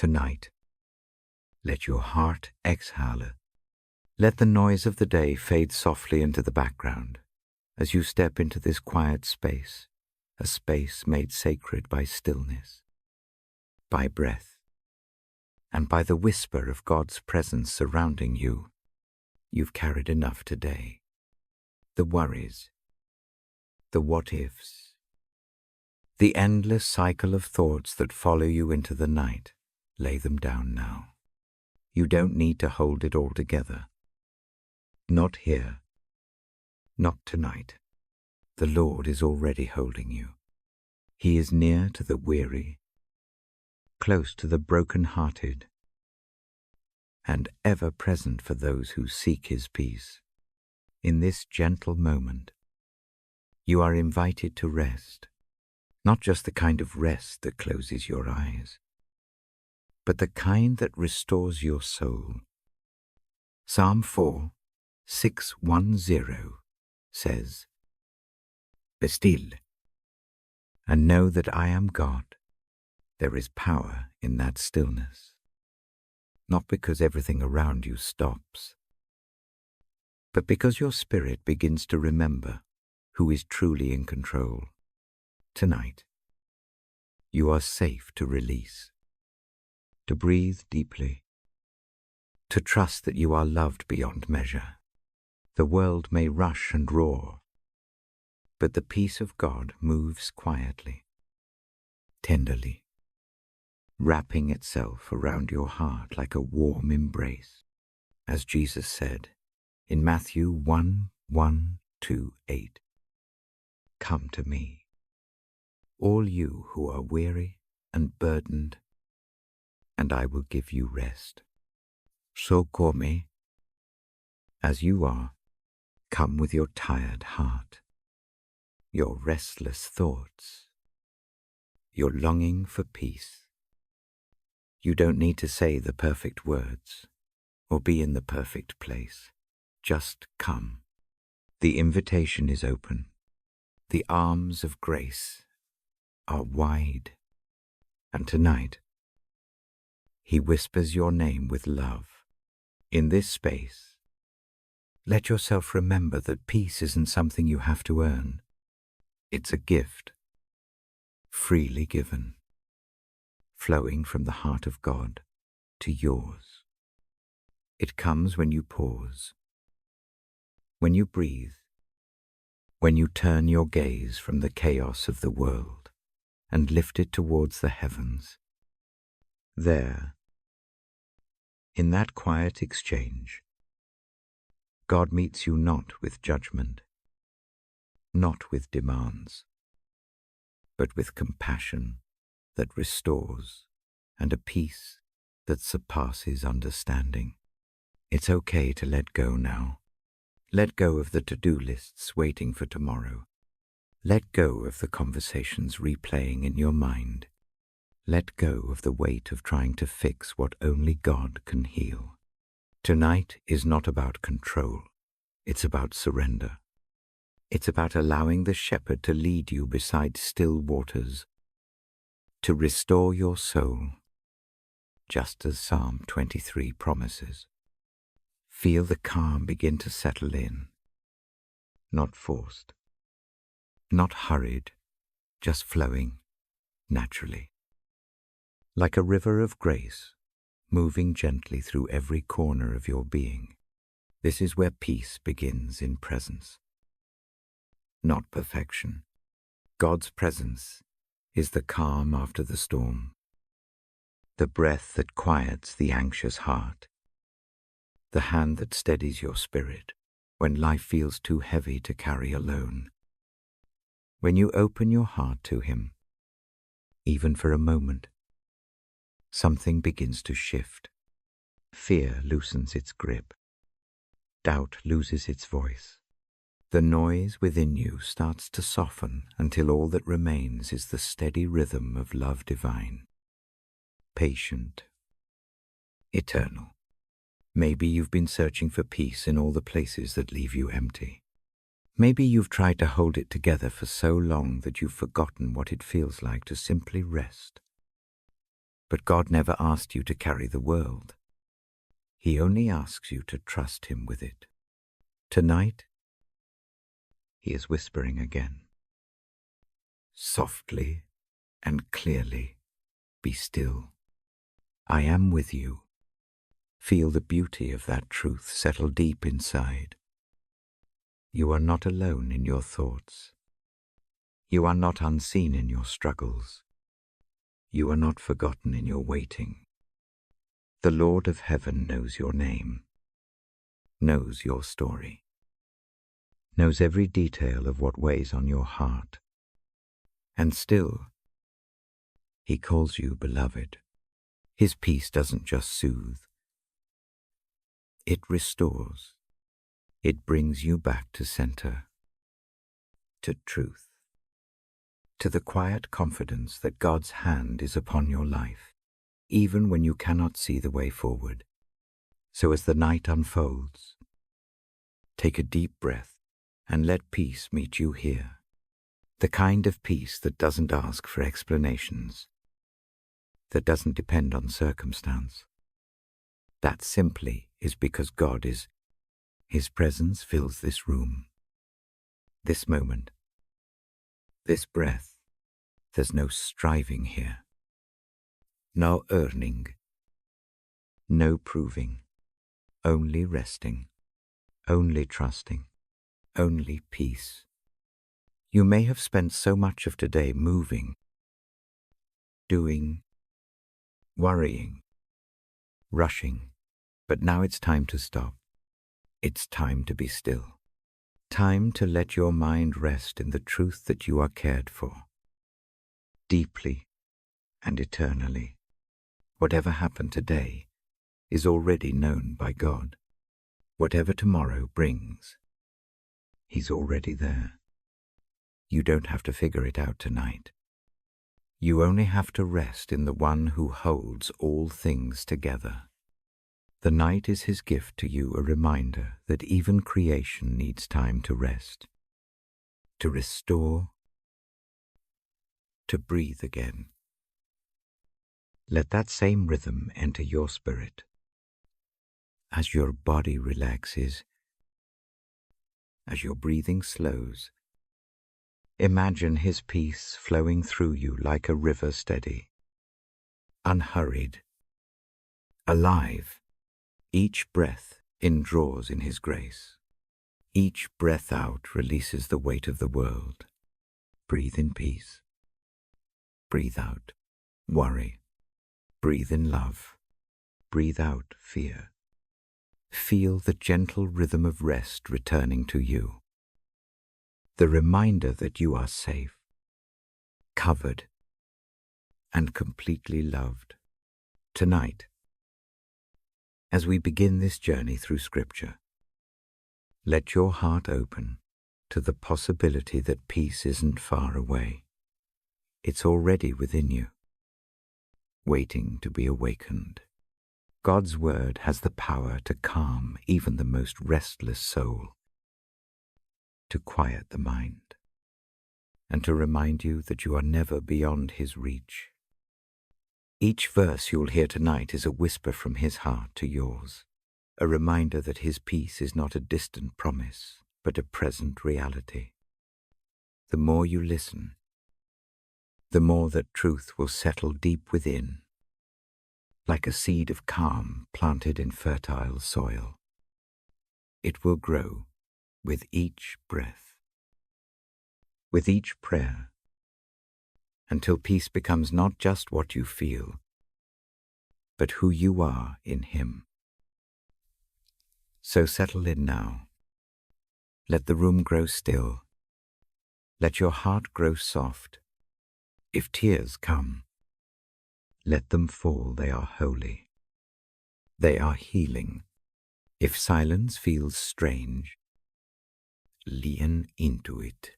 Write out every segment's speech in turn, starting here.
Tonight, let your heart exhale. Let the noise of the day fade softly into the background as you step into this quiet space, a space made sacred by stillness, by breath, and by the whisper of God's presence surrounding you. You've carried enough today. The worries, the what-ifs, the endless cycle of thoughts that follow you into the night, lay them down now. You don't need to hold it all together. Not here. Not tonight. The Lord is already holding you. He is near to the weary, close to the broken-hearted, and ever present for those who seek His peace. In this gentle moment, you are invited to rest, not just the kind of rest that closes your eyes, but the kind that restores your soul. Psalm 4:610 says, "Be still, and know that I am God." There is power in that stillness, not because everything around you stops, but because your spirit begins to remember who is truly in control. Tonight, you are safe to release, to breathe deeply, to trust that you are loved beyond measure. The world may rush and roar, but the peace of God moves quietly, tenderly, wrapping itself around your heart like a warm embrace. As Jesus said in Matthew 1:1-8, "Come to me, all you who are weary and burdened, and I will give you rest." So come, as you are. Come with your tired heart, your restless thoughts, your longing for peace. You don't need to say the perfect words or be in the perfect place. Just come. The invitation is open. The arms of grace are wide. And tonight, He whispers your name with love. In this space, let yourself remember that peace isn't something you have to earn. It's a gift, freely given, flowing from the heart of God to yours. It comes when you pause, when you breathe, when you turn your gaze from the chaos of the world and lift it towards the heavens. There, in that quiet exchange, God meets you not with judgment, not with demands, but with compassion that restores and a peace that surpasses understanding. It's okay to let go now. Let go of the to-do lists waiting for tomorrow. Let go of the conversations replaying in your mind. Let go of the weight of trying to fix what only God can heal. Tonight is not about control. It's about surrender. It's about allowing the shepherd to lead you beside still waters, to restore your soul, just as Psalm 23 promises. Feel the calm begin to settle in, not forced, not hurried, just flowing naturally. Like a river of grace, moving gently through every corner of your being. This is where peace begins in presence, not perfection. God's presence is the calm after the storm, the breath that quiets the anxious heart, the hand that steadies your spirit when life feels too heavy to carry alone. When you open your heart to Him, even for a moment, something begins to shift. Fear loosens its grip. Doubt loses its voice. The noise within you starts to soften until all that remains is the steady rhythm of love divine. Patient. Eternal. Maybe you've been searching for peace in all the places that leave you empty. Maybe you've tried to hold it together for so long that you've forgotten what it feels like to simply rest. But God never asked you to carry the world. He only asks you to trust him with it. Tonight, he is whispering again. Softly and clearly, be still. I am with you. Feel the beauty of that truth settle deep inside. You are not alone in your thoughts. You are not unseen in your struggles. You are not forgotten in your waiting. The Lord of heaven knows your name, knows your story, knows every detail of what weighs on your heart. And still, he calls you beloved. His peace doesn't just soothe. It restores. It brings you back to center, to truth, to the quiet confidence that God's hand is upon your life, even when you cannot see the way forward. So as the night unfolds, take a deep breath and let peace meet you here. The kind of peace that doesn't ask for explanations, that doesn't depend on circumstance. That simply is because God is. His presence fills this room, this moment, this breath. There's no striving here, no earning, no proving, only resting, only trusting, only peace. You may have spent so much of today moving, doing, worrying, rushing, but now it's time to stop. It's time to be still. Time to let your mind rest in the truth that you are cared for, deeply and eternally. Whatever happened today is already known by God. Whatever tomorrow brings, he's already there. You don't have to figure it out tonight. You only have to rest in the one who holds all things together. The night is his gift to you, a reminder that even creation needs time to rest, to restore, to breathe again. Let that same rhythm enter your spirit. As your body relaxes, as your breathing slows, imagine his peace flowing through you like a river, steady, unhurried, alive. Each breath indraws in his grace. Each breath out releases the weight of the world. Breathe in peace. Breathe out worry. Breathe in love. Breathe out fear. Feel the gentle rhythm of rest returning to you. The reminder that you are safe, covered, and completely loved. Tonight, as we begin this journey through Scripture, let your heart open to the possibility that peace isn't far away. It's already within you, waiting to be awakened. God's word has the power to calm even the most restless soul, to quiet the mind, and to remind you that you are never beyond his reach. Each verse you'll hear tonight is a whisper from his heart to yours, a reminder that his peace is not a distant promise, but a present reality. The more you listen, the more that truth will settle deep within, like a seed of calm planted in fertile soil. It will grow with each breath, with each prayer, until peace becomes not just what you feel, but who you are in him. So settle in now. Let the room grow still. Let your heart grow soft. If tears come, let them fall. They are holy. They are healing. If silence feels strange, lean into it.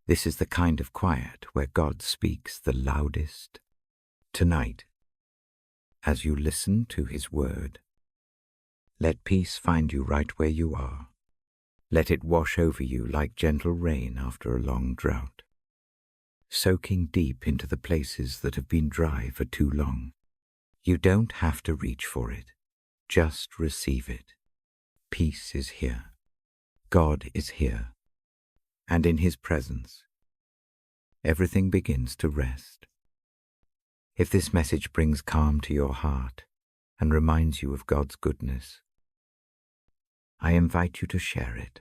This is the kind of quiet where God speaks the loudest. Tonight, as you listen to his word, let peace find you right where you are. Let it wash over you like gentle rain after a long drought. soaking deep into the places that have been dry for too long. You don't have to reach for it. Just receive it. Peace is here. God is here. And in His presence, everything begins to rest. If this message brings calm to your heart and reminds you of God's goodness, I invite you to share it.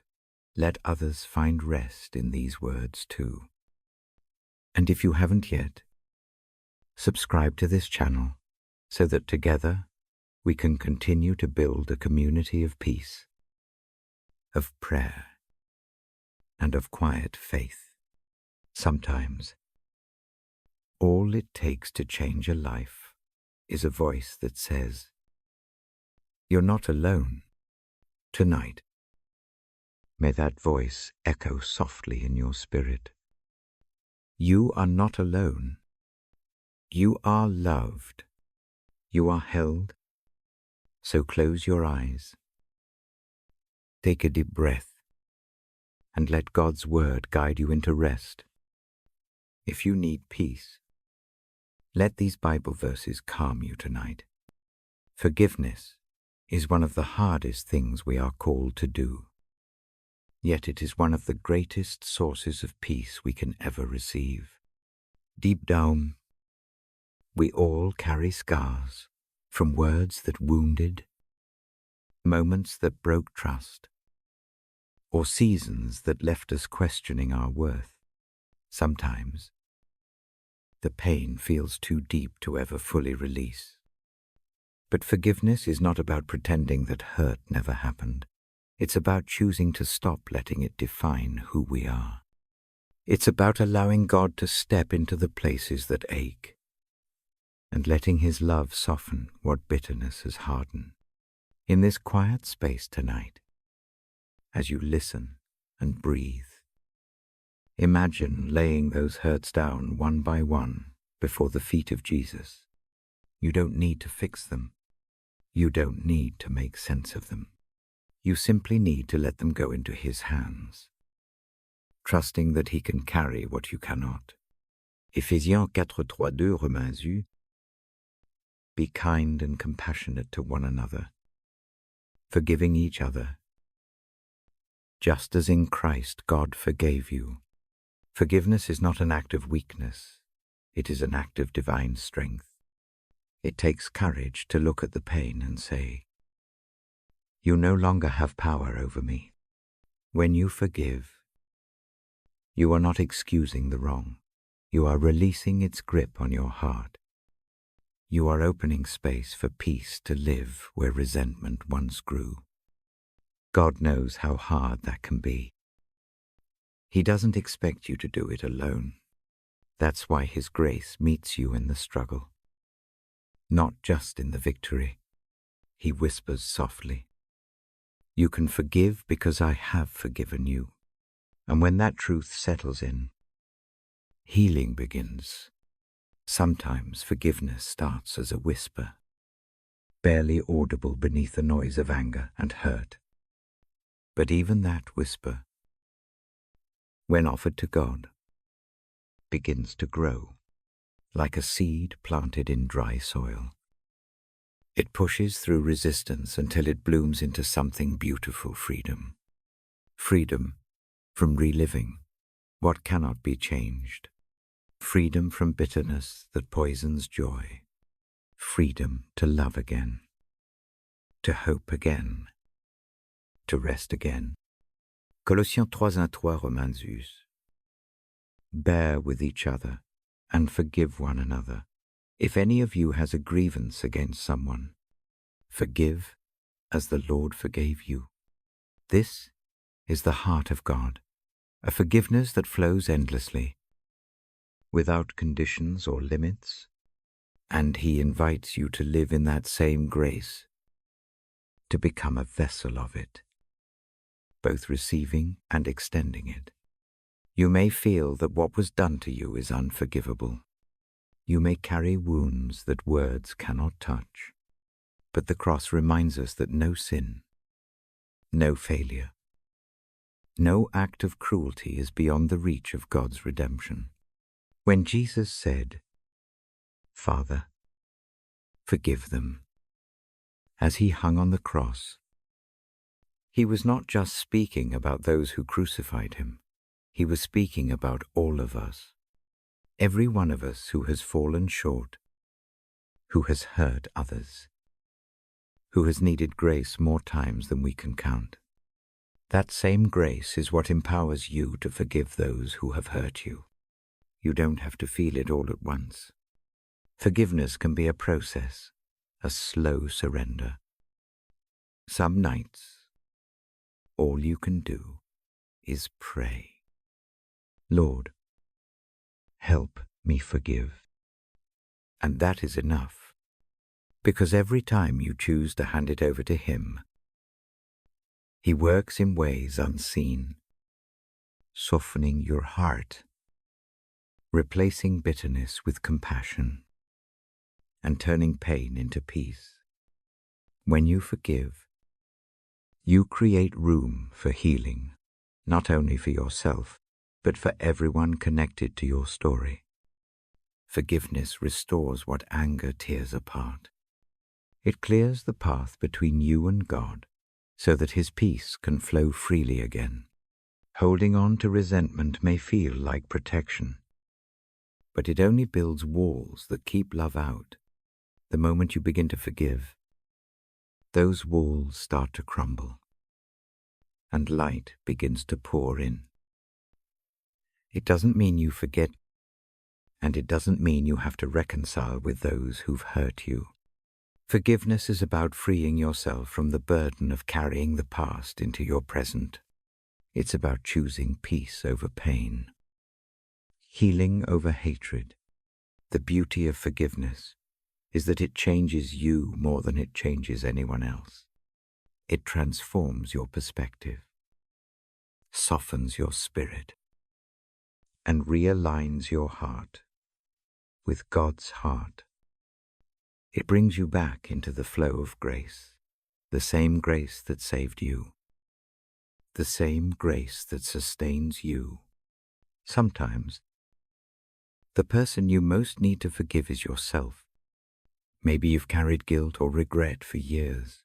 Let others find rest in these words too. And if you haven't yet, subscribe to this channel so that together we can continue to build a community of peace, of prayer, and of quiet faith. Sometimes, all it takes to change a life is a voice that says, "You're not alone tonight." May that voice echo softly in your spirit. You are not alone. You are loved. You are held. So close your eyes. Take a deep breath and let God's word guide you into rest. If you need peace, let these Bible verses calm you tonight. Forgiveness is one of the hardest things we are called to do. Yet it is one of the greatest sources of peace we can ever receive. Deep down, we all carry scars from words that wounded, moments that broke trust, or seasons that left us questioning our worth. Sometimes, the pain feels too deep to ever fully release. But forgiveness is not about pretending that hurt never happened. It's about choosing to stop letting it define who we are. It's about allowing God to step into the places that ache and letting His love soften what bitterness has hardened. In this quiet space tonight, as you listen and breathe, imagine laying those hurts down one by one before the feet of Jesus. You don't need to fix them. You don't need to make sense of them. You simply need to let them go into His hands, trusting that He can carry what you cannot. Ephésiens 4:3-2 reminds you, be kind and compassionate to one another, forgiving each other, just as in Christ God forgave you. Forgiveness is not an act of weakness. It is an act of divine strength. It takes courage to look at the pain and say, "You no longer have power over me." When you forgive, you are not excusing the wrong. You are releasing its grip on your heart. You are opening space for peace to live where resentment once grew. God knows how hard that can be. He doesn't expect you to do it alone. That's why His grace meets you in the struggle, not just in the victory. He whispers softly, "You can forgive because I have forgiven you." And when that truth settles in, healing begins. Sometimes forgiveness starts as a whisper, barely audible beneath the noise of anger and hurt. But even that whisper, when offered to God, begins to grow, like a seed planted in dry soil. It pushes through resistance until it blooms into something beautiful: freedom. Freedom from reliving what cannot be changed. Freedom from bitterness that poisons joy. Freedom to love again, to hope again, to rest again. Colossiens 3:1-3 reminds us, bear with each other and forgive one another. If any of you has a grievance against someone, forgive as the Lord forgave you. This is the heart of God, a forgiveness that flows endlessly, without conditions or limits, and He invites you to live in that same grace, to become a vessel of it, both receiving and extending it. You may feel that what was done to you is unforgivable. You may carry wounds that words cannot touch, but the cross reminds us that no sin, no failure, no act of cruelty is beyond the reach of God's redemption. When Jesus said, "Father, forgive them," as he hung on the cross, he was not just speaking about those who crucified him. He was speaking about all of us, every one of us who has fallen short, who has hurt others, who has needed grace more times than we can count. That same grace is what empowers you to forgive those who have hurt you. You don't have to feel it all at once. Forgiveness can be a process, a slow surrender. Some nights, all you can do is pray. Lord, help me forgive. And that is enough, because every time you choose to hand it over to Him, He works in ways unseen, softening your heart, replacing bitterness with compassion, and turning pain into peace. When you forgive, you create room for healing, not only for yourself, but for everyone connected to your story. Forgiveness restores what anger tears apart. It clears the path between you and God so that His peace can flow freely again. Holding on to resentment may feel like protection, but it only builds walls that keep love out. The moment you begin to forgive, those walls start to crumble, and light begins to pour in. It doesn't mean you forget, and it doesn't mean you have to reconcile with those who've hurt you. Forgiveness is about freeing yourself from the burden of carrying the past into your present. It's about choosing peace over pain, healing over hatred. The beauty of forgiveness is that it changes you more than it changes anyone else. It transforms your perspective, softens your spirit, and realigns your heart with God's heart. It brings you back into the flow of grace, the same grace that saved you, the same grace that sustains you. Sometimes, the person you most need to forgive is yourself. Maybe you've carried guilt or regret for years,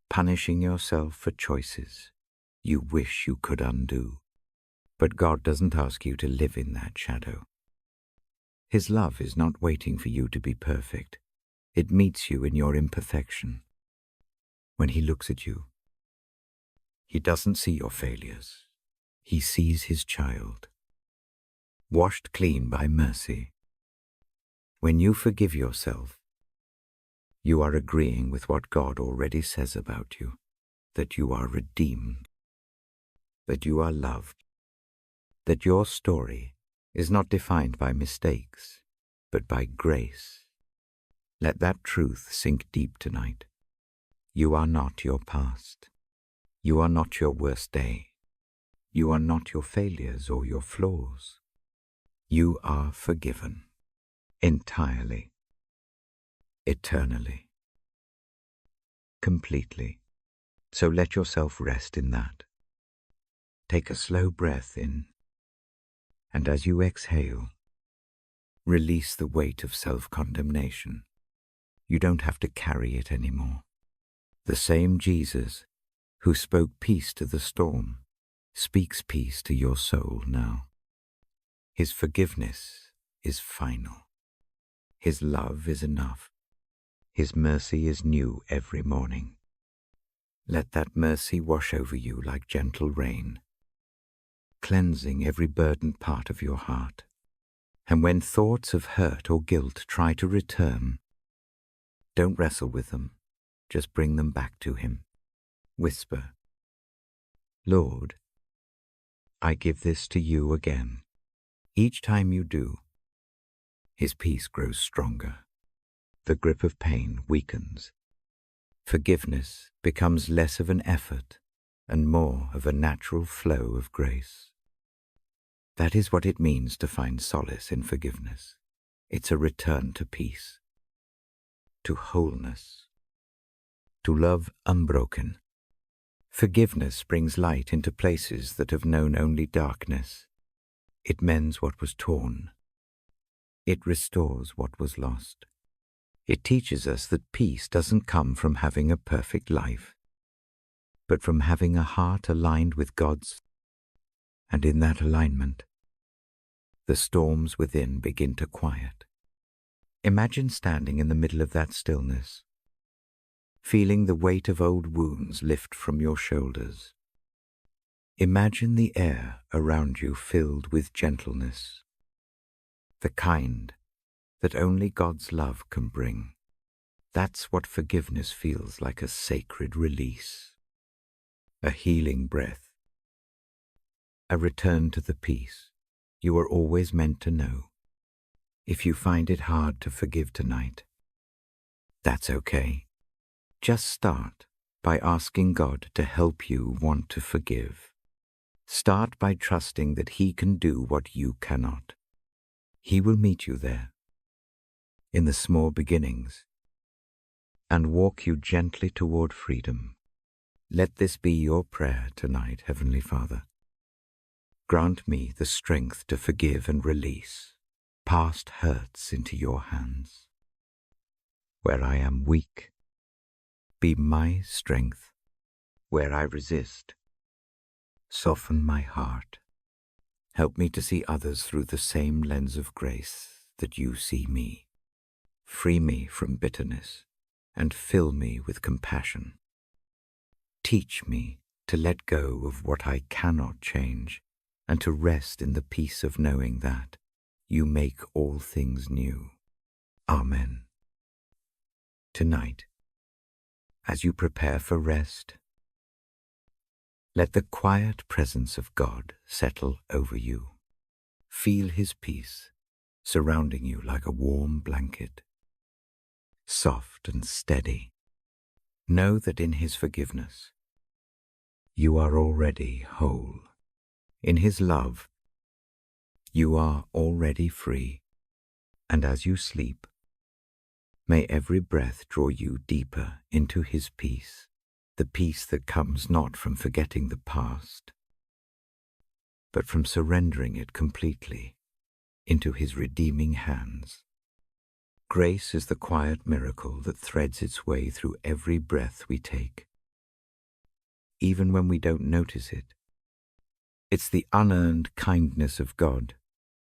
punishing yourself for choices you wish you could undo. But God doesn't ask you to live in that shadow. His love is not waiting for you to be perfect. It meets you in your imperfection. When He looks at you, He doesn't see your failures. He sees His child, washed clean by mercy. When you forgive yourself, you are agreeing with what God already says about you, that you are redeemed, that you are loved, that your story is not defined by mistakes, but by grace. Let that truth sink deep tonight. You are not your past. You are not your worst day. You are not your failures or your flaws. You are forgiven. Entirely. Eternally. Completely. So let yourself rest in that. Take a slow breath in, and as you exhale, release the weight of self-condemnation. You don't have to carry it anymore. The same Jesus who spoke peace to the storm speaks peace to your soul now. His forgiveness is final. His love is enough. His mercy is new every morning. Let that mercy wash over you like gentle rain, cleansing every burdened part of your heart. And when thoughts of hurt or guilt try to return, don't wrestle with them. Just bring them back to Him. Whisper, "Lord, I give this to you again." Each time you do, His peace grows stronger. The grip of pain weakens. Forgiveness becomes less of an effort and more of a natural flow of grace. That is what it means to find solace in forgiveness. It's a return to peace, to wholeness, to love unbroken. Forgiveness brings light into places that have known only darkness. It mends what was torn, It restores what was lost. It teaches us that peace doesn't come from having a perfect life, but from having a heart aligned with God's. And in that alignment, the storms within begin to quiet. Imagine standing in the middle of that stillness, feeling the weight of old wounds lift from your shoulders. Imagine the air around you filled with gentleness, the kind that only God's love can bring. That's what forgiveness feels like, a sacred release, a healing breath, a return to the peace you were always meant to know. If you find it hard to forgive tonight, that's okay. Just start by asking God to help you want to forgive. Start by trusting that He can do what you cannot. He will meet you there, in the small beginnings, and walk you gently toward freedom. Let this be your prayer tonight, Heavenly Father. Grant me the strength to forgive and release past hurts into your hands. Where I am weak, be my strength. Where I resist, soften my heart. Help me to see others through the same lens of grace that you see me. Free me from bitterness and fill me with compassion. Teach me to let go of what I cannot change and to rest in the peace of knowing that you make all things new. Amen. Tonight, as you prepare for rest, let the quiet presence of God settle over you. Feel His peace surrounding you like a warm blanket, soft and steady. Know that in His forgiveness, you are already whole. In His love, you are already free. And as you sleep, may every breath draw you deeper into His peace, the peace that comes not from forgetting the past, but from surrendering it completely into His redeeming hands. Grace is the quiet miracle that threads its way through every breath we take, even when we don't notice it. It's the unearned kindness of God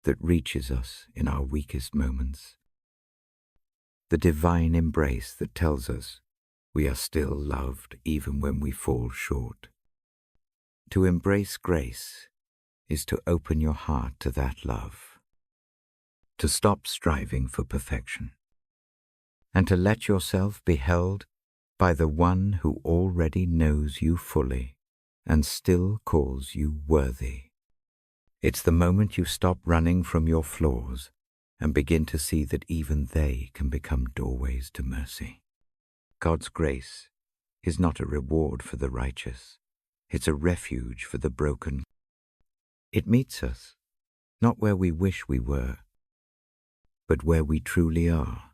that reaches us in our weakest moments, the divine embrace that tells us we are still loved even when we fall short. To embrace grace is to open your heart to that love, to stop striving for perfection, and to let yourself be held by the one who already knows you fully and still calls you worthy. It's the moment you stop running from your flaws and begin to see that even they can become doorways to mercy. God's grace is not a reward for the righteous. It's a refuge for the broken. It meets us, not where we wish we were, but where we truly are.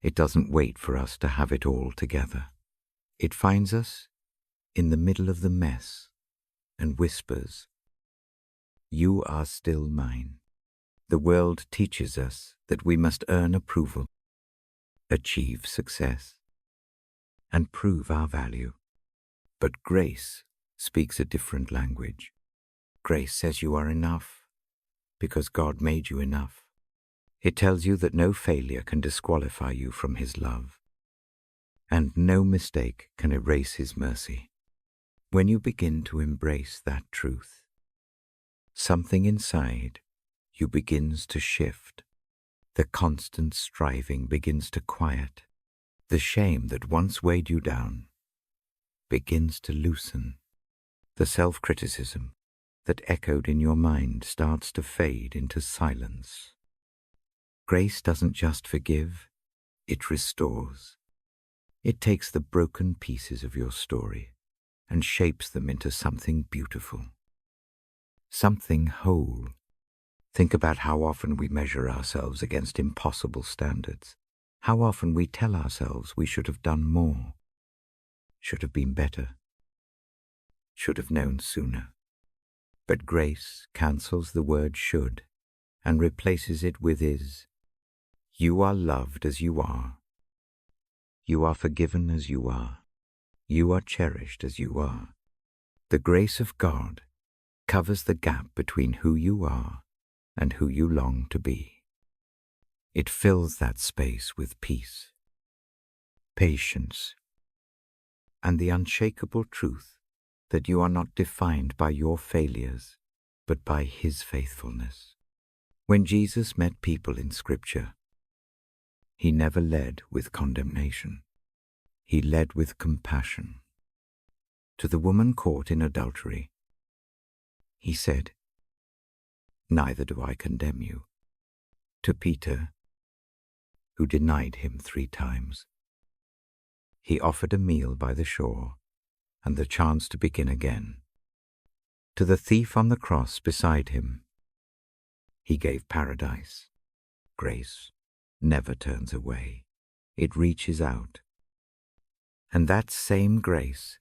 It doesn't wait for us to have it all together. It finds us in the middle of the mess and whispers, "You are still mine." The world teaches us that we must earn approval, achieve success, and prove our value. But grace speaks a different language. Grace says you are enough because God made you enough. It tells you that no failure can disqualify you from His love, and no mistake can erase His mercy. When you begin to embrace that truth, something inside you begins to shift. The constant striving begins to quiet. The shame that once weighed you down begins to loosen. The self-criticism that echoed in your mind starts to fade into silence. Grace doesn't just forgive, it restores. It takes the broken pieces of your story and shapes them into something beautiful, something whole. Think about how often we measure ourselves against impossible standards, how often we tell ourselves we should have done more, should have been better, should have known sooner. But grace cancels the word should and replaces it with is. You are loved as you are. You are forgiven as you are. You are cherished as you are. The grace of God covers the gap between who you are and who you long to be. It fills that space with peace, patience, and the unshakable truth that you are not defined by your failures, but by His faithfulness. When Jesus met people in Scripture, He never led with condemnation. He led with compassion. To the woman caught in adultery, He said, "Neither do I condemn you." To Peter, who denied Him 3 times, He offered a meal by the shore and the chance to begin again. To the thief on the cross beside Him, He gave paradise. Grace never turns away. It reaches out. And that same grace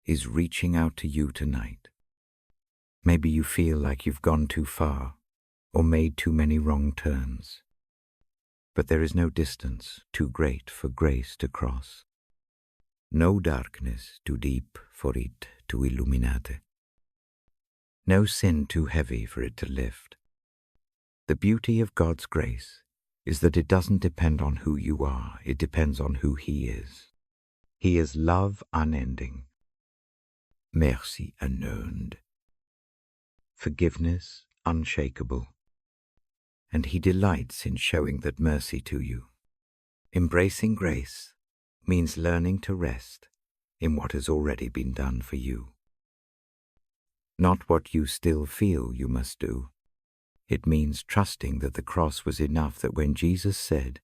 is reaching out to you tonight. Maybe you feel like you've gone too far or made too many wrong turns. But there is no distance too great for grace to cross. No darkness too deep for it to illuminate. No sin too heavy for it to lift. The beauty of God's grace is that it doesn't depend on who you are, it depends on who He is. He is love unending, merci unearned, forgiveness unshakable, and He delights in showing that mercy to you. Embracing grace means learning to rest in what has already been done for you. Not what you still feel you must do. It means trusting that the cross was enough, that when Jesus said,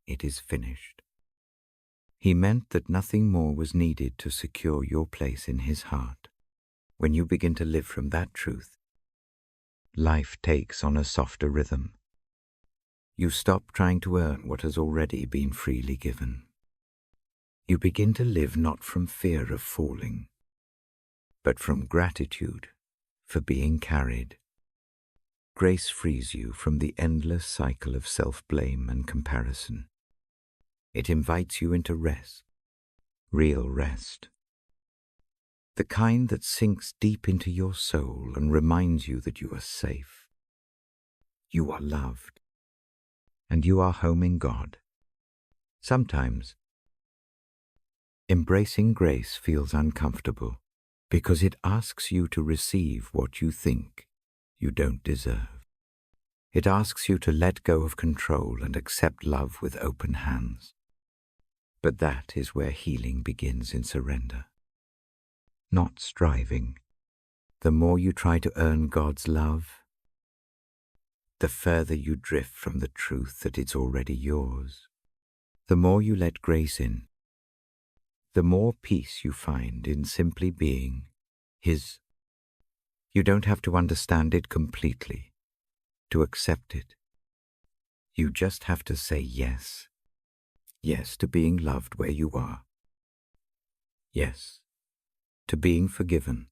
"It is finished," He meant that nothing more was needed to secure your place in His heart. When you begin to live from that truth, life takes on a softer rhythm. You stop trying to earn what has already been freely given. You begin to live not from fear of falling, but from gratitude for being carried. Grace frees you from the endless cycle of self-blame and comparison. It invites you into rest, real rest. The kind that sinks deep into your soul and reminds you that you are safe. You are loved, and you are home in God. Sometimes, embracing grace feels uncomfortable because it asks you to receive what you think you don't deserve. It asks you to let go of control and accept love with open hands. But that is where healing begins, in surrender, not striving. The more you try to earn God's love, the further you drift from the truth that it's already yours. The more you let grace in, the more peace you find in simply being His. You don't have to understand it completely to accept it. You just have to say yes. Yes to being loved where you are. Yes to being forgiven.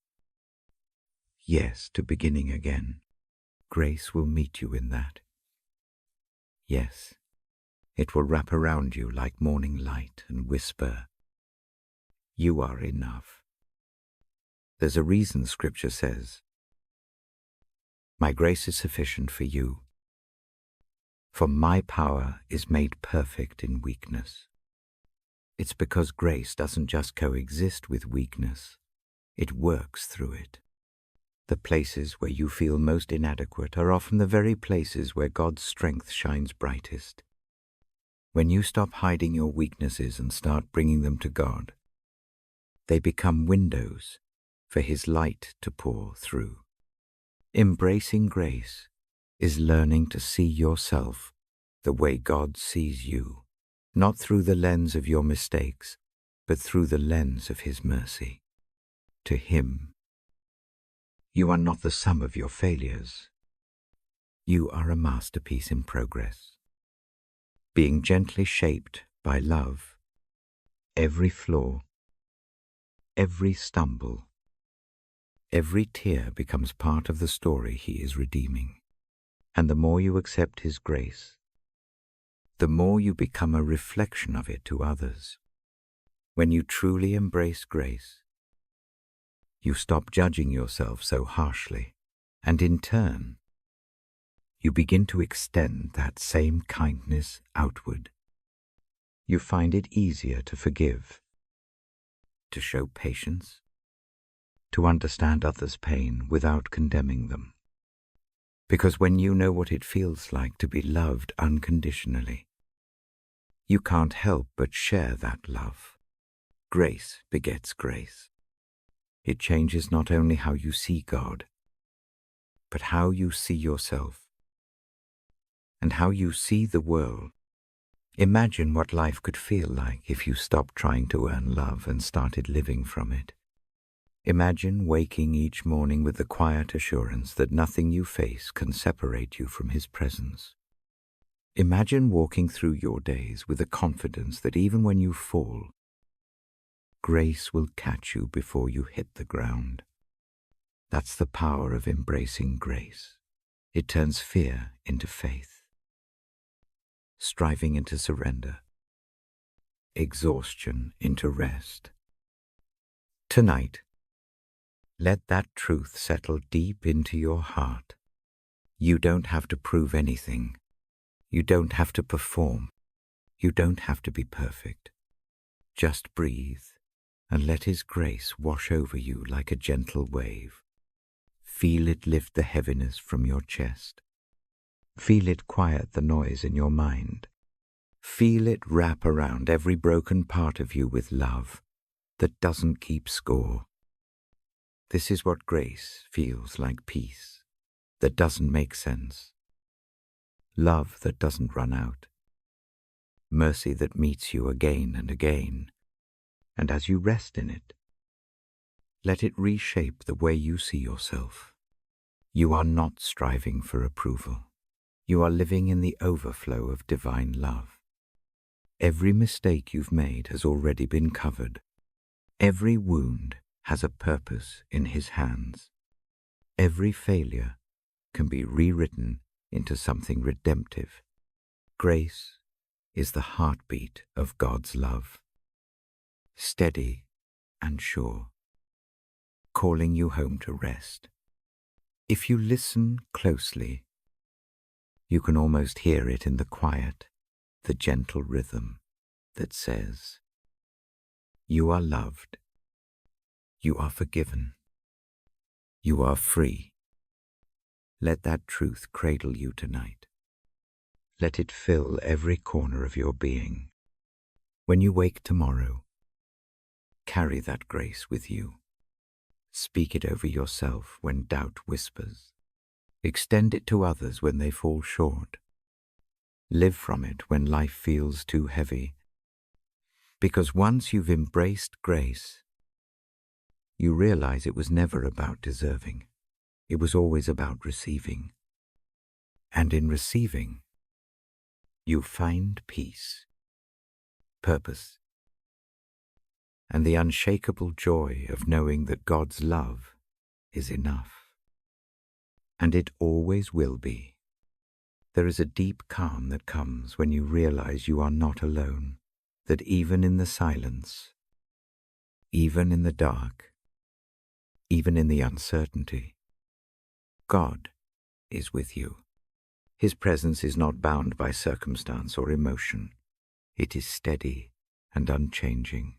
Yes to beginning again. Grace will meet you in that. Yes, it will wrap around you like morning light and whisper, "You are enough." There's a reason Scripture says, "My grace is sufficient for you, for my power is made perfect in weakness." It's because grace doesn't just coexist with weakness, it works through it. The places where you feel most inadequate are often the very places where God's strength shines brightest. When you stop hiding your weaknesses and start bringing them to God, they become windows for His light to pour through. Embracing grace is learning to see yourself the way God sees you, not through the lens of your mistakes, but through the lens of His mercy. To Him, you are not the sum of your failures. You are a masterpiece in progress, being gently shaped by love. Every flaw, every stumble, every tear becomes part of the story He is redeeming. And the more you accept His grace, the more you become a reflection of it to others. When you truly embrace grace, you stop judging yourself so harshly, and in turn, you begin to extend that same kindness outward. You find it easier to forgive, to show patience, to understand others' pain without condemning them. Because when you know what it feels like to be loved unconditionally, you can't help but share that love. Grace begets grace. It changes not only how you see God, but how you see yourself and how you see the world. Imagine what life could feel like if you stopped trying to earn love and started living from it. Imagine waking each morning with the quiet assurance that nothing you face can separate you from His presence. Imagine walking through your days with the confidence that even when you fall, grace will catch you before you hit the ground. That's the power of embracing grace. It turns fear into faith, striving into surrender, exhaustion into rest. Tonight, let that truth settle deep into your heart. You don't have to prove anything. You don't have to perform. You don't have to be perfect. Just breathe and let His grace wash over you like a gentle wave. Feel it lift the heaviness from your chest. Feel it quiet the noise in your mind. Feel it wrap around every broken part of you with love that doesn't keep score. This is what grace feels like: peace that doesn't make sense, love that doesn't run out, mercy that meets you again and again. And as you rest in it, let it reshape the way you see yourself. You are not striving for approval. You are living in the overflow of divine love. Every mistake you've made has already been covered. Every wound has a purpose in His hands. Every failure can be rewritten into something redemptive. Grace is the heartbeat of God's love, steady and sure, calling you home to rest. If you listen closely, you can almost hear it in the quiet, the gentle rhythm that says, "You are loved. You are forgiven. You are free." Let that truth cradle you tonight. Let it fill every corner of your being. When you wake tomorrow, carry that grace with you. Speak it over yourself when doubt whispers. Extend it to others when they fall short. Live from it when life feels too heavy. Because once you've embraced grace, you realize it was never about deserving. It was always about receiving. And in receiving, you find peace, purpose, and the unshakable joy of knowing that God's love is enough. And it always will be. There is a deep calm that comes when you realize you are not alone, that even in the silence, even in the dark, even in the uncertainty, God is with you. His presence is not bound by circumstance or emotion. It is steady and unchanging.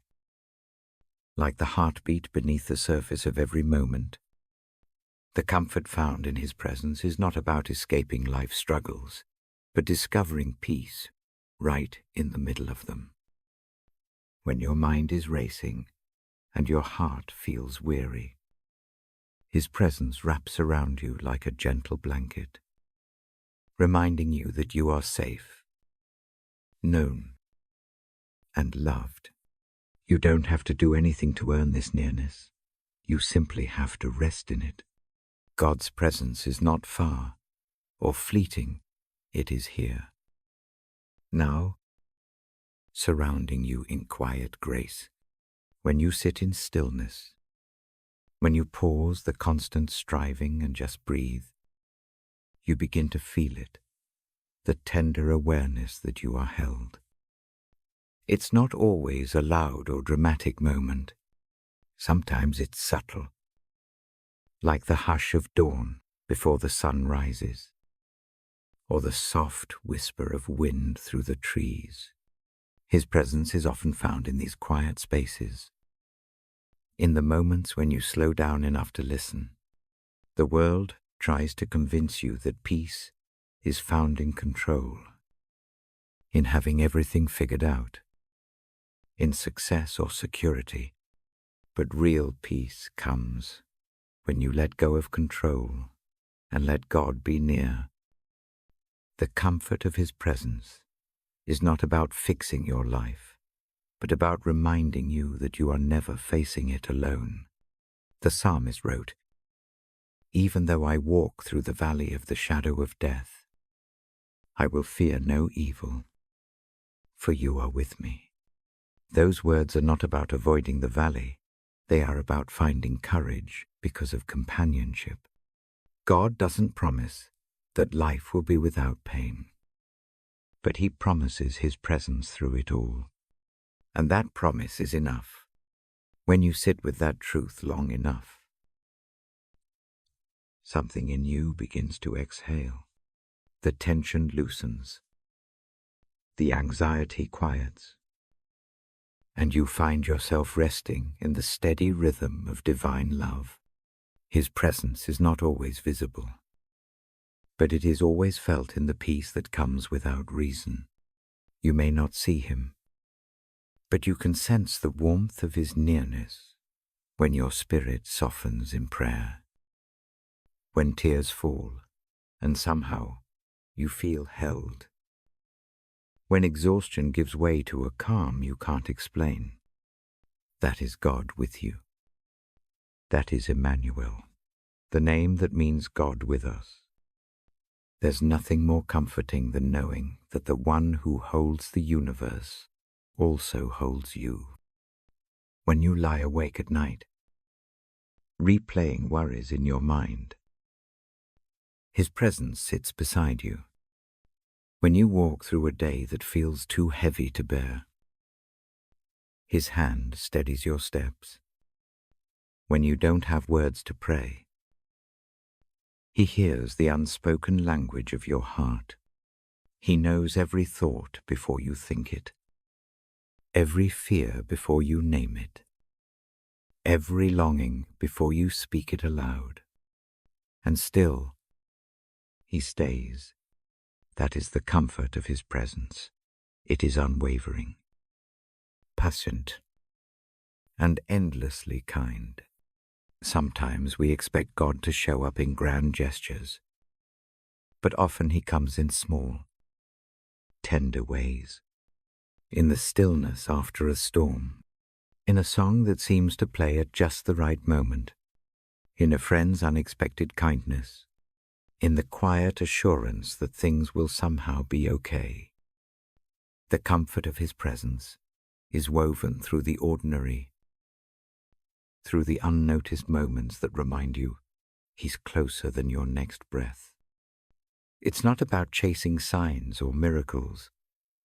Like the heartbeat beneath the surface of every moment, the comfort found in His presence is not about escaping life's struggles, but discovering peace right in the middle of them. When your mind is racing and your heart feels weary, His presence wraps around you like a gentle blanket, reminding you that you are safe, known, and loved. You don't have to do anything to earn this nearness. You simply have to rest in it. God's presence is not far or fleeting. It is here, now, surrounding you in quiet grace. When you sit in stillness, when you pause the constant striving and just breathe, you begin to feel it, the tender awareness that you are held. It's not always a loud or dramatic moment. Sometimes it's subtle, like the hush of dawn before the sun rises, or the soft whisper of wind through the trees. His presence is often found in these quiet spaces, in the moments when you slow down enough to listen. The world tries to convince you that peace is found in control, in having everything figured out, in success or security. But real peace comes when you let go of control and let God be near. The comfort of His presence is not about fixing your life, but about reminding you that you are never facing it alone. The psalmist wrote, "Even though I walk through the valley of the shadow of death, I will fear no evil, for you are with me." Those words are not about avoiding the valley. They are about finding courage because of companionship. God doesn't promise that life will be without pain, but He promises His presence through it all. And that promise is enough. When you sit with that truth long enough, something in you begins to exhale. The tension loosens. The anxiety quiets. And you find yourself resting in the steady rhythm of divine love. His presence is not always visible, but it is always felt in the peace that comes without reason. You may not see Him, but you can sense the warmth of His nearness when your spirit softens in prayer, when tears fall and somehow you feel held, when exhaustion gives way to a calm you can't explain. That is God with you. That is Emmanuel, the name that means God with us. There's nothing more comforting than knowing that the one who holds the universe also holds you. When you lie awake at night, replaying worries in your mind, His presence sits beside you. When you walk through a day that feels too heavy to bear, His hand steadies your steps. When you don't have words to pray, He hears the unspoken language of your heart. He knows every thought before you think it, every fear before you name it, every longing before you speak it aloud. And still, He stays. That is the comfort of His presence. It is unwavering, patient, and endlessly kind. Sometimes we expect God to show up in grand gestures, but often He comes in small, tender ways. In the stillness after a storm, in a song that seems to play at just the right moment, in a friend's unexpected kindness, in the quiet assurance that things will somehow be okay. The comfort of His presence is woven through the ordinary, through the unnoticed moments that remind you He's closer than your next breath. It's not about chasing signs or miracles.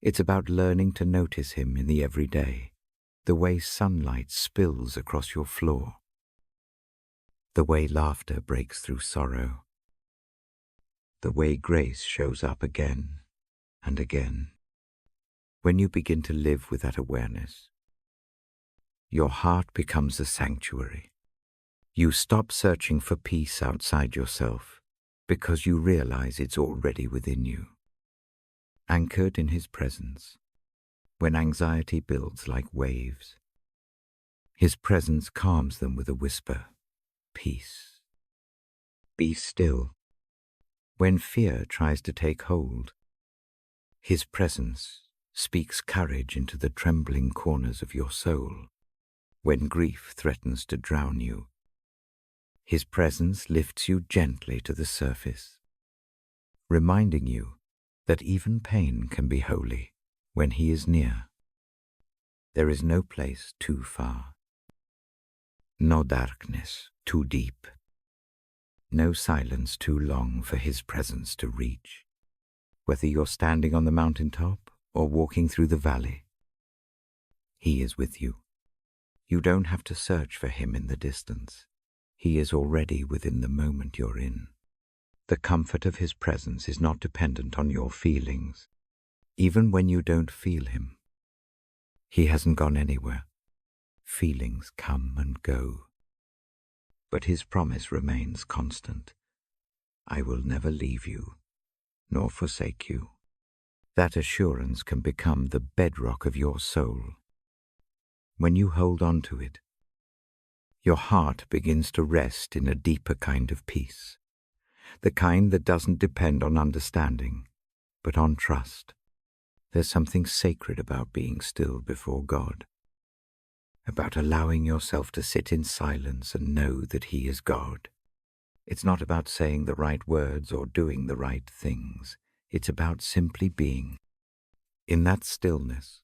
It's about learning to notice Him in the everyday, the way sunlight spills across your floor, the way laughter breaks through sorrow, the way grace shows up again and again. When you begin to live with that awareness, your heart becomes a sanctuary. You stop searching for peace outside yourself because you realize it's already within you. Anchored in His presence, when anxiety builds like waves, His presence calms them with a whisper, peace. Be still. When fear tries to take hold, His presence speaks courage into the trembling corners of your soul. When grief threatens to drown you, His presence lifts you gently to the surface, reminding you that even pain can be holy when He is near. There is no place too far, no darkness too deep, No silence too long for His presence to reach. Whether you're standing on the mountaintop or walking through the valley, He is with you. You don't have to search for Him in the distance. He is already within the moment you're in. The comfort of His presence is not dependent on your feelings. Even when you don't feel Him, He hasn't gone anywhere. Feelings come and go. But His promise remains constant. I will never leave you, nor forsake you. That assurance can become the bedrock of your soul. When you hold on to it, your heart begins to rest in a deeper kind of peace, the kind that doesn't depend on understanding, but on trust. There's something sacred about being still before God, about allowing yourself to sit in silence and know that He is God. It's not about saying the right words or doing the right things. It's about simply being. In that stillness,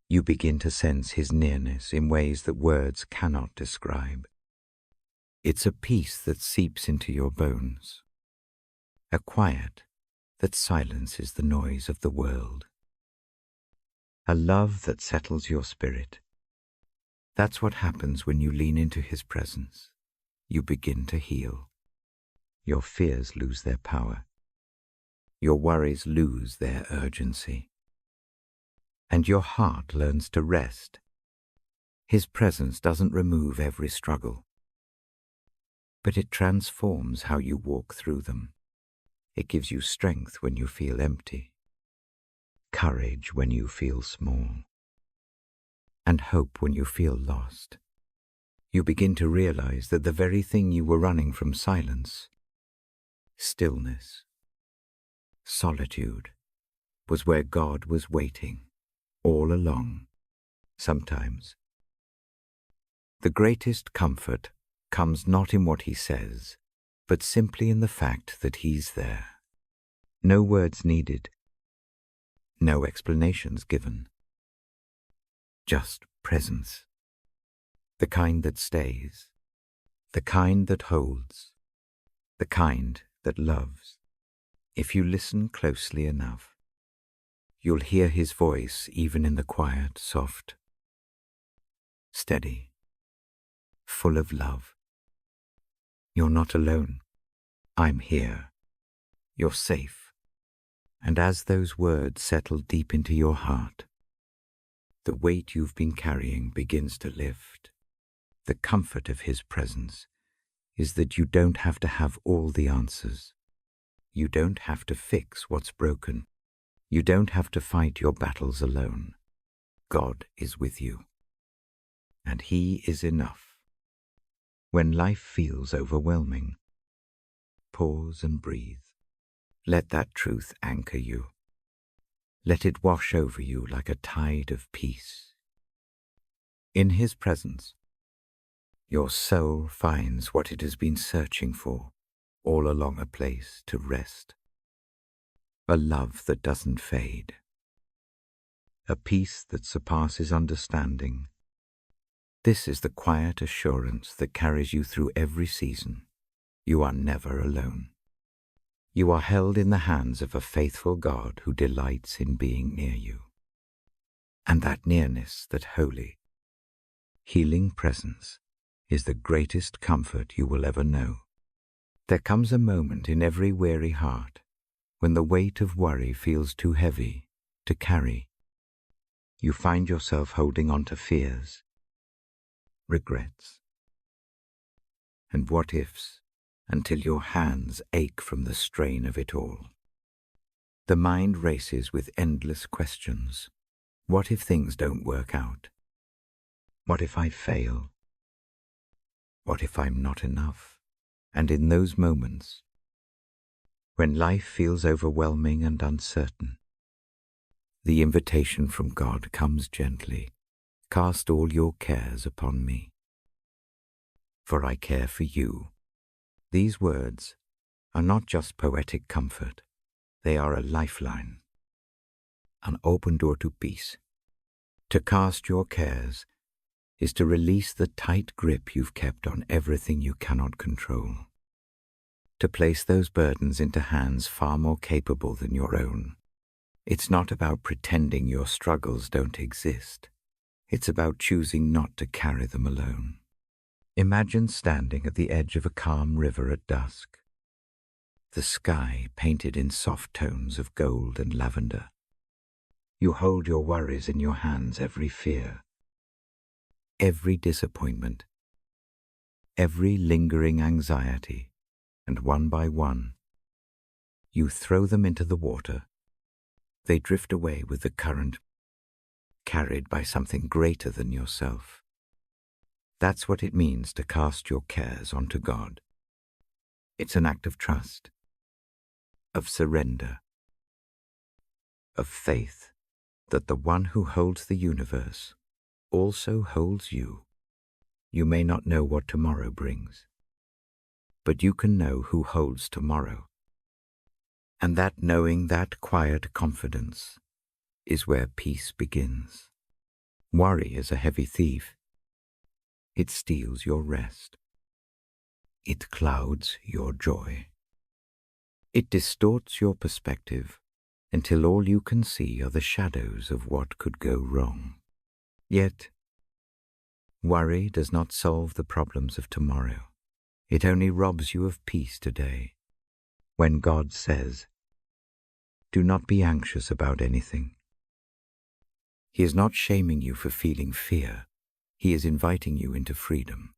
you begin to sense His nearness in ways that words cannot describe. It's a peace that seeps into your bones, a quiet that silences the noise of the world, a love that settles your spirit. That's what happens when you lean into His presence. You begin to heal. Your fears lose their power. Your worries lose their urgency. And your heart learns to rest. His presence doesn't remove every struggle, but it transforms how you walk through them. It gives you strength when you feel empty, courage when you feel small, and hope when you feel lost. You begin to realize that the very thing you were running from, silence, stillness, solitude, was where God was waiting all along. Sometimes the greatest comfort comes not in what He says, but simply in the fact that He's there. No words needed, no explanations given, just presence. The kind that stays, the kind that holds, the kind that loves. If you listen closely enough, you'll hear His voice even in the quiet, soft, steady, full of love. You're not alone. I'm here. You're safe. And as those words settle deep into your heart, the weight you've been carrying begins to lift. The comfort of His presence is that you don't have to have all the answers. You don't have to fix what's broken. You don't have to fight your battles alone. God is with you, and He is enough. When life feels overwhelming, pause and breathe. Let that truth anchor you. Let it wash over you like a tide of peace. In His presence, your soul finds what it has been searching for all along, a place to rest. A love that doesn't fade. A peace that surpasses understanding. This is the quiet assurance that carries you through every season. You are never alone. You are held in the hands of a faithful God who delights in being near you. And that nearness, that holy, healing presence, is the greatest comfort you will ever know. There comes a moment in every weary heart when the weight of worry feels too heavy to carry. You find yourself holding on to fears, regrets, and what-ifs until your hands ache from the strain of it all. The mind races with endless questions. What if things don't work out? What if I fail? What if I'm not enough? And in those moments, when life feels overwhelming and uncertain, the invitation from God comes gently. Cast all your cares upon me, for I care for you. These words are not just poetic comfort. They are a lifeline, an open door to peace. To cast your cares is to release the tight grip you've kept on everything you cannot control. to place those burdens into hands far more capable than your own. It's not about pretending your struggles don't exist. It's about choosing not to carry them alone. Imagine standing at the edge of a calm river at dusk, the sky painted in soft tones of gold and lavender. You hold your worries in your hands, every fear, every disappointment, every lingering anxiety, and one by one, you throw them into the water. They drift away with the current, carried by something greater than yourself. That's what it means to cast your cares onto God. It's an act of trust, of surrender, of faith that the one who holds the universe also holds you. You may not know what tomorrow brings, but you can know who holds tomorrow. And that knowing, that quiet confidence, is where peace begins. Worry is a heavy thief. It steals your rest. It clouds your joy. It distorts your perspective until all you can see are the shadows of what could go wrong. Yet, worry does not solve the problems of tomorrow. It only robs you of peace today. When God says, "Do not be anxious about anything," He is not shaming you for feeling fear. He is inviting you into freedom.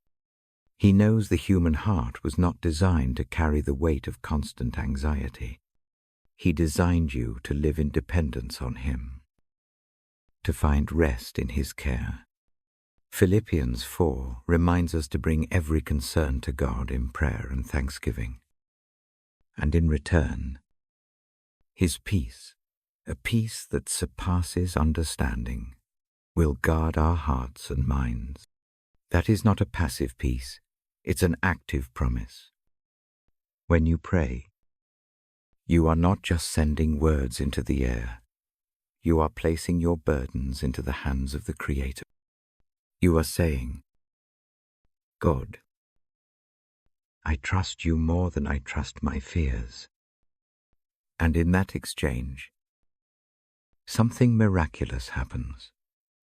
He knows the human heart was not designed to carry the weight of constant anxiety. He designed you to live in dependence on Him, to find rest in His care. Philippians 4 reminds us to bring every concern to God in prayer and thanksgiving. And in return, His peace, a peace that surpasses understanding, will guard our hearts and minds. That is not a passive peace, it's an active promise. When you pray, you are not just sending words into the air. You are placing your burdens into the hands of the Creator. You are saying, "God, I trust you more than I trust my fears." And in that exchange, something miraculous happens.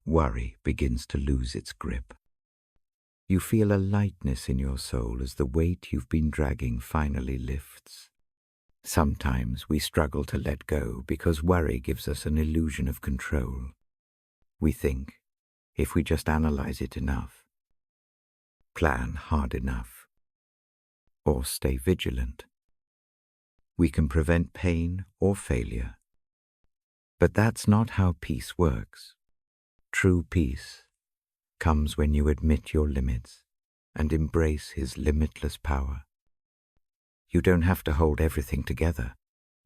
Worry begins to lose its grip. You feel a lightness in your soul as the weight you've been dragging finally lifts. Sometimes we struggle to let go because worry gives us an illusion of control. We think, if we just analyze it enough, plan hard enough, or stay vigilant, we can prevent pain or failure. But that's not how peace works. True peace comes when you admit your limits and embrace His limitless power. You don't have to hold everything together.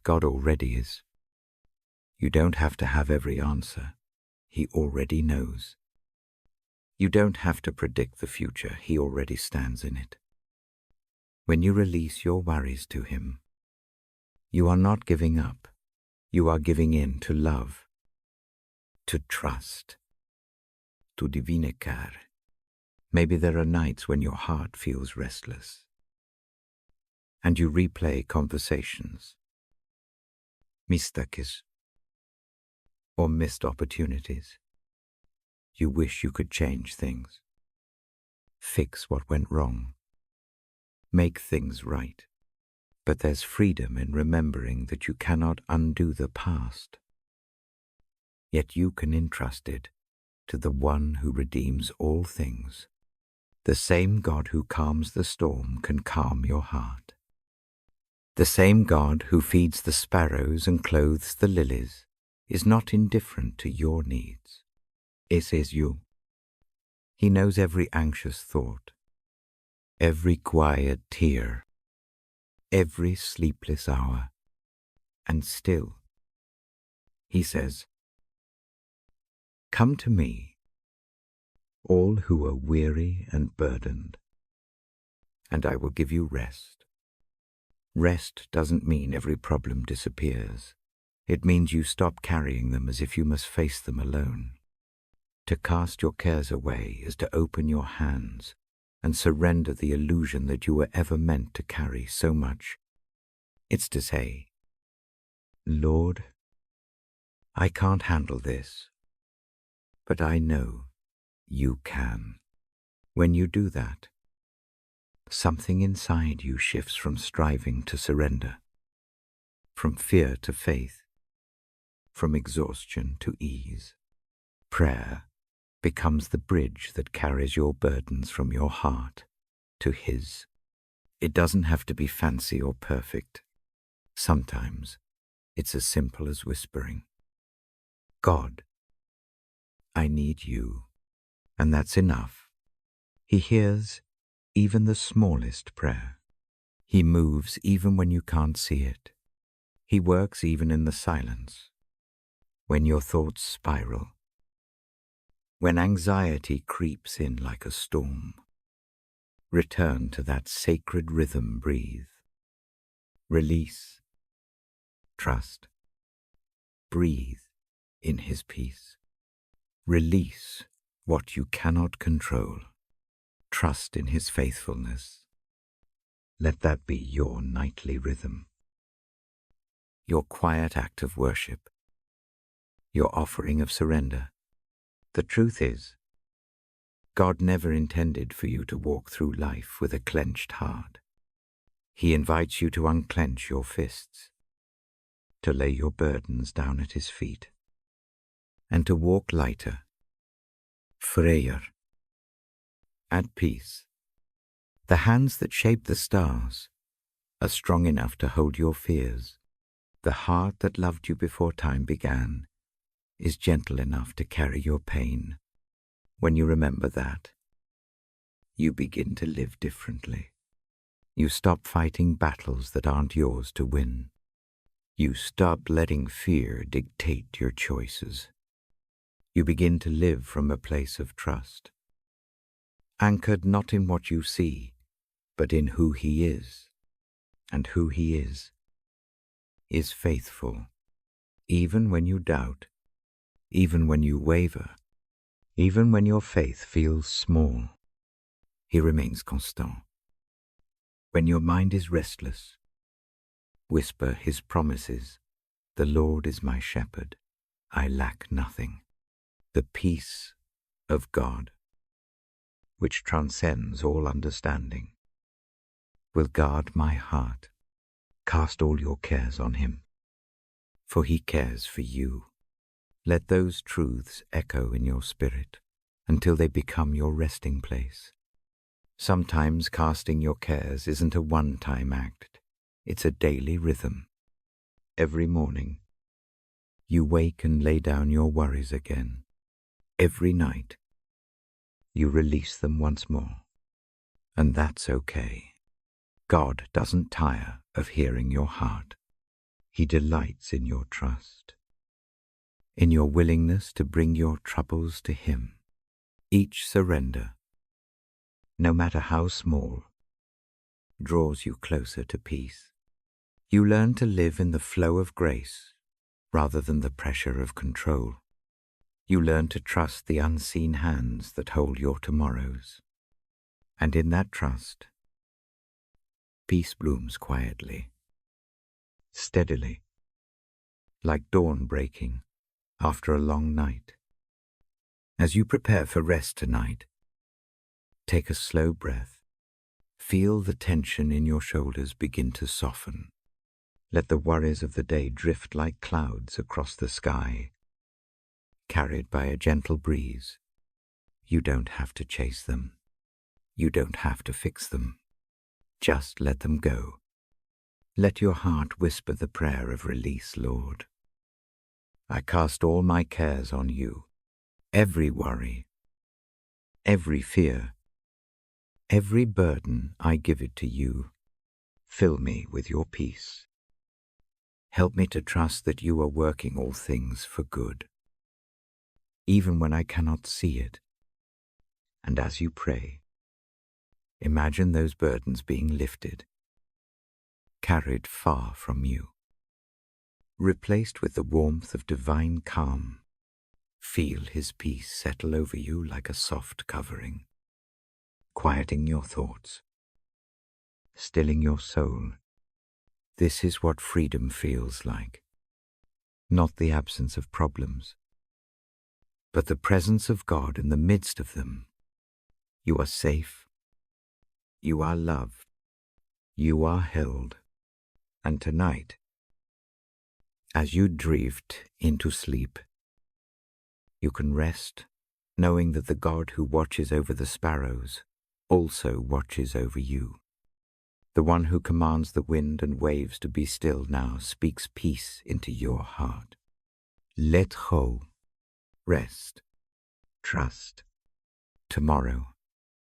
God already is. You don't have to have every answer. He already knows. You don't have to predict the future. He already stands in it. When you release your worries to Him, you are not giving up. You are giving in to love, to trust, to divinekar. Maybe there are nights when your heart feels restless, and you replay conversations, mistakes, or missed opportunities. You wish you could change things, fix what went wrong, make things right. But there's freedom in remembering that you cannot undo the past. Yet you can entrust it to the one who redeems all things. The same God who calms the storm can calm your heart. The same God who feeds the sparrows and clothes the lilies is not indifferent to your needs. Ese es you. He knows every anxious thought, every quiet tear, every sleepless hour, and still, He says, "Come to me, all who are weary and burdened, and I will give you rest." Rest doesn't mean every problem disappears. It means you stop carrying them as if you must face them alone. To cast your cares away is to open your hands and surrender the illusion that you were ever meant to carry so much. It's to say, Lord, I can't handle this, but I know you can. When you do that, something inside you shifts from striving to surrender, from fear to faith, from exhaustion to ease. Prayer becomes the bridge that carries your burdens from your heart to His. It doesn't have to be fancy or perfect. Sometimes it's as simple as whispering, God, I need you, and that's enough. He hears even the smallest prayer. He moves even when you can't see it. He works even in the silence, when your thoughts spiral, when anxiety creeps in like a storm. Return to that sacred rhythm. Breathe. Release. Trust. Breathe in His peace. Release what you cannot control. Trust in His faithfulness. Let that be your nightly rhythm, your quiet act of worship, your offering of surrender. The truth is, God never intended for you to walk through life with a clenched heart. He invites you to unclench your fists, to lay your burdens down at His feet, and to walk lighter, freer, at peace. The hands that shape the stars are strong enough to hold your fears. The heart that loved you before time began is gentle enough to carry your pain. When you remember that, you begin to live differently. You stop fighting battles that aren't yours to win. You stop letting fear dictate your choices. You begin to live from a place of trust, anchored not in what you see, but in who He is. And who He is faithful, even when you doubt, even when you waver, even when your faith feels small. He remains constant. When your mind is restless, whisper His promises. The Lord is my shepherd, I lack nothing. The peace of God, which transcends all understanding, will guard my heart. Cast all your cares on Him, for He cares for you. Let those truths echo in your spirit until they become your resting place. Sometimes casting your cares isn't a one-time act. It's a daily rhythm. Every morning, you wake and lay down your worries again. Every night, you release them once more. And that's okay. God doesn't tire of hearing your heart. He delights in your trust, in your willingness to bring your troubles to Him. Each surrender, no matter how small, draws you closer to peace. You learn to live in the flow of grace rather than the pressure of control. You learn to trust the unseen hands that hold your tomorrows. And in that trust, peace blooms quietly, steadily, like dawn breaking after a long night. As you prepare for rest tonight, take a slow breath. Feel the tension in your shoulders begin to soften. Let the worries of the day drift like clouds across the sky, carried by a gentle breeze. You don't have to chase them. You don't have to fix them. Just let them go. Let your heart whisper the prayer of release, Lord. I cast all my cares on you. Every worry, every fear, every burden, I give it to you. Fill me with your peace. Help me to trust that you are working all things for good, even when I cannot see it. And as you pray, imagine those burdens being lifted, carried far from you, replaced with the warmth of divine calm. Feel His peace settle over you like a soft covering. quieting your thoughts, stilling your soul. This is what freedom feels like. Not the absence of problems, but the presence of God in the midst of them. You are safe. You are loved. You are held. And tonight, as you drift into sleep, you can rest knowing that the God who watches over the sparrows also watches over you. The one who commands the wind and waves to be still now speaks peace into your heart. Let go, rest, trust. Tomorrow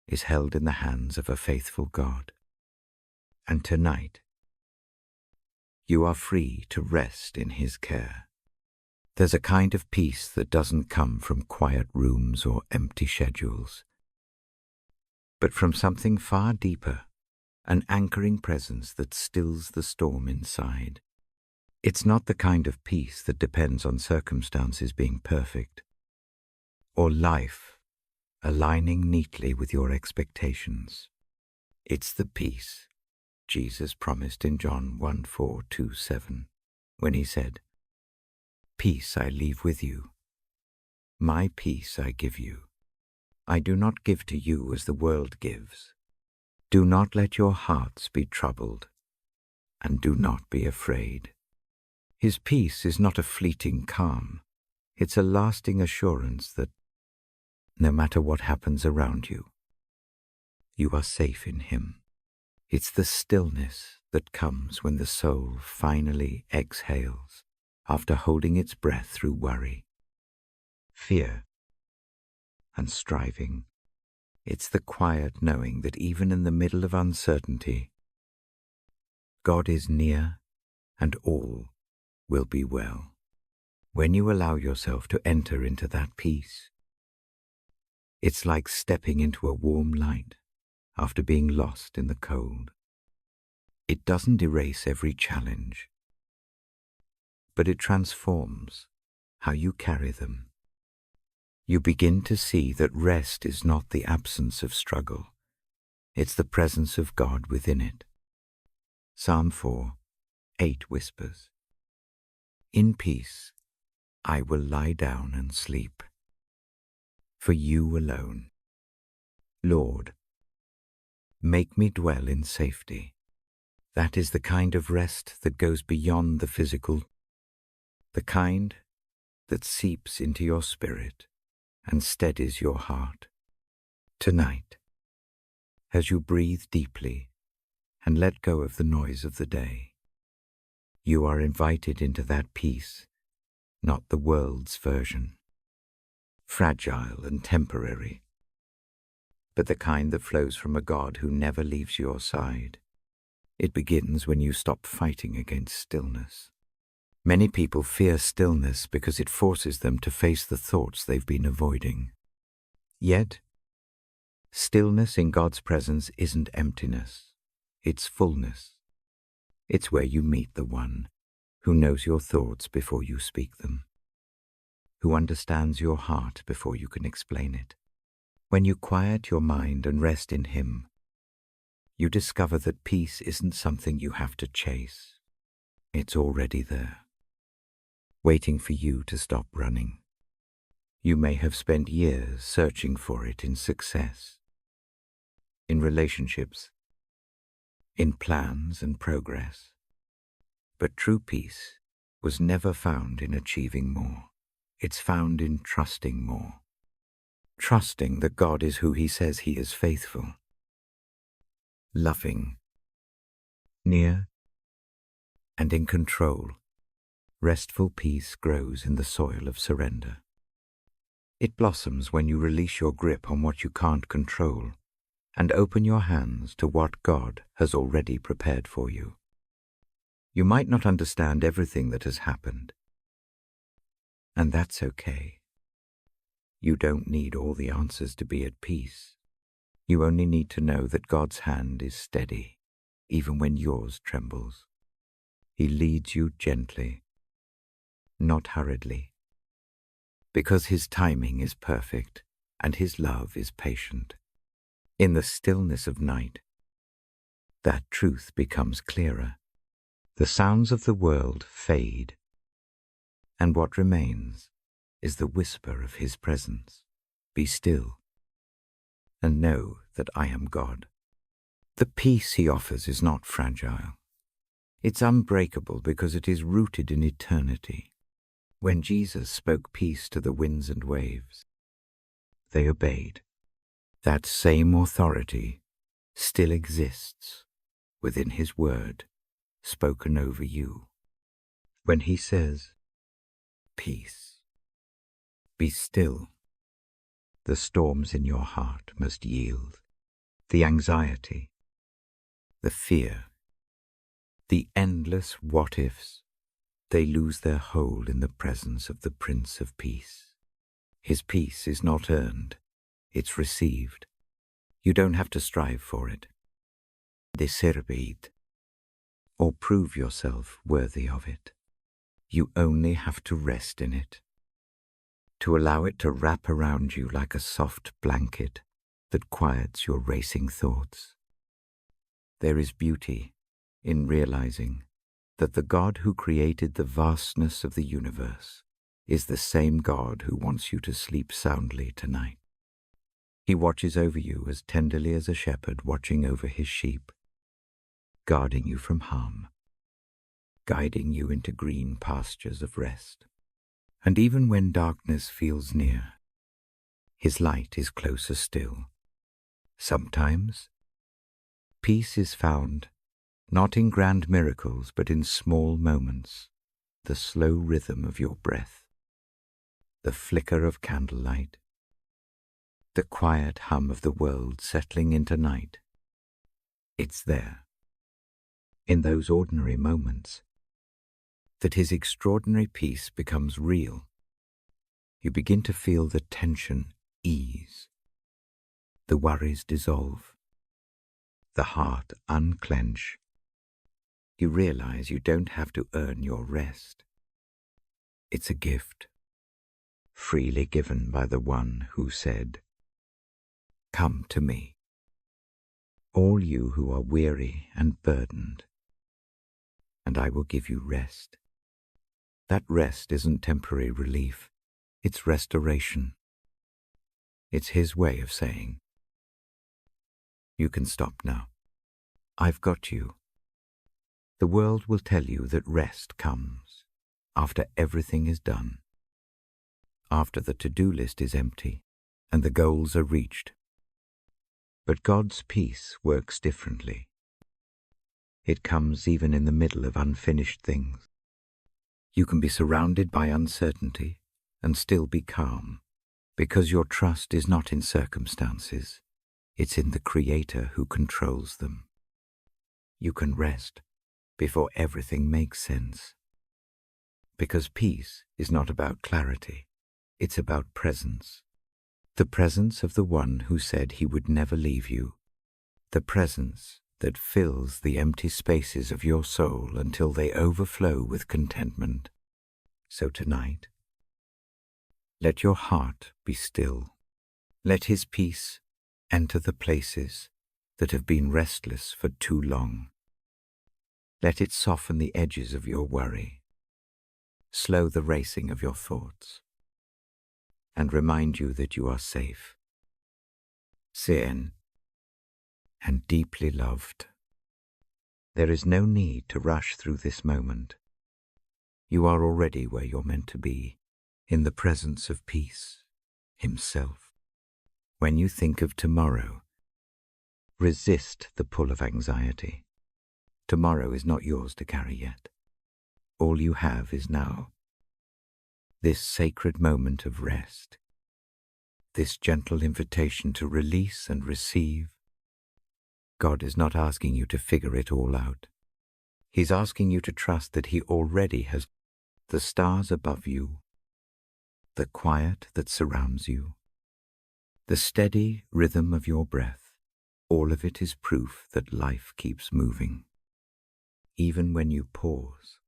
is held in the hands of a faithful God. And tonight, you are free to rest in His care. There's a kind of peace that doesn't come from quiet rooms or empty schedules, but from something far deeper, an anchoring presence that stills the storm inside. It's not the kind of peace that depends on circumstances being perfect, or life aligning neatly with your expectations. It's the peace Jesus promised in John 1:4-7, when He said, "Peace I leave with you. My peace I give you. I do not give to you as the world gives. Do not let your hearts be troubled, and do not be afraid." His peace is not a fleeting calm. It's a lasting assurance that no matter what happens around you, you are safe in Him. It's the stillness that comes when the soul finally exhales after holding its breath through worry, fear, and striving. It's the quiet knowing that even in the middle of uncertainty, God is near and all will be well. When you allow yourself to enter into that peace, it's like stepping into a warm light after being lost in the cold. It doesn't erase every challenge, but it transforms how you carry them. You begin to see that rest is not the absence of struggle. It's the presence of God within it. Psalm 4:8 whispers, "In peace I will lie down and sleep, for you alone. Lord, make me dwell in safety." That is the kind of rest that goes beyond the physical, the kind that seeps into your spirit and steadies your heart. Tonight, as you breathe deeply and let go of the noise of the day, you are invited into that peace, not the world's version, fragile and temporary, but the kind that flows from a God who never leaves your side. It begins when you stop fighting against stillness. Many people fear stillness because it forces them to face the thoughts they've been avoiding. Yet, stillness in God's presence isn't emptiness, it's fullness. It's where you meet the One who knows your thoughts before you speak them, who understands your heart before you can explain it. When you quiet your mind and rest in Him, you discover that peace isn't something you have to chase. It's already there, waiting for you to stop running. You may have spent years searching for it in success, in relationships, in plans and progress. But true peace was never found in achieving more. It's found in trusting more. Trusting that God is who He says He is, faithful, loving, near, and in control. Restful peace grows in the soil of surrender. It blossoms when you release your grip on what you can't control and open your hands to what God has already prepared for you. You might not understand everything that has happened, and that's okay. You don't need all the answers to be at peace. You only need to know that God's hand is steady, even when yours trembles. He leads you gently, not hurriedly, because His timing is perfect and His love is patient. In the stillness of night, that truth becomes clearer. The sounds of the world fade, and what remains is the whisper of his presence. Be still, and know that I am God. The peace he offers is not fragile. It's unbreakable because it is rooted in eternity. When Jesus spoke peace to the winds and waves, they obeyed. That same authority still exists within his word spoken over you. When he says, "Peace, be still," the storms in your heart must yield. The anxiety, the fear, the endless what-ifs, they lose their hold in the presence of the Prince of Peace. His peace is not earned, it's received. You don't have to strive for it, deserve it, or prove yourself worthy of it. You only have to rest in it, to allow it to wrap around you like a soft blanket that quiets your racing thoughts. There is beauty in realizing that the God who created the vastness of the universe is the same God who wants you to sleep soundly tonight. He watches over you as tenderly as a shepherd watching over his sheep, guarding you from harm, guiding you into green pastures of rest. And even when darkness feels near, his light is closer still. Sometimes, peace is found not in grand miracles but in small moments, the slow rhythm of your breath, the flicker of candlelight, the quiet hum of the world settling into night. It's there, in those ordinary moments, that his extraordinary peace becomes real. You begin to feel the tension ease, the worries dissolve, the heart unclench. You realize you don't have to earn your rest. It's a gift, freely given by the one who said, "Come to me, all you who are weary and burdened, and I will give you rest." That rest isn't temporary relief, it's restoration. It's his way of saying, "You can stop now. I've got you." The world will tell you that rest comes after everything is done, after the to-do list is empty and the goals are reached. But God's peace works differently. It comes even in the middle of unfinished things. You can be surrounded by uncertainty and still be calm, because your trust is not in circumstances, it's in the Creator who controls them. You can rest before everything makes sense, because peace is not about clarity, it's about presence. The presence of the one who said he would never leave you, the presence that fills the empty spaces of your soul until they overflow with contentment. So tonight, let your heart be still. Let his peace enter the places that have been restless for too long. Let it soften the edges of your worry, slow the racing of your thoughts, and remind you that you are safe, seen, and deeply loved. There is no need to rush through this moment. You are already where you're meant to be, in the presence of peace, himself. When you think of tomorrow, resist the pull of anxiety. Tomorrow is not yours to carry yet. All you have is now. This sacred moment of rest, this gentle invitation to release and receive. God is not asking you to figure it all out. He's asking you to trust that he already has the stars above you, the quiet that surrounds you, the steady rhythm of your breath. All of it is proof that life keeps moving. Even when you pause,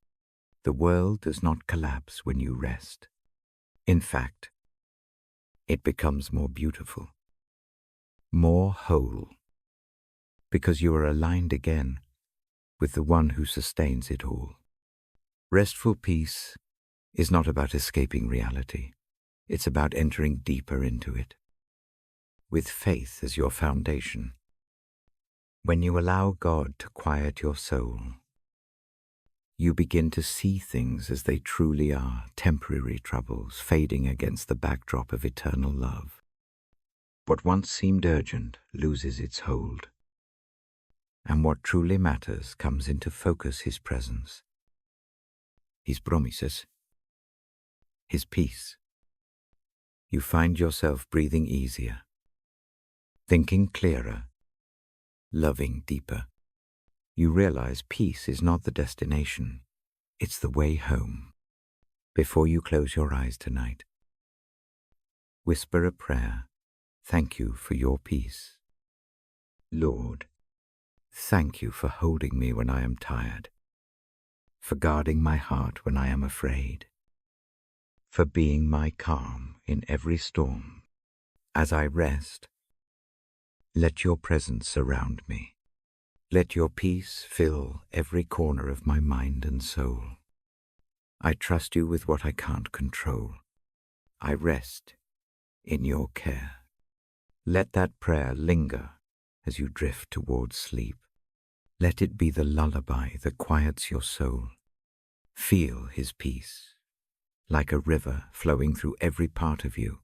the world does not collapse when you rest. In fact, it becomes more beautiful. more whole, because you are aligned again with the one who sustains it all. Restful peace is not about escaping reality. It's about entering deeper into it, with faith as your foundation. When you allow God to quiet your soul, you begin to see things as they truly are, temporary troubles fading against the backdrop of eternal love. What once seemed urgent loses its hold, and what truly matters comes into focus: His presence, His promises, His peace. You find yourself breathing easier, thinking clearer, loving deeper. You realize peace is not the destination, it's the way home. Before you close your eyes tonight, whisper a prayer. Thank you for your peace. Lord, thank you for holding me when I am tired, for guarding my heart when I am afraid, for being my calm in every storm. As I rest, let your presence surround me. Let your peace fill every corner of my mind and soul. I trust you with what I can't control. I rest in your care. Let that prayer linger as you drift towards sleep. Let it be the lullaby that quiets your soul. Feel His peace, like a river flowing through every part of you,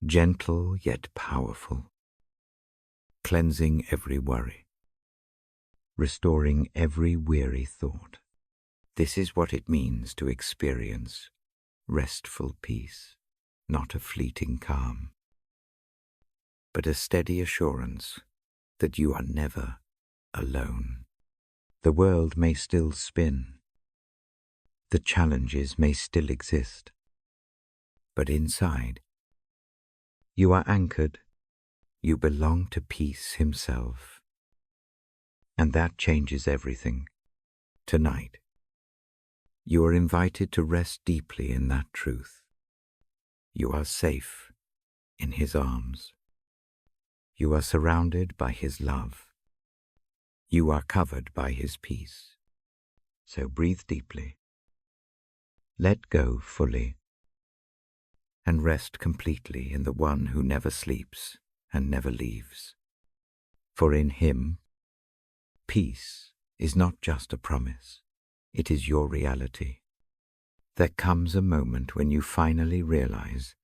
gentle yet powerful, cleansing every worry, restoring every weary thought. This is what it means to experience restful peace, not a fleeting calm, but a steady assurance that you are never alone. The world may still spin, the challenges may still exist, but inside, you are anchored. You belong to peace himself, and that changes everything. Tonight, you are invited to rest deeply in that truth. You are safe in his arms. You are surrounded by his love. You are covered by his peace. So breathe deeply, let go fully, and rest completely in the one who never sleeps and never leaves. For in him, peace is not just a promise, it is your reality. There comes a moment when you finally realize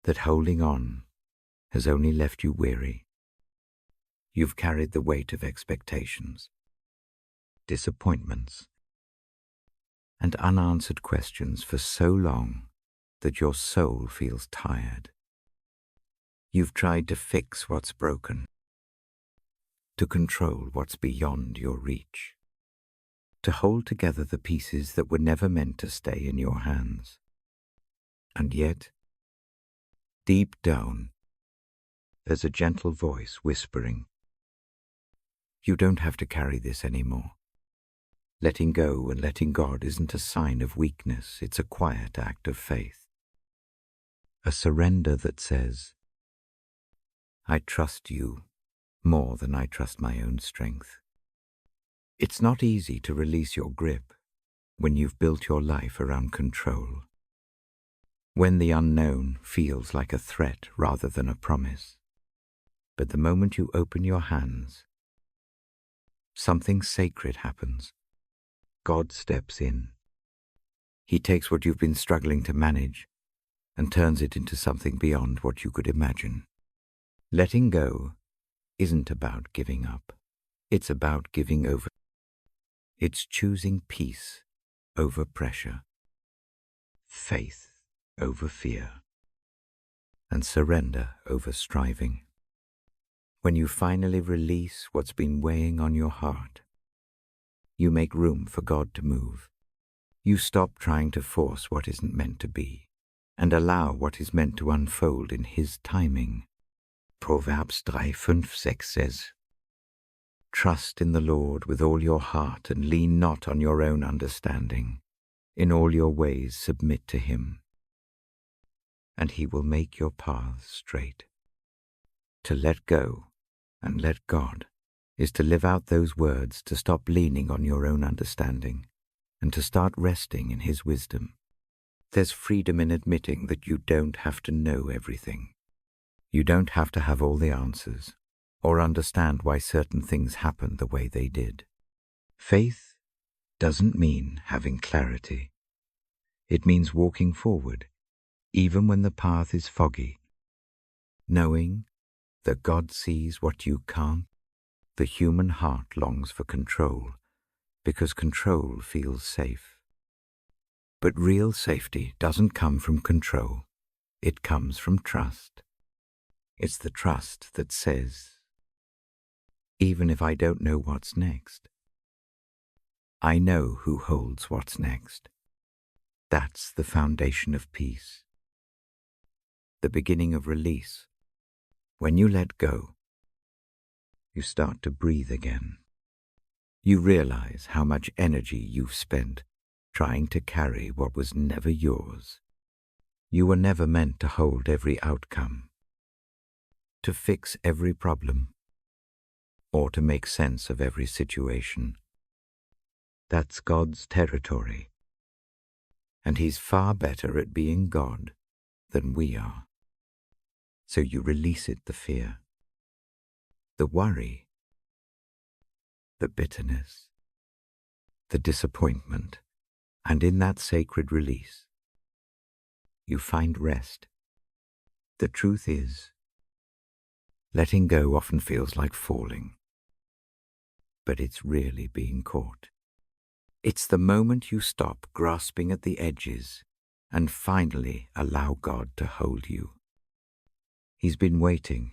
that holding on has only left you weary. You've carried the weight of expectations, disappointments, and unanswered questions for so long that your soul feels tired. You've tried to fix what's broken, to control what's beyond your reach, to hold together the pieces that were never meant to stay in your hands. And yet, deep down, there's a gentle voice whispering, you don't have to carry this anymore. Letting go and letting God isn't a sign of weakness, it's a quiet act of faith. A surrender that says, I trust you more than I trust my own strength. It's not easy to release your grip when you've built your life around control, when the unknown feels like a threat rather than a promise. But the moment you open your hands, something sacred happens. God steps in. He takes what you've been struggling to manage and turns it into something beyond what you could imagine. Letting go isn't about giving up. It's about giving over. It's choosing peace over pressure, faith over fear, and surrender over striving. When you finally release what's been weighing on your heart, you make room for God to move. You stop trying to force what isn't meant to be and allow what is meant to unfold in his timing. Proverbs 3:5-6 says, Trust in the Lord with all your heart and lean not on your own understanding. In all your ways submit to him, and he will make your paths straight. To let go and let God is to live out those words, to stop leaning on your own understanding and to start resting in His wisdom. There's freedom in admitting that you don't have to know everything. You don't have to have all the answers or understand why certain things happened the way they did. Faith doesn't mean having clarity. It means walking forward, even when the path is foggy, knowing that God sees what you can't. The human heart longs for control because control feels safe. But real safety doesn't come from control. It comes from trust. It's the trust that says, even if I don't know what's next, I know who holds what's next. That's the foundation of peace, the beginning of release. When you let go, you start to breathe again. You realize how much energy you've spent trying to carry what was never yours. You were never meant to hold every outcome, to fix every problem, or to make sense of every situation. That's God's territory, and He's far better at being God than we are. So you release it, the fear, the worry, the bitterness, the disappointment, and in that sacred release, you find rest. The truth is, letting go often feels like falling, but it's really being caught. It's the moment you stop grasping at the edges and finally allow God to hold you. He's been waiting,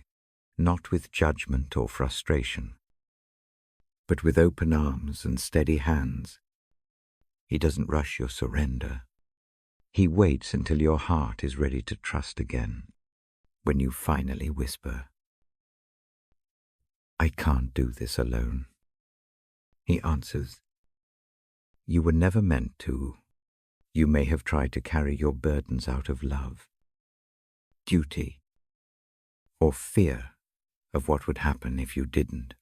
not with judgment or frustration, but with open arms and steady hands. He doesn't rush your surrender. He waits until your heart is ready to trust again, when you finally whisper, I can't do this alone. He answers, you were never meant to. You may have tried to carry your burdens out of love, duty, or fear of what would happen if you didn't.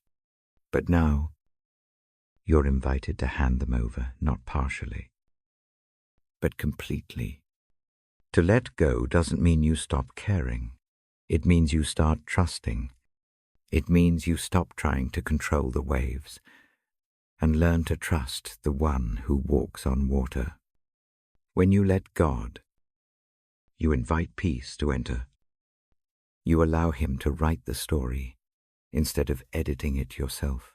But now, you're invited to hand them over, not partially, but completely. To let go doesn't mean you stop caring. It means you start trusting. It means you stop trying to control the waves and learn to trust the one who walks on water. When you let God, you invite peace to enter. You allow Him to write the story instead of editing it yourself.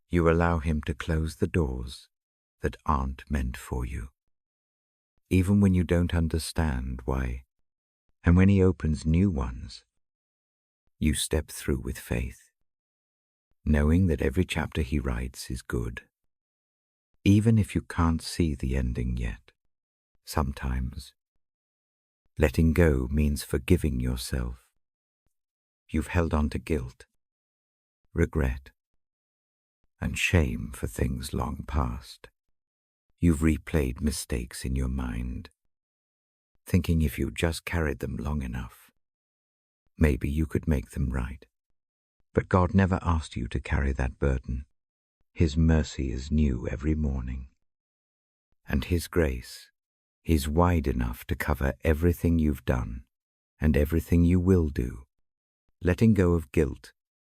You allow Him to close the doors that aren't meant for you, even when you don't understand why. And when He opens new ones, you step through with faith, knowing that every chapter He writes is good, even if you can't see the ending yet. Sometimes letting go means forgiving yourself. You've held on to guilt, regret, and shame for things long past. You've replayed mistakes in your mind, thinking if you just carried them long enough, maybe you could make them right. But God never asked you to carry that burden. His mercy is new every morning, and His grace is wide enough to cover everything you've done and everything you will do. Letting go of guilt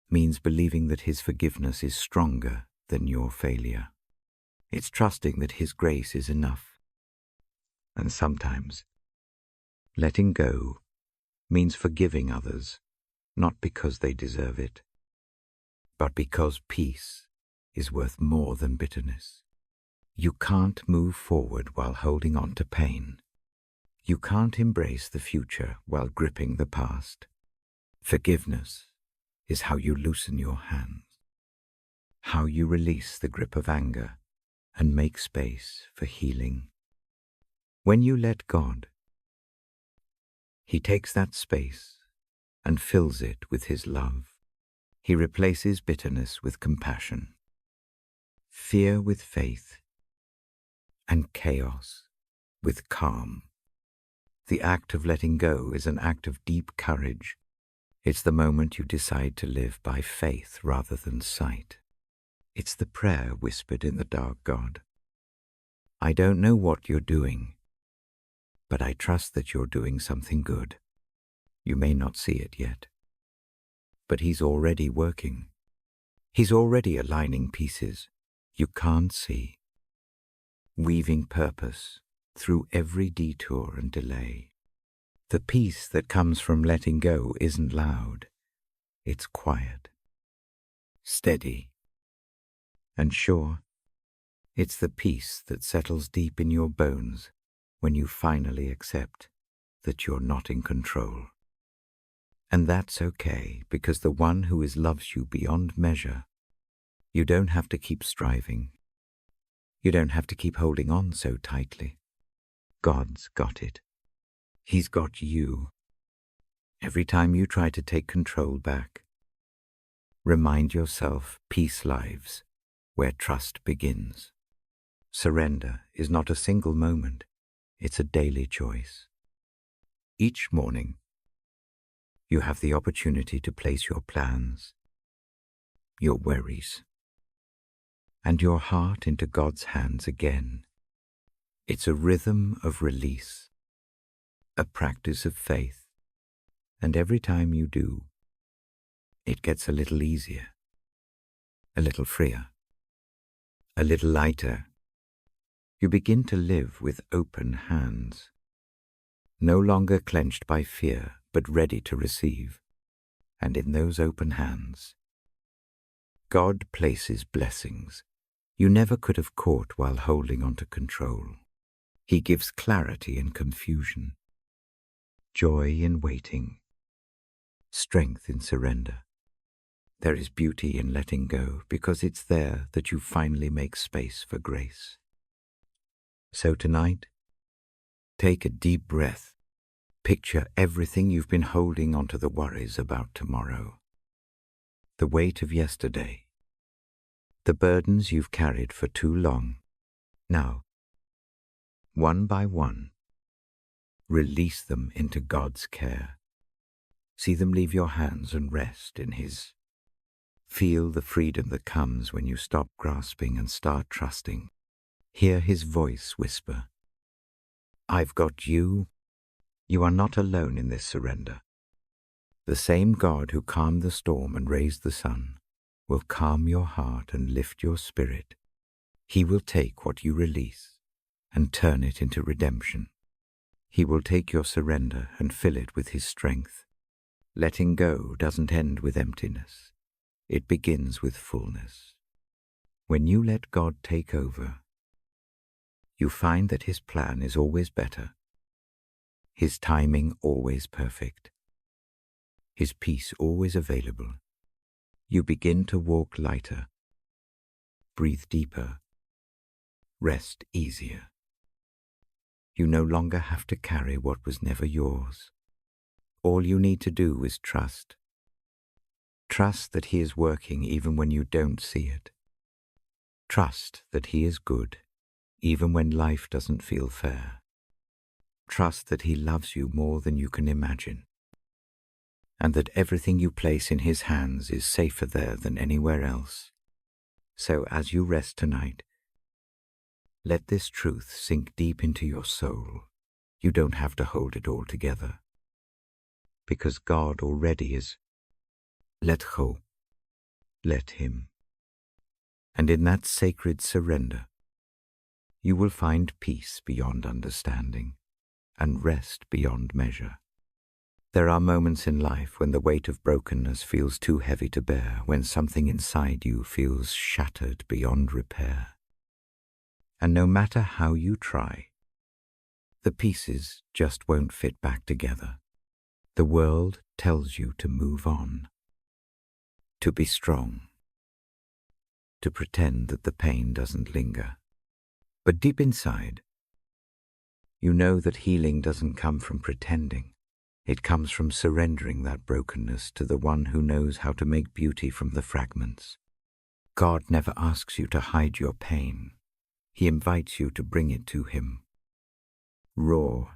means believing that His forgiveness is stronger than your failure. It's trusting that His grace is enough. And sometimes, letting go means forgiving others, not because they deserve it, but because peace is worth more than bitterness. You can't move forward while holding on to pain. You can't embrace the future while gripping the past. Forgiveness is how you loosen your hands, how you release the grip of anger and make space for healing. When you let God, He takes that space and fills it with His love. He replaces bitterness with compassion, fear with faith, and chaos with calm. The act of letting go is an act of deep courage. It's the moment you decide to live by faith rather than sight. It's the prayer whispered in the dark, God. I don't know what you're doing, but I trust that you're doing something good. You may not see it yet, but He's already working. He's already aligning pieces you can't see, weaving purpose through every detour and delay. The peace that comes from letting go isn't loud. It's quiet, steady, and sure. It's the peace that settles deep in your bones when you finally accept that you're not in control. And that's okay, because the one who loves you beyond measure, you don't have to keep striving. You don't have to keep holding on so tightly. God's got it. He's got you. Every time you try to take control back, remind yourself peace lives where trust begins. Surrender is not a single moment, it's a daily choice. Each morning, you have the opportunity to place your plans, your worries, and your heart into God's hands again. It's a rhythm of release, a practice of faith, and every time you do, it gets a little easier, a little freer, a little lighter. You begin to live with open hands, no longer clenched by fear, but ready to receive. And in those open hands, God places blessings you never could have caught while holding on to control. He gives clarity in confusion, joy in waiting, strength in surrender. There is beauty in letting go, because it's there that you finally make space for grace. So tonight, take a deep breath. Picture everything you've been holding onto the worries about tomorrow, the weight of yesterday, the burdens you've carried for too long. Now, one by one, release them into God's care. See them leave your hands and rest in His. Feel the freedom that comes when you stop grasping and start trusting. Hear His voice whisper, I've got you. You are not alone in this surrender. The same God who calmed the storm and raised the sun will calm your heart and lift your spirit. He will take what you release and turn it into redemption. He will take your surrender and fill it with His strength. Letting go doesn't end with emptiness. It begins with fullness. When you let God take over, you find that His plan is always better, His timing always perfect, His peace always available. You begin to walk lighter, breathe deeper, rest easier. You no longer have to carry what was never yours. All you need to do is trust. Trust that He is working even when you don't see it. Trust that He is good even when life doesn't feel fair. Trust that He loves you more than you can imagine, and that everything you place in His hands is safer there than anywhere else. So as you rest tonight, let this truth sink deep into your soul. You don't have to hold it all together, because God already is. Let go, let Him. And in that sacred surrender, you will find peace beyond understanding and rest beyond measure. There are moments in life when the weight of brokenness feels too heavy to bear, when something inside you feels shattered beyond repair. And no matter how you try, the pieces just won't fit back together. The world tells you to move on, to be strong, to pretend that the pain doesn't linger. But deep inside, you know that healing doesn't come from pretending. It comes from surrendering that brokenness to the one who knows how to make beauty from the fragments. God never asks you to hide your pain. He invites you to bring it to Him, raw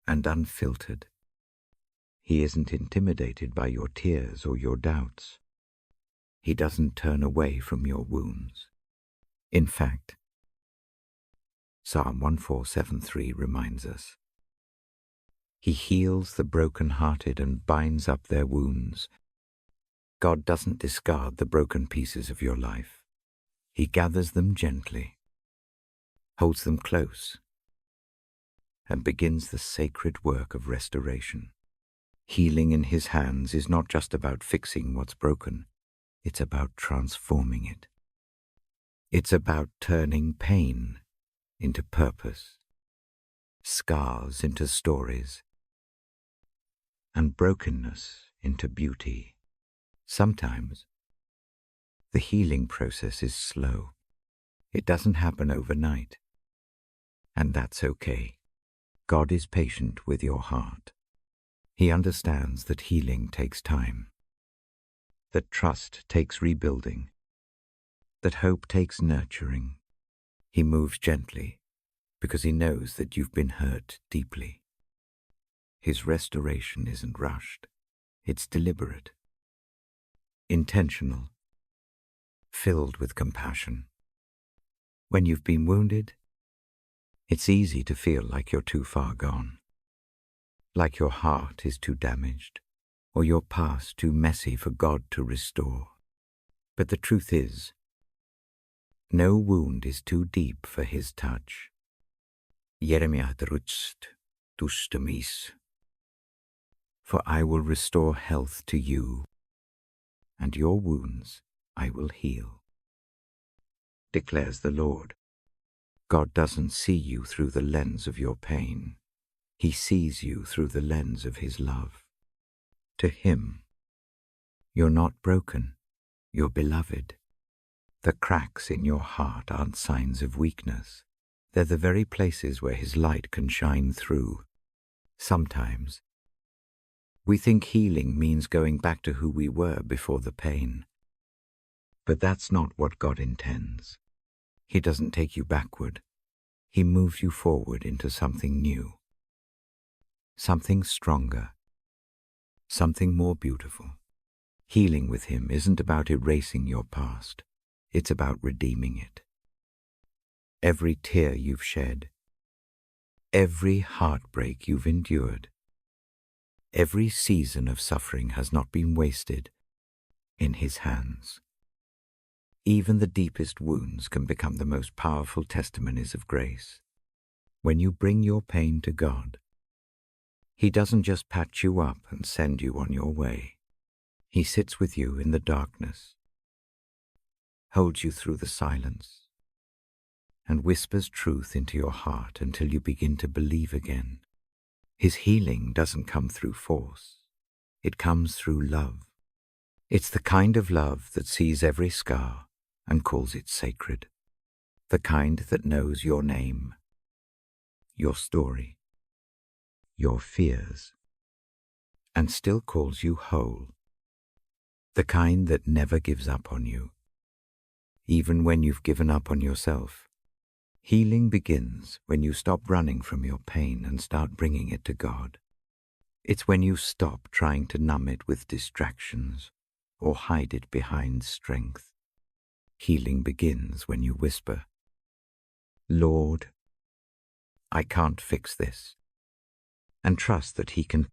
and unfiltered. He isn't intimidated by your tears or your doubts. He doesn't turn away from your wounds. In fact, Psalm 1473 reminds us, He heals the broken-hearted and binds up their wounds. God doesn't discard the broken pieces of your life. He gathers them gently, holds them close, and begins the sacred work of restoration. Healing in His hands is not just about fixing what's broken. It's about transforming it. It's about turning pain into purpose, scars into stories, and brokenness into beauty. Sometimes the healing process is slow. It doesn't happen overnight, and that's okay. God is patient with your heart. He understands that healing takes time, that trust takes rebuilding, that hope takes nurturing. He moves gently because He knows that you've been hurt deeply. His restoration isn't rushed. It's deliberate, intentional, filled with compassion. When you've been wounded, it's easy to feel like you're too far gone, like your heart is too damaged, or your past too messy for God to restore. But the truth is, no wound is too deep for His touch. Jeremiah drutst tustamis. For I will restore health to you, and your wounds I will heal, declares the Lord. God doesn't see you through the lens of your pain. He sees you through the lens of His love. To Him, you're not broken, you're beloved. The cracks in your heart aren't signs of weakness. They're the very places where His light can shine through. Sometimes, we think healing means going back to who we were before the pain. But that's not what God intends. He doesn't take you backward. He moves you forward into something new, something stronger, something more beautiful. Healing with Him isn't about erasing your past. It's about redeeming it. Every tear you've shed, every heartbreak you've endured, every season of suffering has not been wasted in His hands. Even the deepest wounds can become the most powerful testimonies of grace. When you bring your pain to God, He doesn't just patch you up and send you on your way. He sits with you in the darkness, holds you through the silence, and whispers truth into your heart until you begin to believe again. His healing doesn't come through force. It comes through love. It's the kind of love that sees every scar and calls it sacred. The kind that knows your name, your story, your fears, and still calls you whole. The kind that never gives up on you, even when you've given up on yourself. Healing begins when you stop running from your pain and start bringing it to God. It's when you stop trying to numb it with distractions or hide it behind strength. Healing begins when you whisper, Lord, I can't fix this, and trust that He can.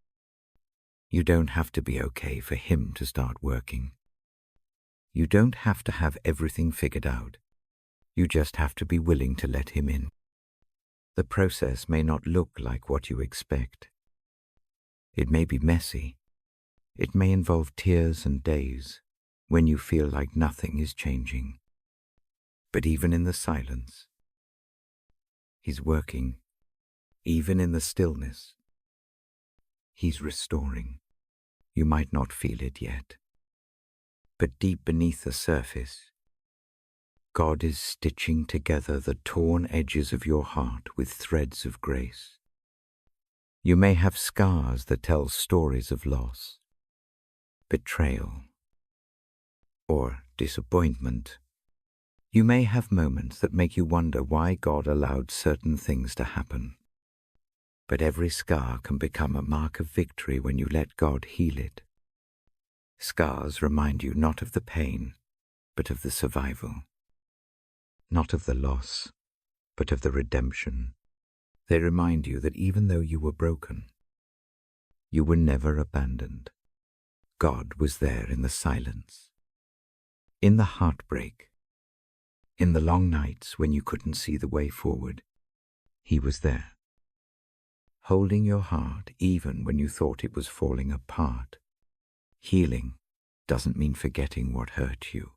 You don't have to be okay for Him to start working. You don't have to have everything figured out. You just have to be willing to let Him in. The process may not look like what you expect. It may be messy. It may involve tears and days when you feel like nothing is changing. But even in the silence, He's working. Even in the stillness, He's restoring. You might not feel it yet, but deep beneath the surface, God is stitching together the torn edges of your heart with threads of grace. You may have scars that tell stories of loss, betrayal, or disappointment. You may have moments that make you wonder why God allowed certain things to happen. but every scar can become a mark of victory when you let God heal it. Scars remind you not of the pain, but of the survival. Not of the loss, but of the redemption. They remind you that even though you were broken, you were never abandoned. God was there in the silence, in the heartbreak, in the long nights when you couldn't see the way forward. He was there, holding your heart even when you thought it was falling apart. Healing doesn't mean forgetting what hurt you.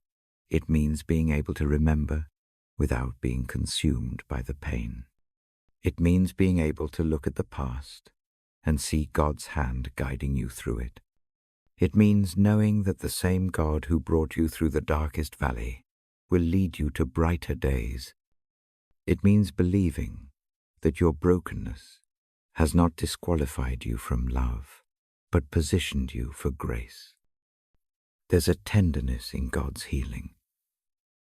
It means being able to remember without being consumed by the pain. It means being able to look at the past and see God's hand guiding you through it. It means knowing that the same God who brought you through the darkest valley will lead you to brighter days. It means believing that your brokenness has not disqualified you from love, but positioned you for grace. There's a tenderness in God's healing,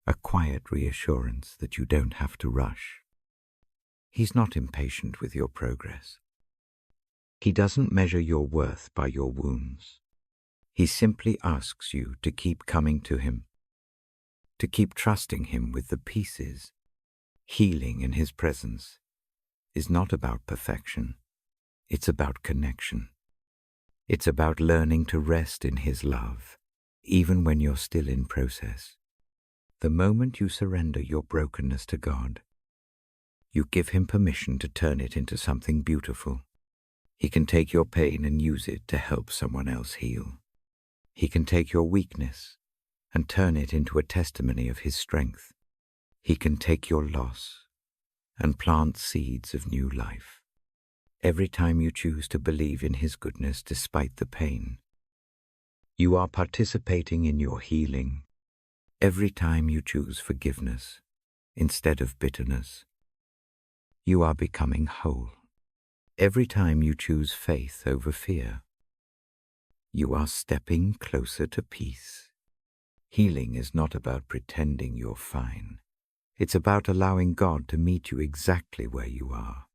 a quiet reassurance that you don't have to rush. He's not impatient with your progress. He doesn't measure your worth by your wounds. He simply asks you to keep coming to him, to keep trusting him with the pieces. Healing in his presence is not about perfection. It's about connection. It's about learning to rest in his love, even when you're still in process. The moment you surrender your brokenness to God, you give him permission to turn it into something beautiful. He can take your pain and use it to help someone else heal. He can take your weakness and turn it into a testimony of his strength. He can take your loss and plant seeds of new life. Every time you choose to believe in his goodness despite the pain, you are participating in your healing. Every time you choose forgiveness instead of bitterness, you are becoming whole. Every time you choose faith over fear, you are stepping closer to peace. Healing is not about pretending you're fine. It's about allowing God to meet you exactly where you are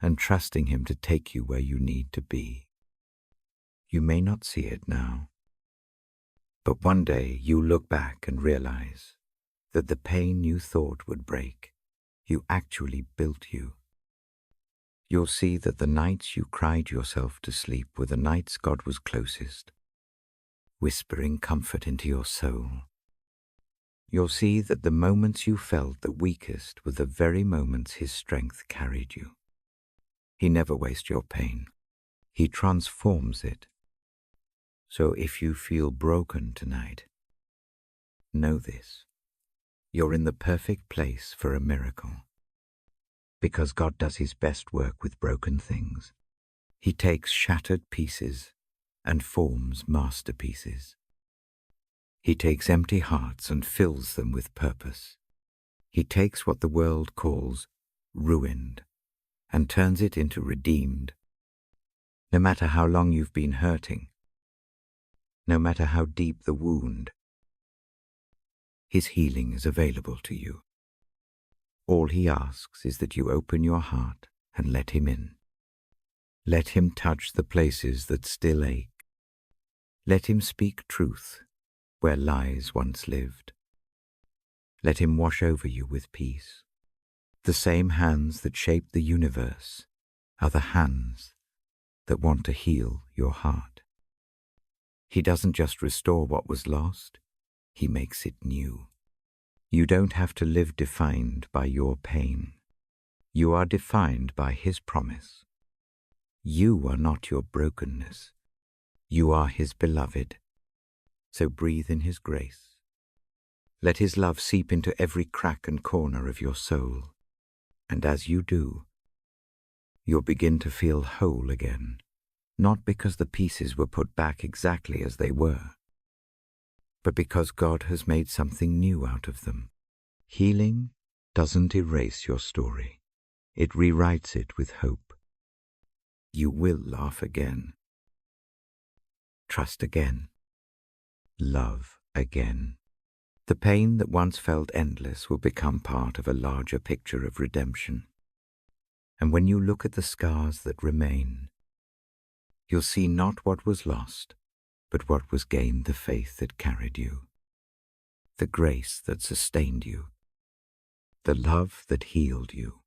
and trusting him to take you where you need to be. You may not see it now, but one day you'll look back and realize that the pain you thought would break, you actually built you. You'll see that the nights you cried yourself to sleep were the nights God was closest, whispering comfort into your soul. You'll see that the moments you felt the weakest were the very moments his strength carried you. He never wastes your pain. He transforms it. So if you feel broken tonight, know this: you're in the perfect place for a miracle. Because God does his best work with broken things. He takes shattered pieces and forms masterpieces. He takes empty hearts and fills them with purpose. He takes what the world calls ruined and turns it into redeemed. No matter how long you've been hurting, no matter how deep the wound, his healing is available to you. All he asks is that you open your heart and let him in. Let him touch the places that still ache. Let him speak truth where lies once lived. Let him wash over you with peace. The same hands that shaped the universe are the hands that want to heal your heart. He doesn't just restore what was lost, he makes it new. You don't have to live defined by your pain. You are defined by his promise. You are not your brokenness. You are his beloved. So breathe in his grace. Let his love seep into every crack and corner of your soul. And as you do, you'll begin to feel whole again, not because the pieces were put back exactly as they were, but because God has made something new out of them. Healing doesn't erase your story. It rewrites it with hope. You will laugh again, trust again, love again. The pain that once felt endless will become part of a larger picture of redemption. And when you look at the scars that remain, you'll see not what was lost, but what was gained, the faith that carried you, the grace that sustained you, the love that healed you.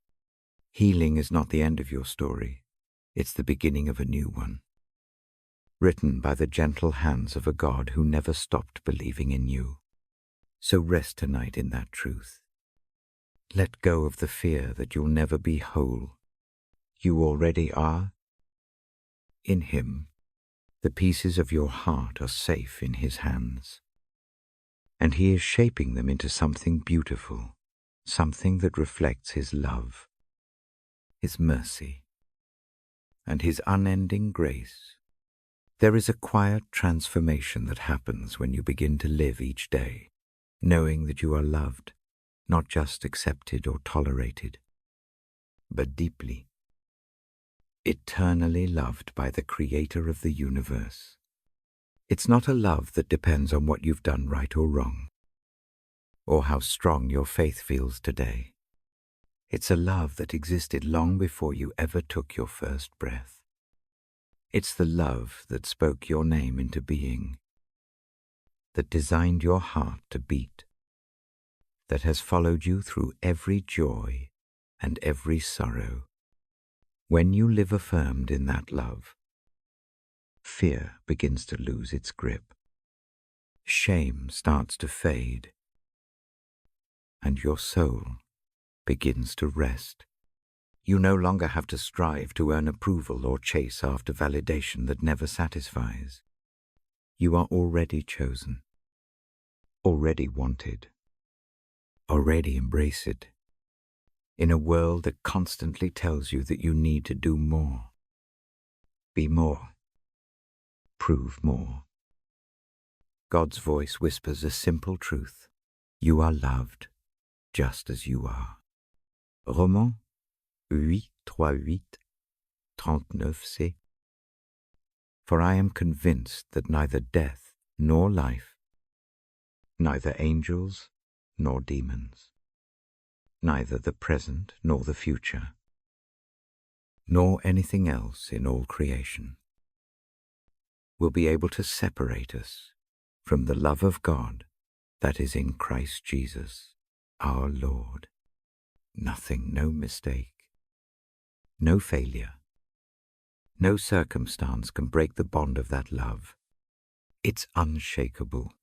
Healing is not the end of your story. It's the beginning of a new one, written by the gentle hands of a God who never stopped believing in you. So rest tonight in that truth. Let go of the fear that you'll never be whole. You already are. In Him, the pieces of your heart are safe in His hands, and He is shaping them into something beautiful, something that reflects His love, His mercy, and His unending grace. There is a quiet transformation that happens when you begin to live each day, knowing that you are loved, not just accepted or tolerated, but deeply, eternally loved by the Creator of the universe. It's not a love that depends on what you've done right or wrong, or how strong your faith feels today. It's a love that existed long before you ever took your first breath. It's the love that spoke your name into being, that designed your heart to beat, that has followed you through every joy and every sorrow. When you live affirmed in that love, fear begins to lose its grip. Shame starts to fade, and your soul begins to rest. You no longer have to strive to earn approval or chase after validation that never satisfies. You are already chosen, already wanted, already embraced, in a world that constantly tells you that you need to do more, be more, prove more. God's voice whispers a simple truth. You are loved just as you are. Romans 8:38, 39c. For I am convinced that neither death nor life, neither angels nor demons, neither the present nor the future, nor anything else in all creation, will be able to separate us from the love of God that is in Christ Jesus, our Lord. Nothing, no mistake, no failure, no circumstance can break the bond of that love. It's unshakable,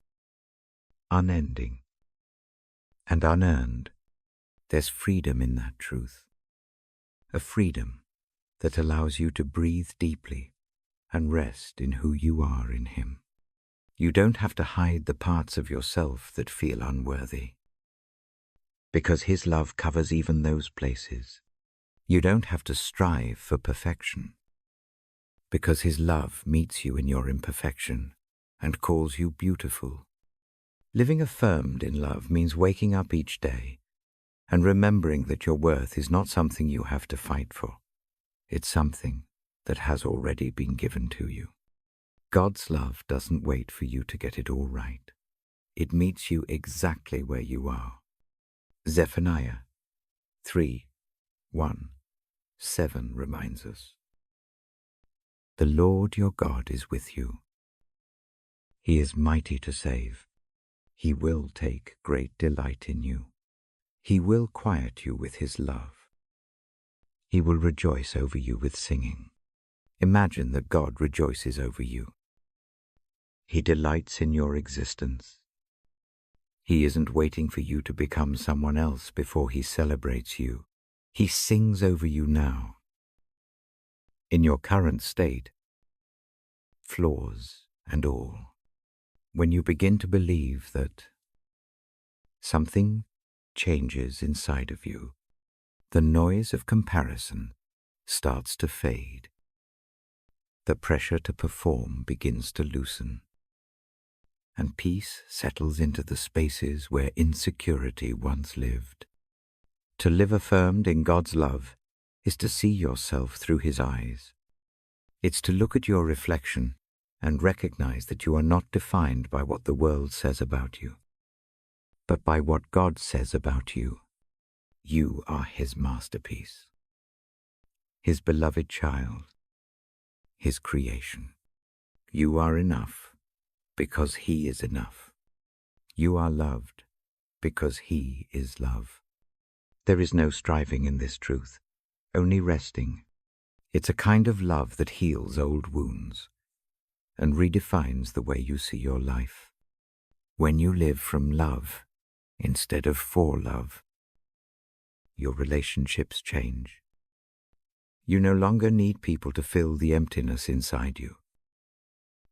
unending, and unearned. There's freedom in that truth, a freedom that allows you to breathe deeply and rest in who you are in Him. You don't have to hide the parts of yourself that feel unworthy, because His love covers even those places. You don't have to strive for perfection, because His love meets you in your imperfection and calls you beautiful. Living affirmed in love means waking up each day and remembering that your worth is not something you have to fight for. It's something that has already been given to you. God's love doesn't wait for you to get it all right. It meets you exactly where you are. Zephaniah 3:1-7 reminds us. The Lord your God is with you. He is mighty to save. He will take great delight in you. He will quiet you with His love. He will rejoice over you with singing. Imagine that God rejoices over you. He delights in your existence. He isn't waiting for you to become someone else before He celebrates you. He sings over you now. In your current state, flaws and all, when you begin to believe that something changes inside of you, the noise of comparison starts to fade. The pressure to perform begins to loosen, and peace settles into the spaces where insecurity once lived. To live affirmed in God's love is to see yourself through His eyes. It's to look at your reflection and recognize that you are not defined by what the world says about you, but by what God says about you. You are His masterpiece. His beloved child, His creation. You are enough because He is enough. You are loved because He is love. There is no striving in this truth, only resting. It's a kind of love that heals old wounds and redefines the way you see your life. When you live from love instead of for love, your relationships change. You no longer need people to fill the emptiness inside you,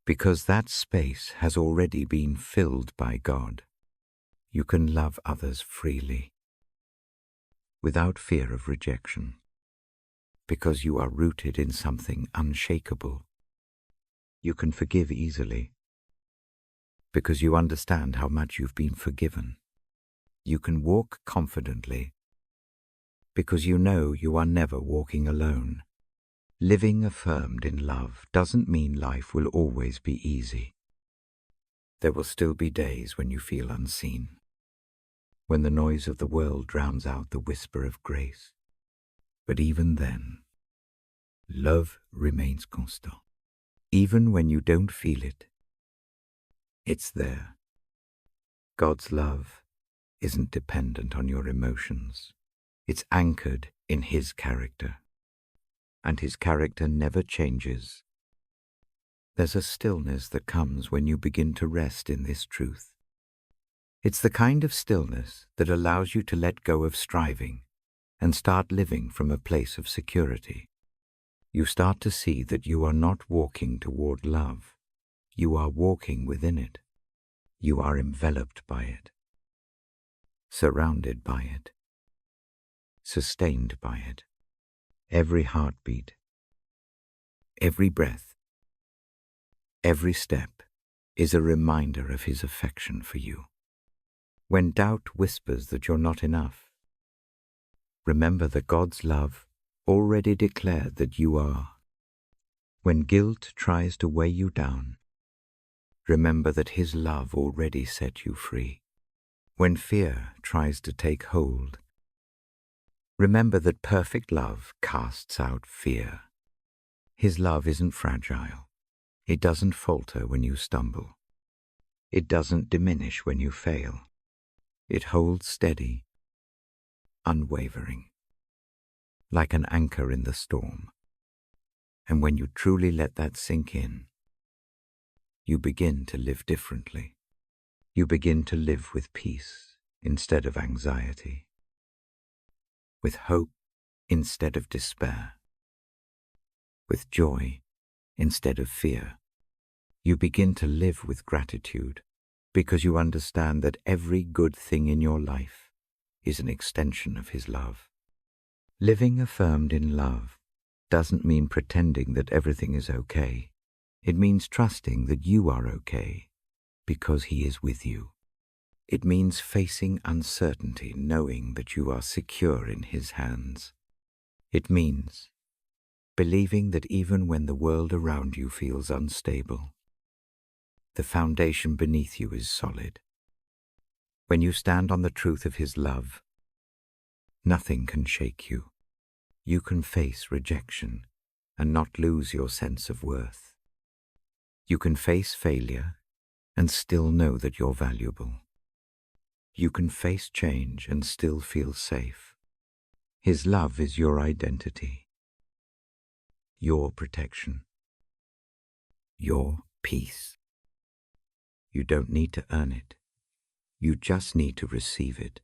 because that space has already been filled by God. You can love others freely, without fear of rejection, because you are rooted in something unshakable. You can forgive easily, because you understand how much you've been forgiven. You can walk confidently, because you know you are never walking alone. Living affirmed in love doesn't mean life will always be easy. There will still be days when you feel unseen, when the noise of the world drowns out the whisper of grace. But even then, love remains constant. Even when you don't feel it, it's there. God's love isn't dependent on your emotions. It's anchored in His character, and His character never changes. There's a stillness that comes when you begin to rest in this truth. It's the kind of stillness that allows you to let go of striving and start living from a place of security. You start to see that you are not walking toward love. You are walking within it. You are enveloped by it, surrounded by it, sustained by it. Every heartbeat, every breath, every step is a reminder of His affection for you. When doubt whispers that you're not enough, remember that God's love already declared that you are. When guilt tries to weigh you down, remember that His love already set you free. When fear tries to take hold, remember that perfect love casts out fear. His love isn't fragile. It doesn't falter when you stumble. It doesn't diminish when you fail. It holds steady, unwavering, like an anchor in the storm. And when you truly let that sink in, you begin to live differently. You begin to live with peace instead of anxiety, with hope instead of despair, with joy instead of fear. You begin to live with gratitude because you understand that every good thing in your life is an extension of His love. Living affirmed in love doesn't mean pretending that everything is okay. It means trusting that you are okay because He is with you. It means facing uncertainty knowing that you are secure in His hands. It means believing that even when the world around you feels unstable, the foundation beneath you is solid. When you stand on the truth of His love, nothing can shake you. You can face rejection and not lose your sense of worth. You can face failure and still know that you're valuable. You can face change and still feel safe. His love is your identity, your protection, your peace. You don't need to earn it. You just need to receive it.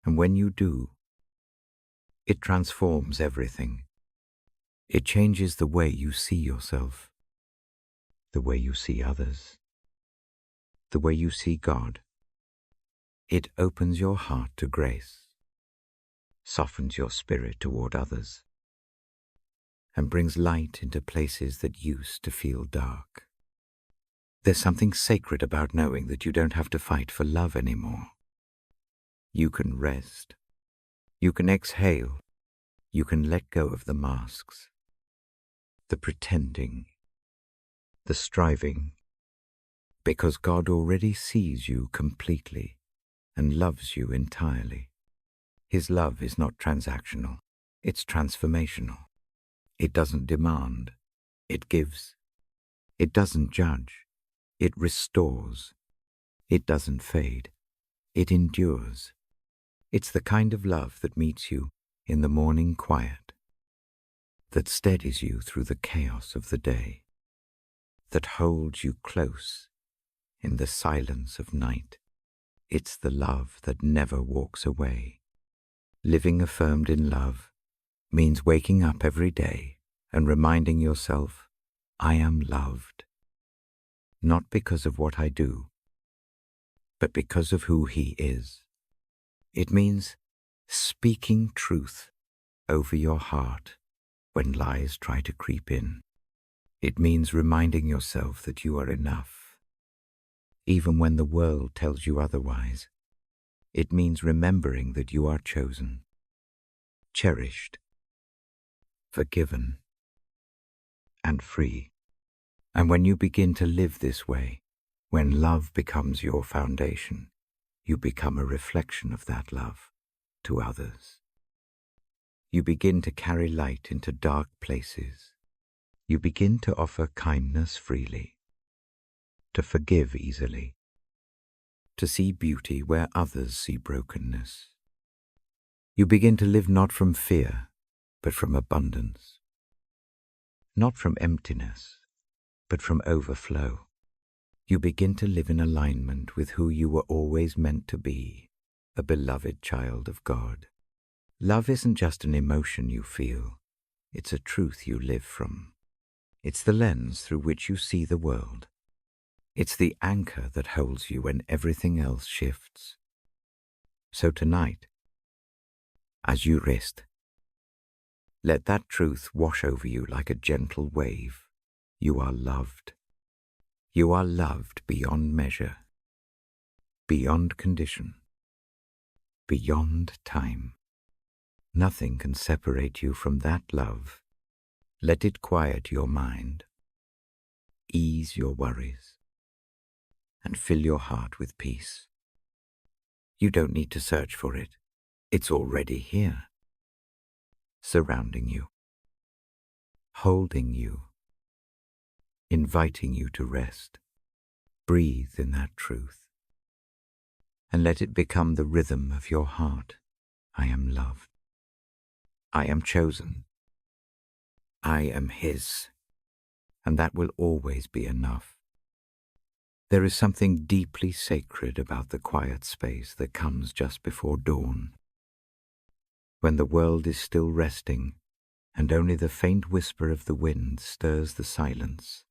And when you do, it transforms everything. It changes the way you see yourself, the way you see others, the way you see God. It opens your heart to grace, softens your spirit toward others, and brings light into places that used to feel dark. There's something sacred about knowing that you don't have to fight for love anymore. You can rest. You can exhale. You can let go of the masks, the pretending, the striving, because God already sees you completely and loves you entirely. His love is not transactional, it's transformational. It doesn't demand. It gives. It doesn't judge. It restores. It doesn't fade. It endures. It's the kind of love that meets you in the morning quiet, that steadies you through the chaos of the day, that holds you close in the silence of night. It's the love that never walks away. Living affirmed in love means waking up every day and reminding yourself, I am loved, not because of what I do, but because of who He is. It means speaking truth over your heart when lies try to creep in. It means reminding yourself that you are enough, even when the world tells you otherwise. It means remembering that you are chosen, cherished, forgiven, and free. And when you begin to live this way, when love becomes your foundation, you become a reflection of that love to others. You begin to carry light into dark places. You begin to offer kindness freely, to forgive easily, to see beauty where others see brokenness. You begin to live not from fear, but from abundance, not from emptiness, but from overflow. You begin to live in alignment with who you were always meant to be, a beloved child of God. Love isn't just an emotion you feel, it's a truth you live from. It's the lens through which you see the world. It's the anchor that holds you when everything else shifts. So tonight, as you rest, let that truth wash over you like a gentle wave. You are loved. You are loved beyond measure, beyond condition, beyond time. Nothing can separate you from that love. Let it quiet your mind, ease your worries, and fill your heart with peace. You don't need to search for it. It's already here, surrounding you, holding you, inviting you to rest. Breathe in that truth, and let it become the rhythm of your heart. I am loved. I am chosen. I am His, and that will always be enough. There is something deeply sacred about the quiet space that comes just before dawn, when the world is still resting and only the faint whisper of the wind stirs the silence.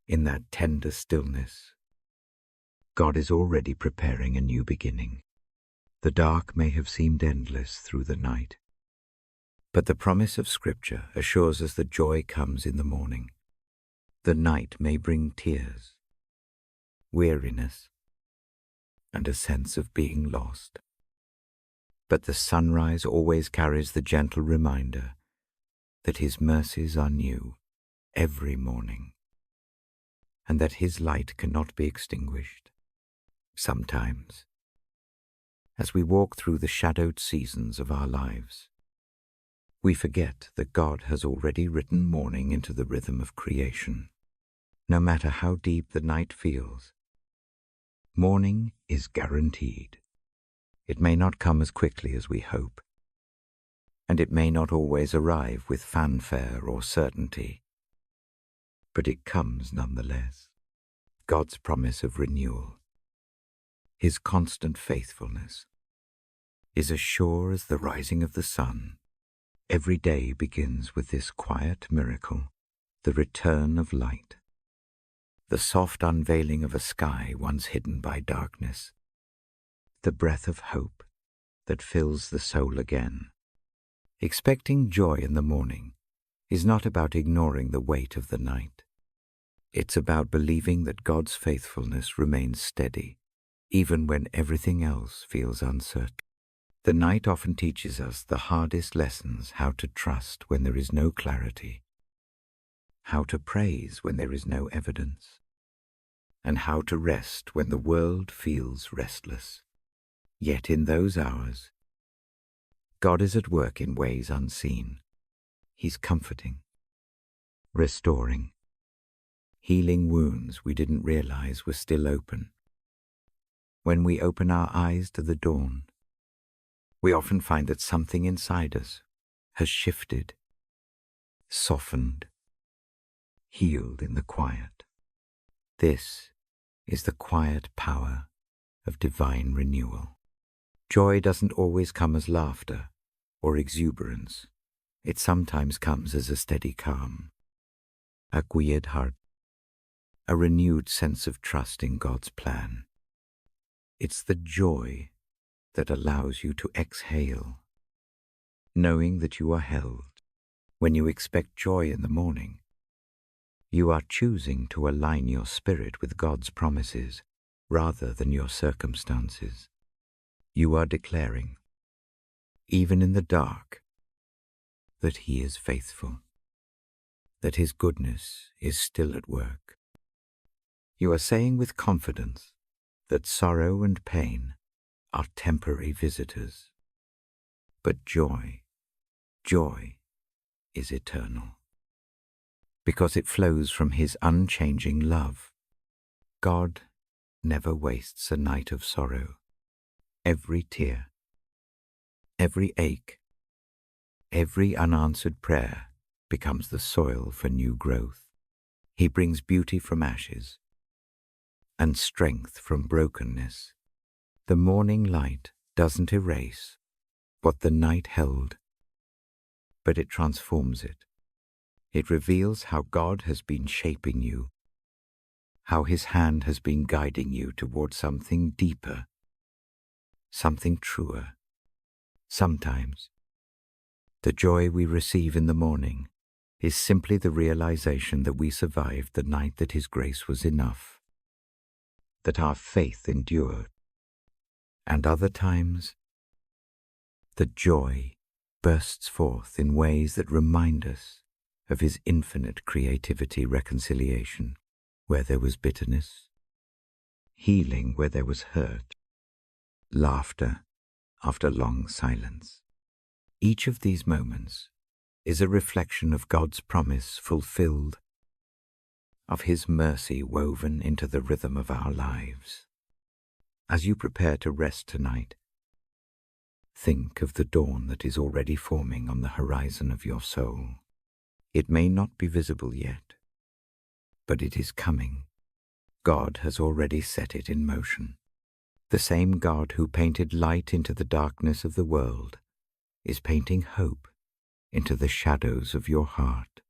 In that tender stillness, God is already preparing a new beginning. The dark may have seemed endless through the night, but the promise of Scripture assures us that joy comes in the morning. The night may bring tears, weariness, and a sense of being lost, but the sunrise always carries the gentle reminder that His mercies are new every morning, and that His light cannot be extinguished. Sometimes, as we walk through the shadowed seasons of our lives, we forget that God has already written morning into the rhythm of creation. No matter how deep the night feels, morning is guaranteed. It may not come as quickly as we hope, and it may not always arrive with fanfare or certainty, but it comes nonetheless. God's promise of renewal, His constant faithfulness, is as sure as the rising of the sun. Every day begins with this quiet miracle, the return of light, the soft unveiling of a sky once hidden by darkness, the breath of hope that fills the soul again. Expecting joy in the morning is not about ignoring the weight of the night. It's about believing that God's faithfulness remains steady, even when everything else feels uncertain. The night often teaches us the hardest lessons: how to trust when there is no clarity, how to praise when there is no evidence, and how to rest when the world feels restless. Yet in those hours, God is at work in ways unseen. He's comforting, restoring, healing wounds we didn't realize were still open. When we open our eyes to the dawn, we often find that something inside us has shifted, softened, healed in the quiet. This is the quiet power of divine renewal. Joy doesn't always come as laughter or exuberance. It sometimes comes as a steady calm, a quiet heart, a renewed sense of trust in God's plan. It's the joy that allows you to exhale, knowing that you are held. When you expect joy in the morning, you are choosing to align your spirit with God's promises rather than your circumstances. You are declaring, even in the dark, that He is faithful, that His goodness is still at work. You are saying with confidence that sorrow and pain are temporary visitors, but joy is eternal, because it flows from His unchanging love. God never wastes a night of sorrow. Every tear, every ache, every unanswered prayer becomes the soil for new growth. He brings beauty from ashes and strength from brokenness. The morning light doesn't erase what the night held, but it transforms it. It reveals how God has been shaping you, how His hand has been guiding you toward something deeper, something truer. Sometimes, the joy we receive in the morning is simply the realization that we survived the night, that His grace was enough, that our faith endured. And other times, the joy bursts forth in ways that remind us of His infinite creativity, reconciliation where there was bitterness, healing where there was hurt, laughter after long silence. Each of these moments is a reflection of God's promise fulfilled, of His mercy woven into the rhythm of our lives. As you prepare to rest tonight, think of the dawn that is already forming on the horizon of your soul. It may not be visible yet, but it is coming. God has already set it in motion. The same God who painted light into the darkness of the world is painting hope into the shadows of your heart.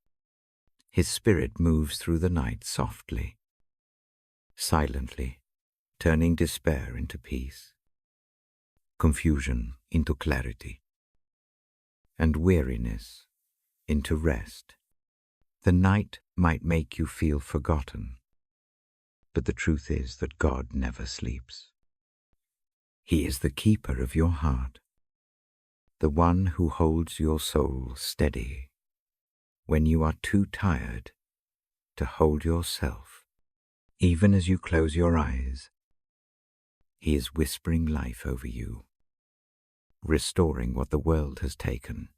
His Spirit moves through the night softly, silently, turning despair into peace, confusion into clarity, and weariness into rest. The night might make you feel forgotten, but the truth is that God never sleeps. He is the keeper of your heart, the one who holds your soul steady when you are too tired to hold yourself. Even as you close your eyes, He is whispering life over you, restoring what the world has taken,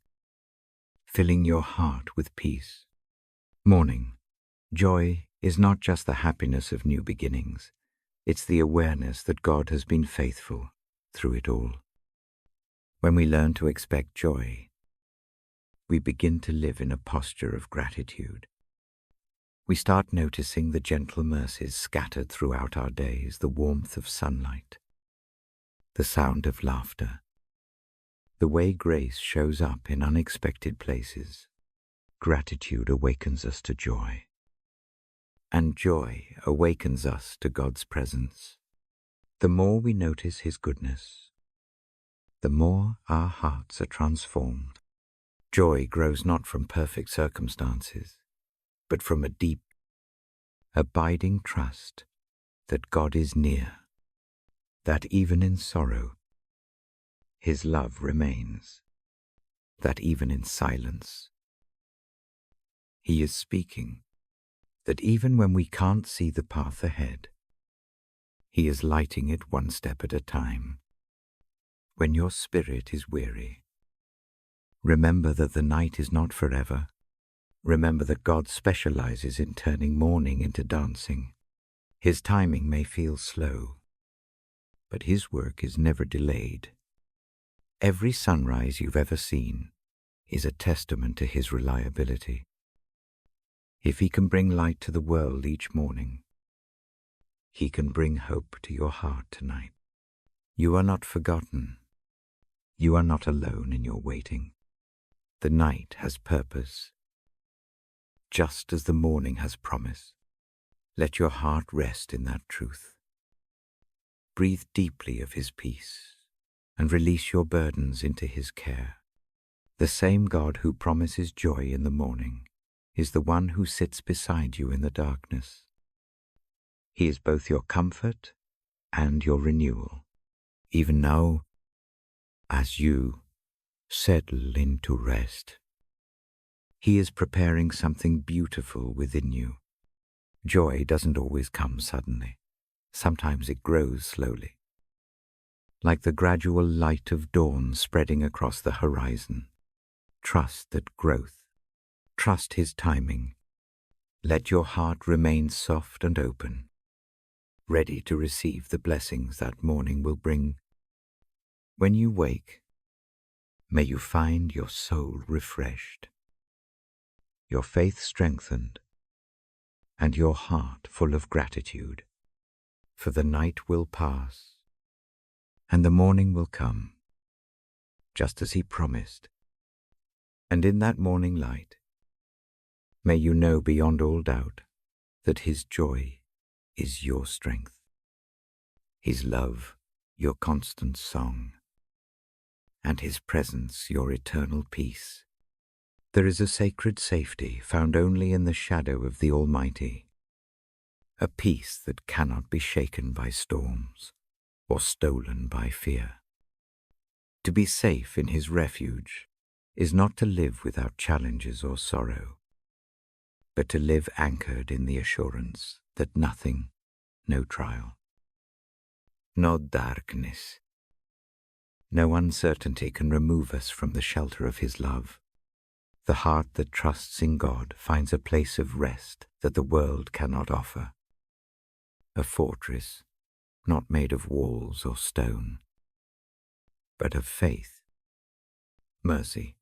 filling your heart with peace. Morning, joy is not just the happiness of new beginnings. It's the awareness that God has been faithful through it all. When we learn to expect joy, we begin to live in a posture of gratitude. We start noticing the gentle mercies scattered throughout our days, the warmth of sunlight, the sound of laughter, the way grace shows up in unexpected places. Gratitude awakens us to joy, and joy awakens us to God's presence. The more we notice His goodness, the more our hearts are transformed. Joy grows not from perfect circumstances, but from a deep, abiding trust that God is near, that even in sorrow, His love remains, that even in silence, He is speaking, that even when we can't see the path ahead, He is lighting it one step at a time. When your spirit is weary, remember that the night is not forever. Remember that God specializes in turning mourning into dancing. His timing may feel slow, but His work is never delayed. Every sunrise you've ever seen is a testament to His reliability. If He can bring light to the world each morning, He can bring hope to your heart tonight. You are not forgotten. You are not alone in your waiting. The night has purpose, just as the morning has promise. Let your heart rest in that truth. Breathe deeply of His peace and release your burdens into His care. The same God who promises joy in the morning is the one who sits beside you in the darkness. He is both your comfort and your renewal. Even now, as you settle into rest, He is preparing something beautiful within you. Joy doesn't always come suddenly. Sometimes it grows slowly, like the gradual light of dawn spreading across the horizon. Trust that growth. Trust His timing. Let your heart remain soft and open, ready to receive the blessings that morning will bring. When you wake, may you find your soul refreshed, your faith strengthened, and your heart full of gratitude. For the night will pass, and the morning will come, just as He promised. And in that morning light, may you know beyond all doubt that His joy is your strength, His love your constant song, and His presence your eternal peace. There is a sacred safety found only in the shadow of the Almighty, a peace that cannot be shaken by storms or stolen by fear. To be safe in His refuge is not to live without challenges or sorrow, but to live anchored in the assurance that nothing, no trial, no darkness, no uncertainty can remove us from the shelter of His love. The heart that trusts in God finds a place of rest that the world cannot offer, a fortress not made of walls or stone, but of faith, mercy,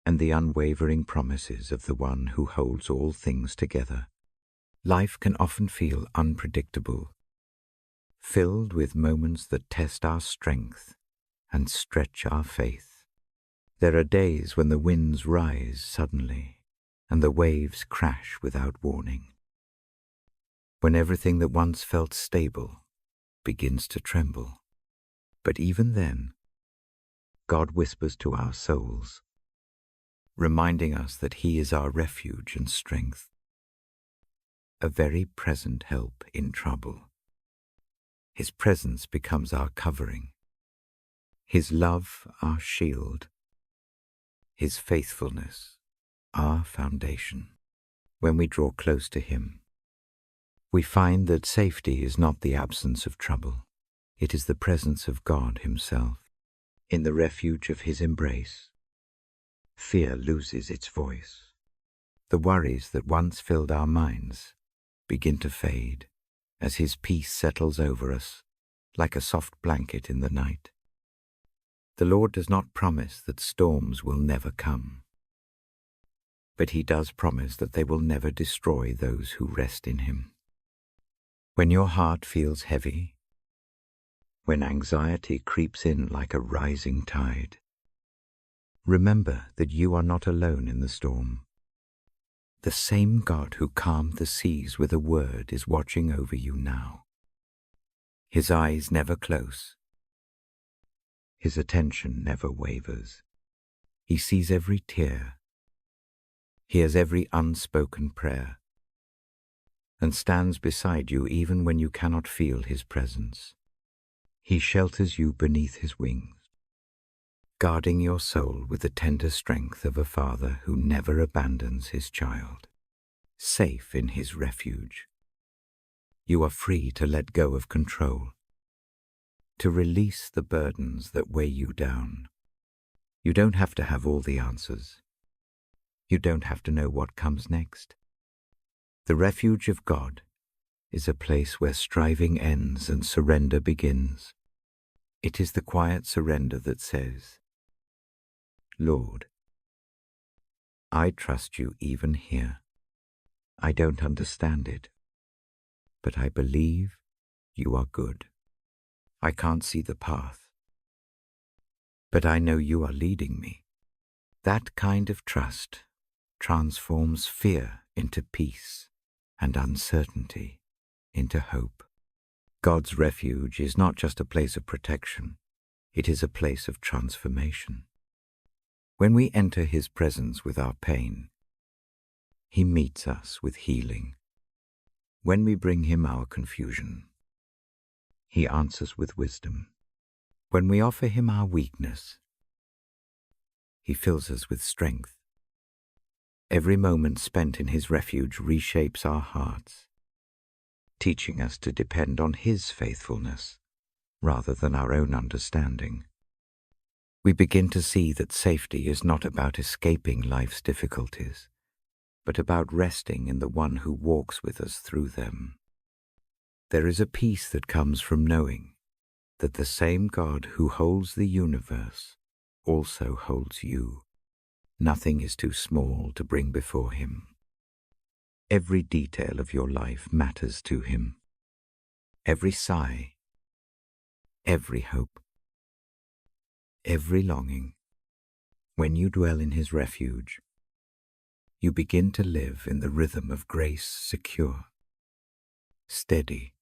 and the unwavering promises of the one who holds all things together. Life can often feel unpredictable, filled with moments that test our strength and stretch our faith. There are days when the winds rise suddenly and the waves crash without warning, when everything that once felt stable begins to tremble. But even then, God whispers to our souls, reminding us that He is our refuge and strength, a very present help in trouble. His presence becomes our covering, His love our shield, His faithfulness our foundation. When we draw close to Him, we find that safety is not the absence of trouble. It is the presence of God Himself. In the refuge of His embrace, fear loses its voice. The worries that once filled our minds begin to fade as His peace settles over us like a soft blanket in the night. The Lord does not promise that storms will never come, but He does promise that they will never destroy those who rest in Him. When your heart feels heavy, when anxiety creeps in like a rising tide, remember that you are not alone in the storm. The same God who calmed the seas with a word is watching over you now. His eyes never close. His attention never wavers. He sees every tear, hears every unspoken prayer, and stands beside you even when you cannot feel His presence. He shelters you beneath His wings, guarding your soul with the tender strength of a father who never abandons his child. Safe in His refuge, you are free to let go of control, to release the burdens that weigh you down. You don't have to have all the answers. You don't have to know what comes next. The refuge of God is a place where striving ends and surrender begins. It is the quiet surrender that says, Lord, I trust you even here. I don't understand it, but I believe you are good. I can't see the path, but I know you are leading me. That kind of trust transforms fear into peace and uncertainty into hope. God's refuge is not just a place of protection, it is a place of transformation. When we enter His presence with our pain, He meets us with healing. When we bring Him our confusion, He answers with wisdom. When we offer Him our weakness, He fills us with strength. Every moment spent in His refuge reshapes our hearts, teaching us to depend on His faithfulness rather than our own understanding. We begin to see that safety is not about escaping life's difficulties, but about resting in the One who walks with us through them. There is a peace that comes from knowing that the same God who holds the universe also holds you. Nothing is too small to bring before Him. Every detail of your life matters to Him. Every sigh, every hope, every longing. When you dwell in His refuge, you begin to live in the rhythm of grace, secure, steady,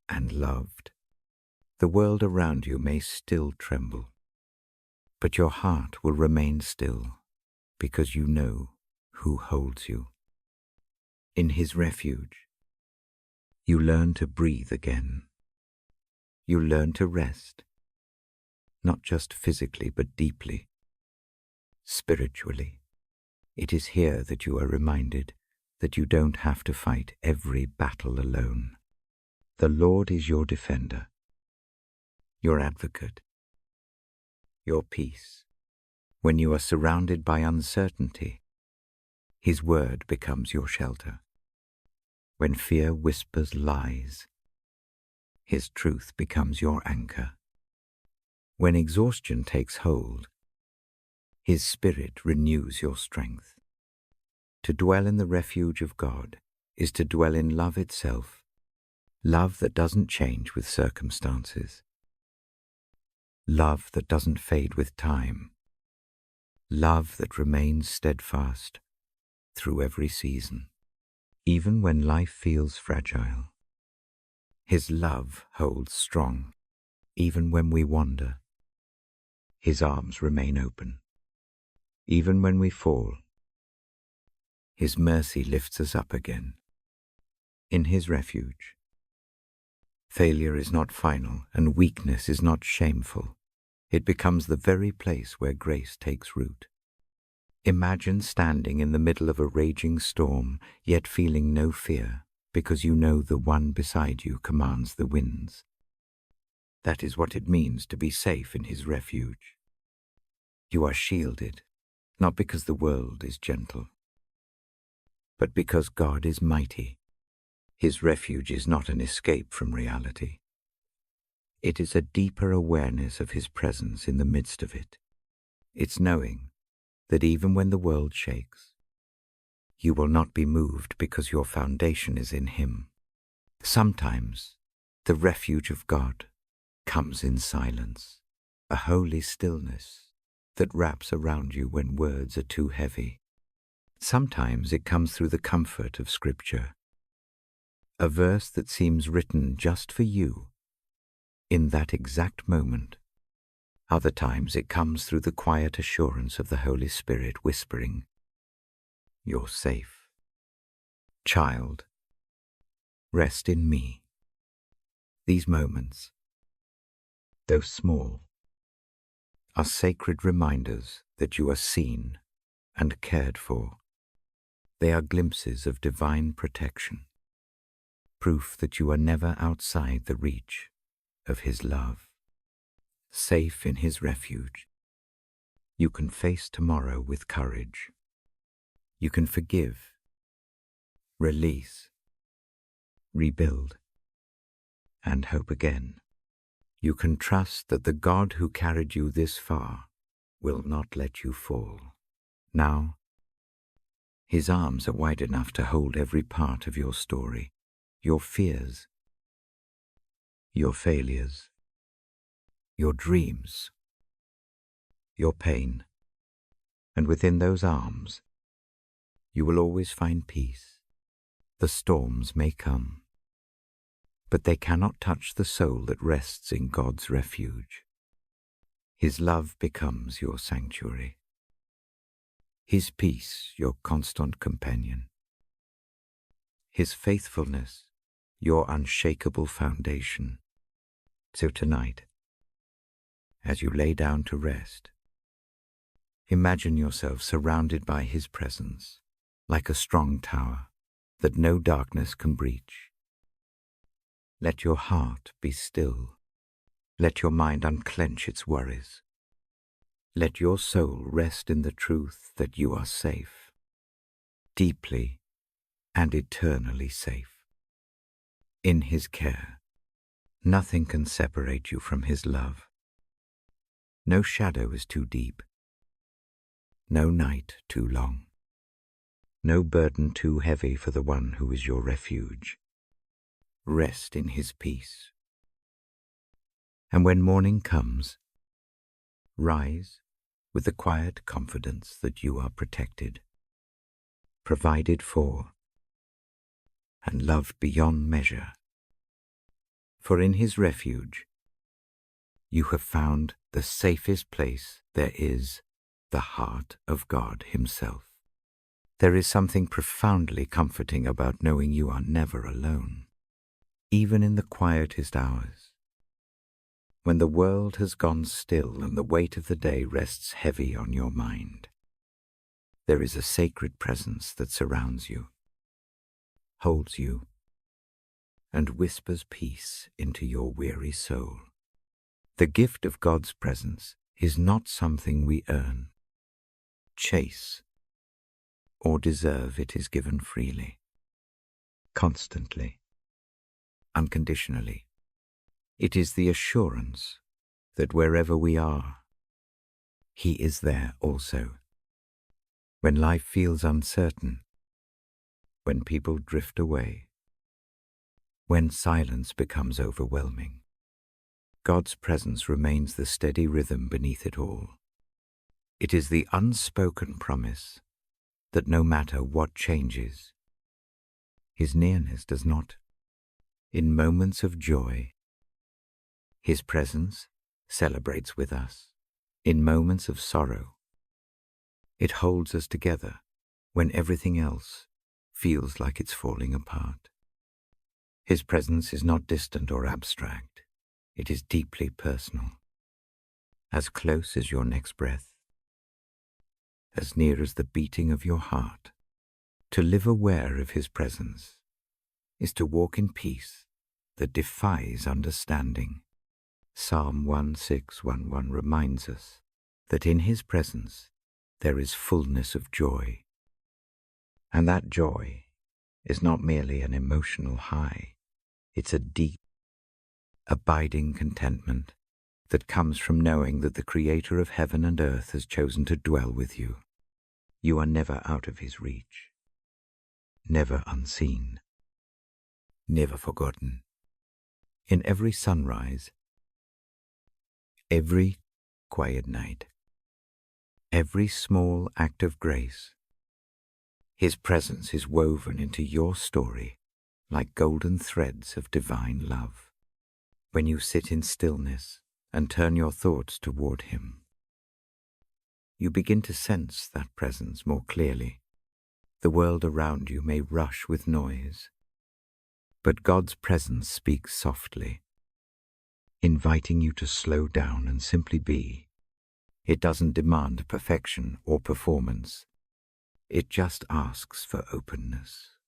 and loved. The world around you may still tremble, but your heart will remain still because you know who holds you. In His refuge, you learn to breathe again. You learn to rest, not just physically but deeply, spiritually. It is here that you are reminded that you don't have to fight every battle alone. The Lord is your defender, your advocate, your peace. When you are surrounded by uncertainty, His word becomes your shelter. When fear whispers lies, His truth becomes your anchor. When exhaustion takes hold, His Spirit renews your strength. To dwell in the refuge of God is to dwell in love itself, love that doesn't change with circumstances, love that doesn't fade with time, love that remains steadfast through every season. Even when life feels fragile, His love holds strong. Even when we wander, His arms remain open. Even when we fall, His mercy lifts us up again. In His refuge, failure is not final and weakness is not shameful. It becomes the very place where grace takes root. Imagine standing in the middle of a raging storm, yet feeling no fear, because you know the One beside you commands the winds. That is what it means to be safe in His refuge. You are shielded, not because the world is gentle, but because God is mighty. His refuge is not an escape from reality. It is a deeper awareness of His presence in the midst of it. It's knowing that even when the world shakes, you will not be moved because your foundation is in Him. Sometimes the refuge of God comes in silence, a holy stillness that wraps around you when words are too heavy. Sometimes it comes through the comfort of Scripture, a verse that seems written just for you in that exact moment. Other times it comes through the quiet assurance of the Holy Spirit whispering, "You're safe. Child, rest in me." These moments, though small, are sacred reminders that you are seen and cared for. They are glimpses of divine protection, proof that you are never outside the reach of His love. Safe in His refuge, you can face tomorrow with courage. You can forgive, release, rebuild, and hope again. You can trust that the God who carried you this far will not let you fall. Now, His arms are wide enough to hold every part of your story, your fears, your failures, your dreams, your pain, and within those arms, you will always find peace. The storms may come, but they cannot touch the soul that rests in God's refuge. His love becomes your sanctuary, His peace your constant companion, His faithfulness your unshakable foundation. So tonight, as you lay down to rest, imagine yourself surrounded by His presence, like a strong tower that no darkness can breach. Let your heart be still. Let your mind unclench its worries. Let your soul rest in the truth that you are safe, deeply and eternally safe. In His care, nothing can separate you from His love. No shadow is too deep, no night too long, no burden too heavy for the one who is your refuge. Rest in His peace. And when morning comes, rise with the quiet confidence that you are protected, provided for, and loved beyond measure. For in His refuge, you have found the safest place there is, the heart of God Himself. There is something profoundly comforting about knowing you are never alone, even in the quietest hours. When the world has gone still and the weight of the day rests heavy on your mind, there is a sacred presence that surrounds you, holds you, and whispers peace into your weary soul. The gift of God's presence is not something we earn, chase, or deserve. It is given freely, constantly, unconditionally. It is the assurance that wherever we are, He is there also. When life feels uncertain, when people drift away, when silence becomes overwhelming, God's presence remains the steady rhythm beneath it all. It is the unspoken promise that no matter what changes, His nearness does not. In moments of joy, His presence celebrates with us. In moments of sorrow, it holds us together when everything else feels like it's falling apart. His presence is not distant or abstract. It is deeply personal, as close as your next breath, as near as the beating of your heart. To live aware of His presence is to walk in peace that defies understanding. Psalm 16:11 reminds us that in His presence there is fullness of joy. And that joy is not merely an emotional high. It's a deep, abiding contentment that comes from knowing that the Creator of heaven and earth has chosen to dwell with you. You are never out of His reach, never unseen, never forgotten. In every sunrise, every quiet night, every small act of grace, His presence is woven into your story like golden threads of divine love. When you sit in stillness and turn your thoughts toward Him, you begin to sense that presence more clearly. The world around you may rush with noise, but God's presence speaks softly, inviting you to slow down and simply be. It doesn't demand perfection or performance. It just asks for openness,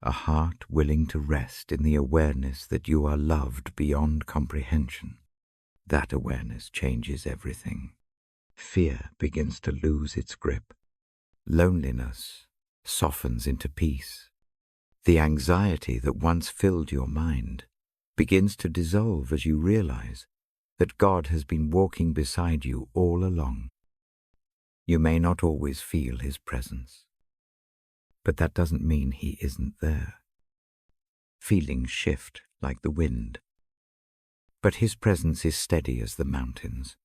a heart willing to rest in the awareness that you are loved beyond comprehension. That awareness changes everything. Fear begins to lose its grip. Loneliness softens into peace. The anxiety that once filled your mind begins to dissolve as you realize that God has been walking beside you all along. You may not always feel His presence, but that doesn't mean He isn't there. Feelings shift like the wind, but His presence is steady as the mountains.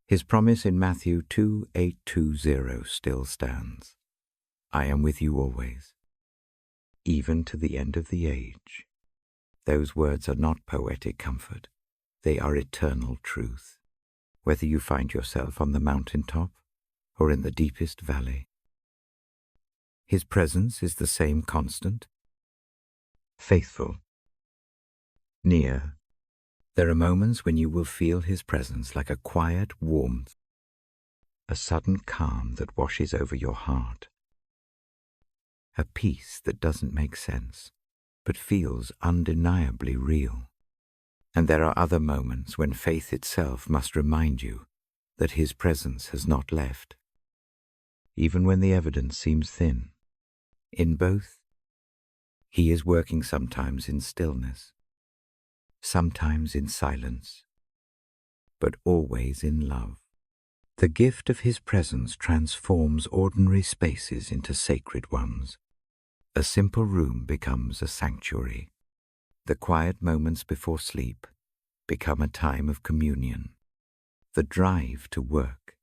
His promise in Matthew 2:8-20 still stands. I am with you always, even to the end of the age. Those words are not poetic comfort. They are eternal truth, whether you find yourself on the mountaintop or in the deepest valley. His presence is the same constant, faithful, near. There are moments when you will feel His presence like a quiet warmth, a sudden calm that washes over your heart, a peace that doesn't make sense, but feels undeniably real. And there are other moments when faith itself must remind you that His presence has not left, even when the evidence seems thin. In both, He is working sometimes in stillness, sometimes in silence, but always in love. The gift of His presence transforms ordinary spaces into sacred ones. A simple room becomes a sanctuary. The quiet moments before sleep become a time of communion. The drive to work,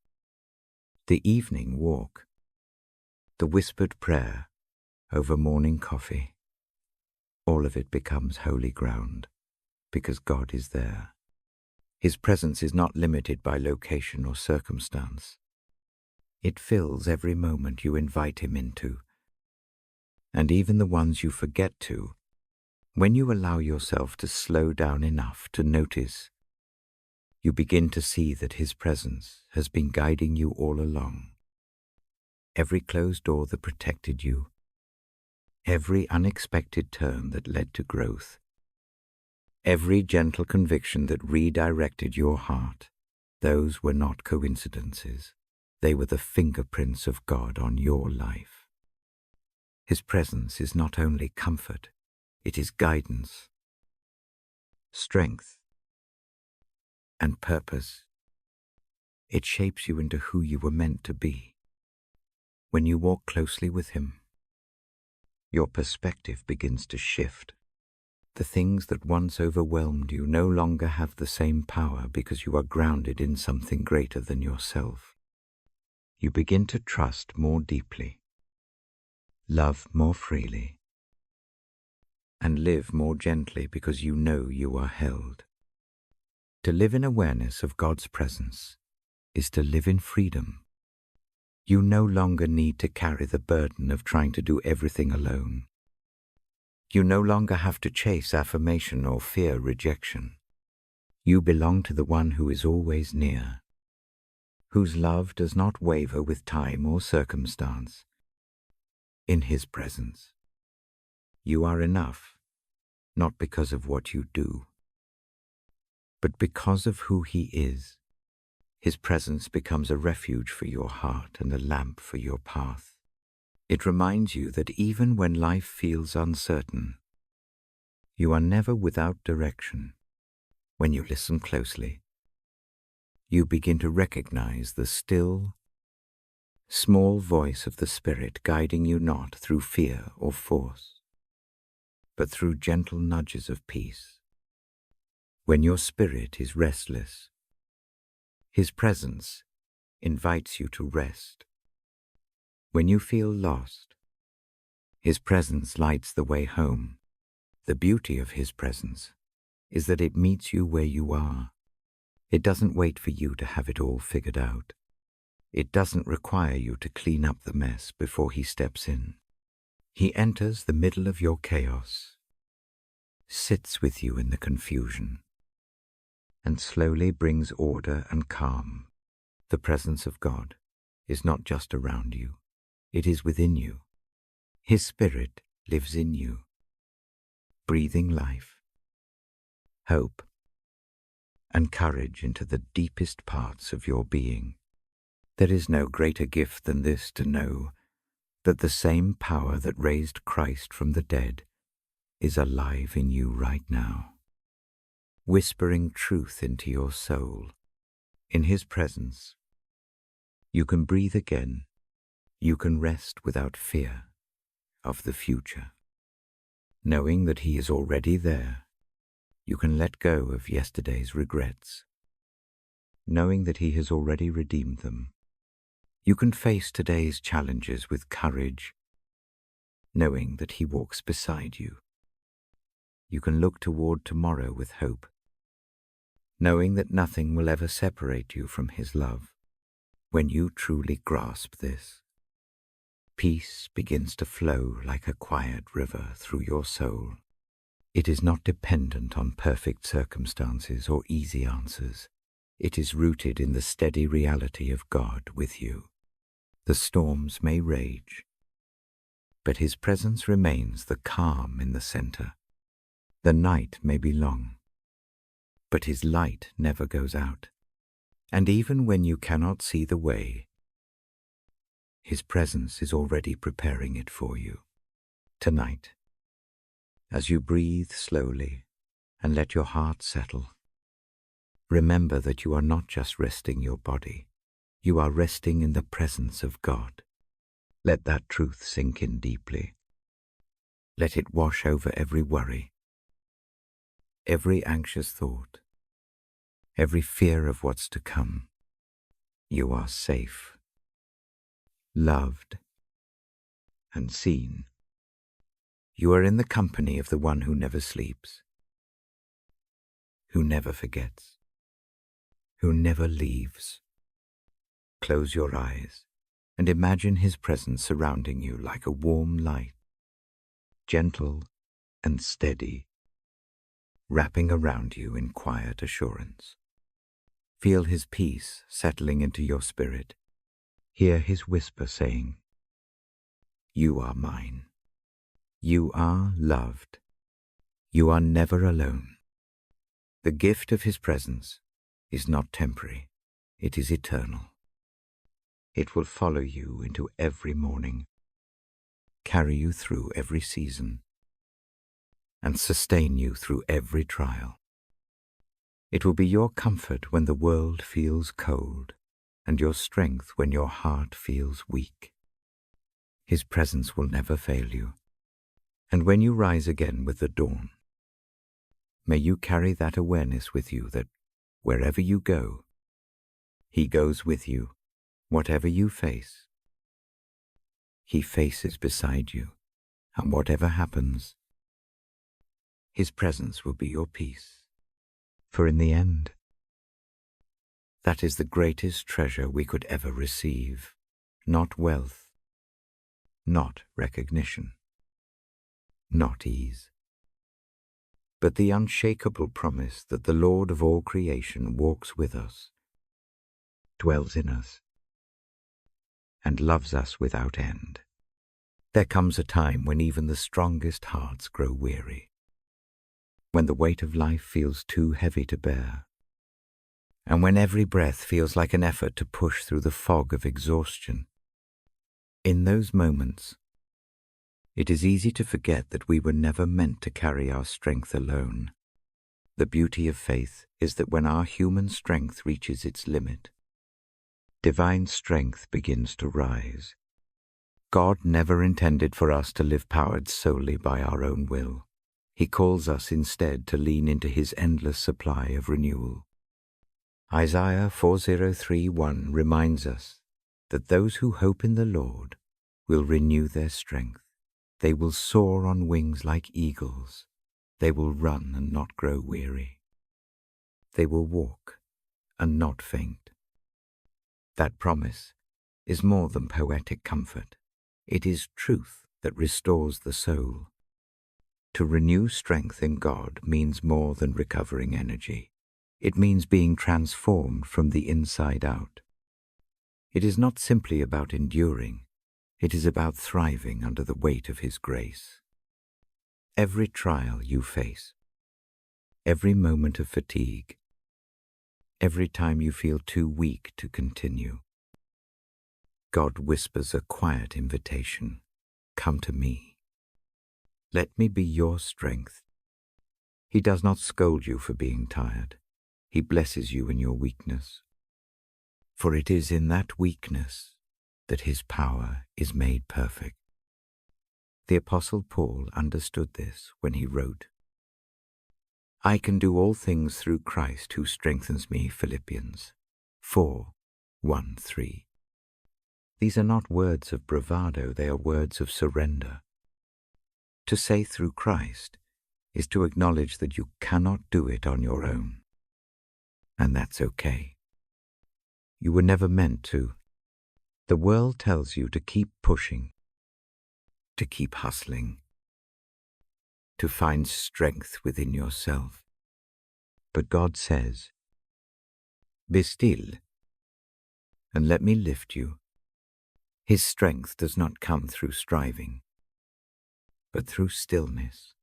the evening walk, the whispered prayer over morning coffee, all of it becomes holy ground because God is there. His presence is not limited by location or circumstance. It fills every moment you invite Him into, and even the ones you forget to. When you allow yourself to slow down enough to notice, you begin to see that His presence has been guiding you all along. Every closed door that protected you, every unexpected turn that led to growth, every gentle conviction that redirected your heart, those were not coincidences. They were the fingerprints of God on your life. His presence is not only comfort, it is guidance, strength, and purpose. It shapes you into who you were meant to be. When you walk closely with Him, your perspective begins to shift. The things that once overwhelmed you no longer have the same power because you are grounded in something greater than yourself. You begin to trust more deeply, love more freely, and live more gently because you know you are held. To live in awareness of God's presence is to live in freedom. You no longer need to carry the burden of trying to do everything alone. You no longer have to chase affirmation or fear rejection. You belong to the One who is always near, whose love does not waver with time or circumstance. In His presence, you are enough, not because of what you do, but because of who He is. His presence becomes a refuge for your heart and a lamp for your path. It reminds you that even when life feels uncertain, you are never without direction. When you listen closely, you begin to recognize the still, small voice of the Spirit guiding you not through fear or force, but through gentle nudges of peace. When your spirit is restless, His presence invites you to rest. When you feel lost, His presence lights the way home. The beauty of His presence is that it meets you where you are. It doesn't wait for you to have it all figured out. It doesn't require you to clean up the mess before He steps in. He enters the middle of your chaos, sits with you in the confusion, and slowly brings order and calm. The presence of God is not just around you, it is within you. His Spirit lives in you, breathing life, hope, and courage into the deepest parts of your being. There is no greater gift than this, to know that the same power that raised Christ from the dead is alive in you right now, whispering truth into your soul. In His presence, you can breathe again. You can rest without fear of the future. Knowing that He is already there, you can let go of yesterday's regrets. Knowing that He has already redeemed them, you can face today's challenges with courage. Knowing that He walks beside you, you can look toward tomorrow with hope. Knowing that nothing will ever separate you from His love. When you truly grasp this, peace begins to flow like a quiet river through your soul. It is not dependent on perfect circumstances or easy answers. It is rooted in the steady reality of God with you. The storms may rage, but His presence remains the calm in the center. The night may be long, but His light never goes out. And even when you cannot see the way, His presence is already preparing it for you. Tonight, as you breathe slowly and let your heart settle, remember that you are not just resting your body, you are resting in the presence of God. Let that truth sink in deeply. Let it wash over every worry, every anxious thought, every fear of what's to come. You are safe, loved, and seen. You are in the company of the one who never sleeps, who never forgets, who never leaves. Close your eyes and imagine His presence surrounding you like a warm light, gentle and steady, wrapping around you in quiet assurance. Feel His peace settling into your spirit. Hear His whisper saying, "You are mine. You are loved. You are never alone." The gift of His presence is not temporary. It is eternal. It will follow you into every morning, carry you through every season, and sustain you through every trial. It will be your comfort when the world feels cold, and your strength when your heart feels weak. His presence will never fail you. And when you rise again with the dawn, may you carry that awareness with you that wherever you go, He goes with you. Whatever you face, He faces beside you. And whatever happens, His presence will be your peace. For in the end, that is the greatest treasure we could ever receive. Not wealth, not recognition, not ease, but the unshakable promise that the Lord of all creation walks with us, dwells in us, and loves us without end. There comes a time when even the strongest hearts grow weary, when the weight of life feels too heavy to bear, and when every breath feels like an effort to push through the fog of exhaustion. In those moments, it is easy to forget that we were never meant to carry our strength alone. The beauty of faith is that when our human strength reaches its limit, divine strength begins to rise. God never intended for us to live powered solely by our own will. He calls us instead to lean into His endless supply of renewal. Isaiah 40:3-1 reminds us that those who hope in the Lord will renew their strength. They will soar on wings like eagles. They will run and not grow weary. They will walk and not faint. That promise is more than poetic comfort. It is truth that restores the soul. To renew strength in God means more than recovering energy. It means being transformed from the inside out. It is not simply about enduring. It is about thriving under the weight of His grace. Every trial you face, every moment of fatigue, every time you feel too weak to continue, God whispers a quiet invitation. Come to me. Let me be your strength. He does not scold you for being tired. He blesses you in your weakness. For it is in that weakness that his power is made perfect. The Apostle Paul understood this when he wrote, I can do all things through Christ who strengthens me, Philippians 4:1-3. These are not words of bravado, they are words of surrender. To say through Christ is to acknowledge that you cannot do it on your own. And that's okay. You were never meant to. The world tells you to keep pushing, to keep hustling, to find strength within yourself. But God says, be still and let me lift you. His strength does not come through striving, but through stillness,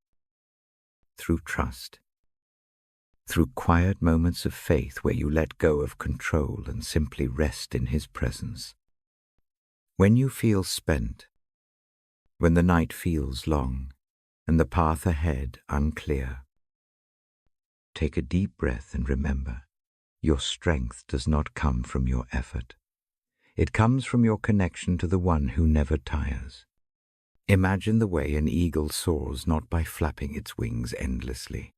through trust, through quiet moments of faith where you let go of control and simply rest in his presence. When you feel spent, when the night feels long and the path ahead unclear, take a deep breath and remember, your strength does not come from your effort. It comes from your connection to the one who never tires. Imagine the way an eagle soars not by flapping its wings endlessly,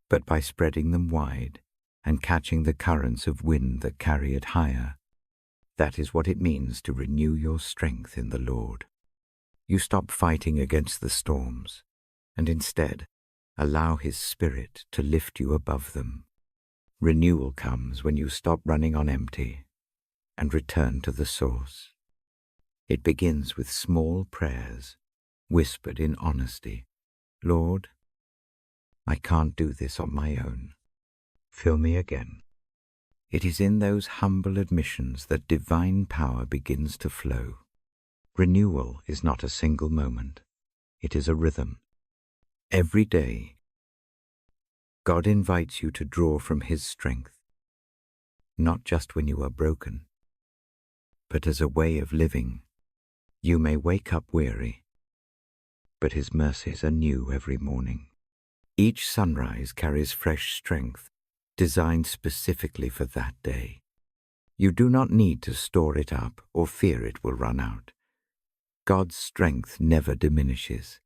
but by spreading them wide and catching the currents of wind that carry it higher. That is what it means to renew your strength in the Lord. You stop fighting against the storms and instead allow his Spirit to lift you above them. Renewal comes when you stop running on empty and return to the source. It begins with small prayers, whispered in honesty. Lord, I can't do this on my own. Fill me again. It is in those humble admissions that divine power begins to flow. Renewal is not a single moment. It is a rhythm. Every day, God invites you to draw from his strength, not just when you are broken, but as a way of living. You may wake up weary, but his mercies are new every morning. Each sunrise carries fresh strength, designed specifically for that day. You do not need to store it up or fear it will run out. God's strength never diminishes.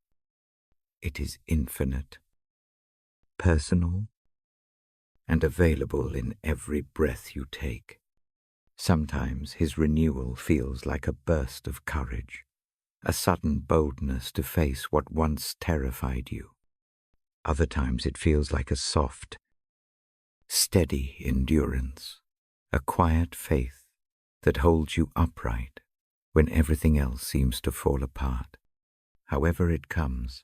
It is infinite, personal, and available in every breath you take. Sometimes his renewal feels like a burst of courage, a sudden boldness to face what once terrified you. Other times it feels like a soft, steady endurance, a quiet faith that holds you upright when everything else seems to fall apart. However it comes,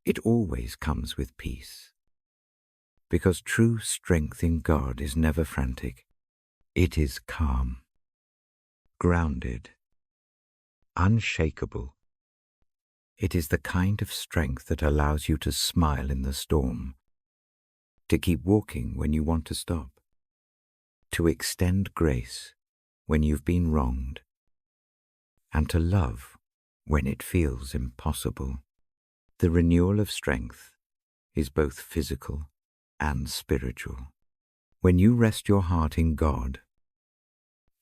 it always comes with peace, because true strength in God is never frantic. It is calm, grounded, unshakable. It is the kind of strength that allows you to smile in the storm, to keep walking when you want to stop, to extend grace when you've been wronged, and to love when it feels impossible. The renewal of strength is both physical and spiritual. When you rest your heart in God,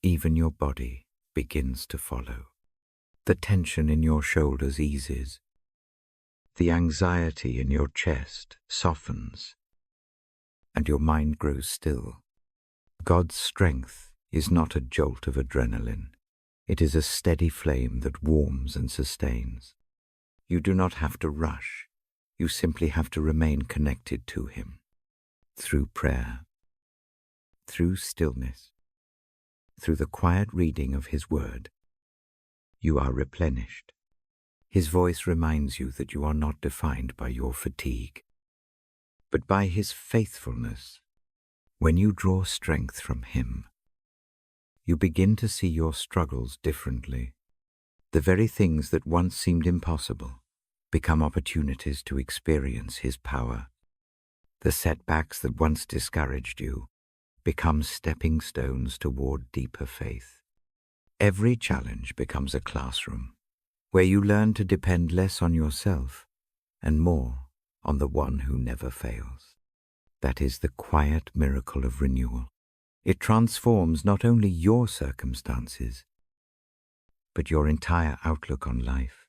even your body begins to follow. The tension in your shoulders eases. The anxiety in your chest softens, and your mind grows still. God's strength is not a jolt of adrenaline. It is a steady flame that warms and sustains. You do not have to rush. You simply have to remain connected to him. Through prayer, through stillness, through the quiet reading of his word, you are replenished. His voice reminds you that you are not defined by your fatigue, but by his faithfulness. When you draw strength from him, you begin to see your struggles differently. The very things that once seemed impossible become opportunities to experience his power. The setbacks that once discouraged you become stepping stones toward deeper faith. Every challenge becomes a classroom where you learn to depend less on yourself and more on the one who never fails. That is the quiet miracle of renewal. It transforms not only your circumstances, but your entire outlook on life.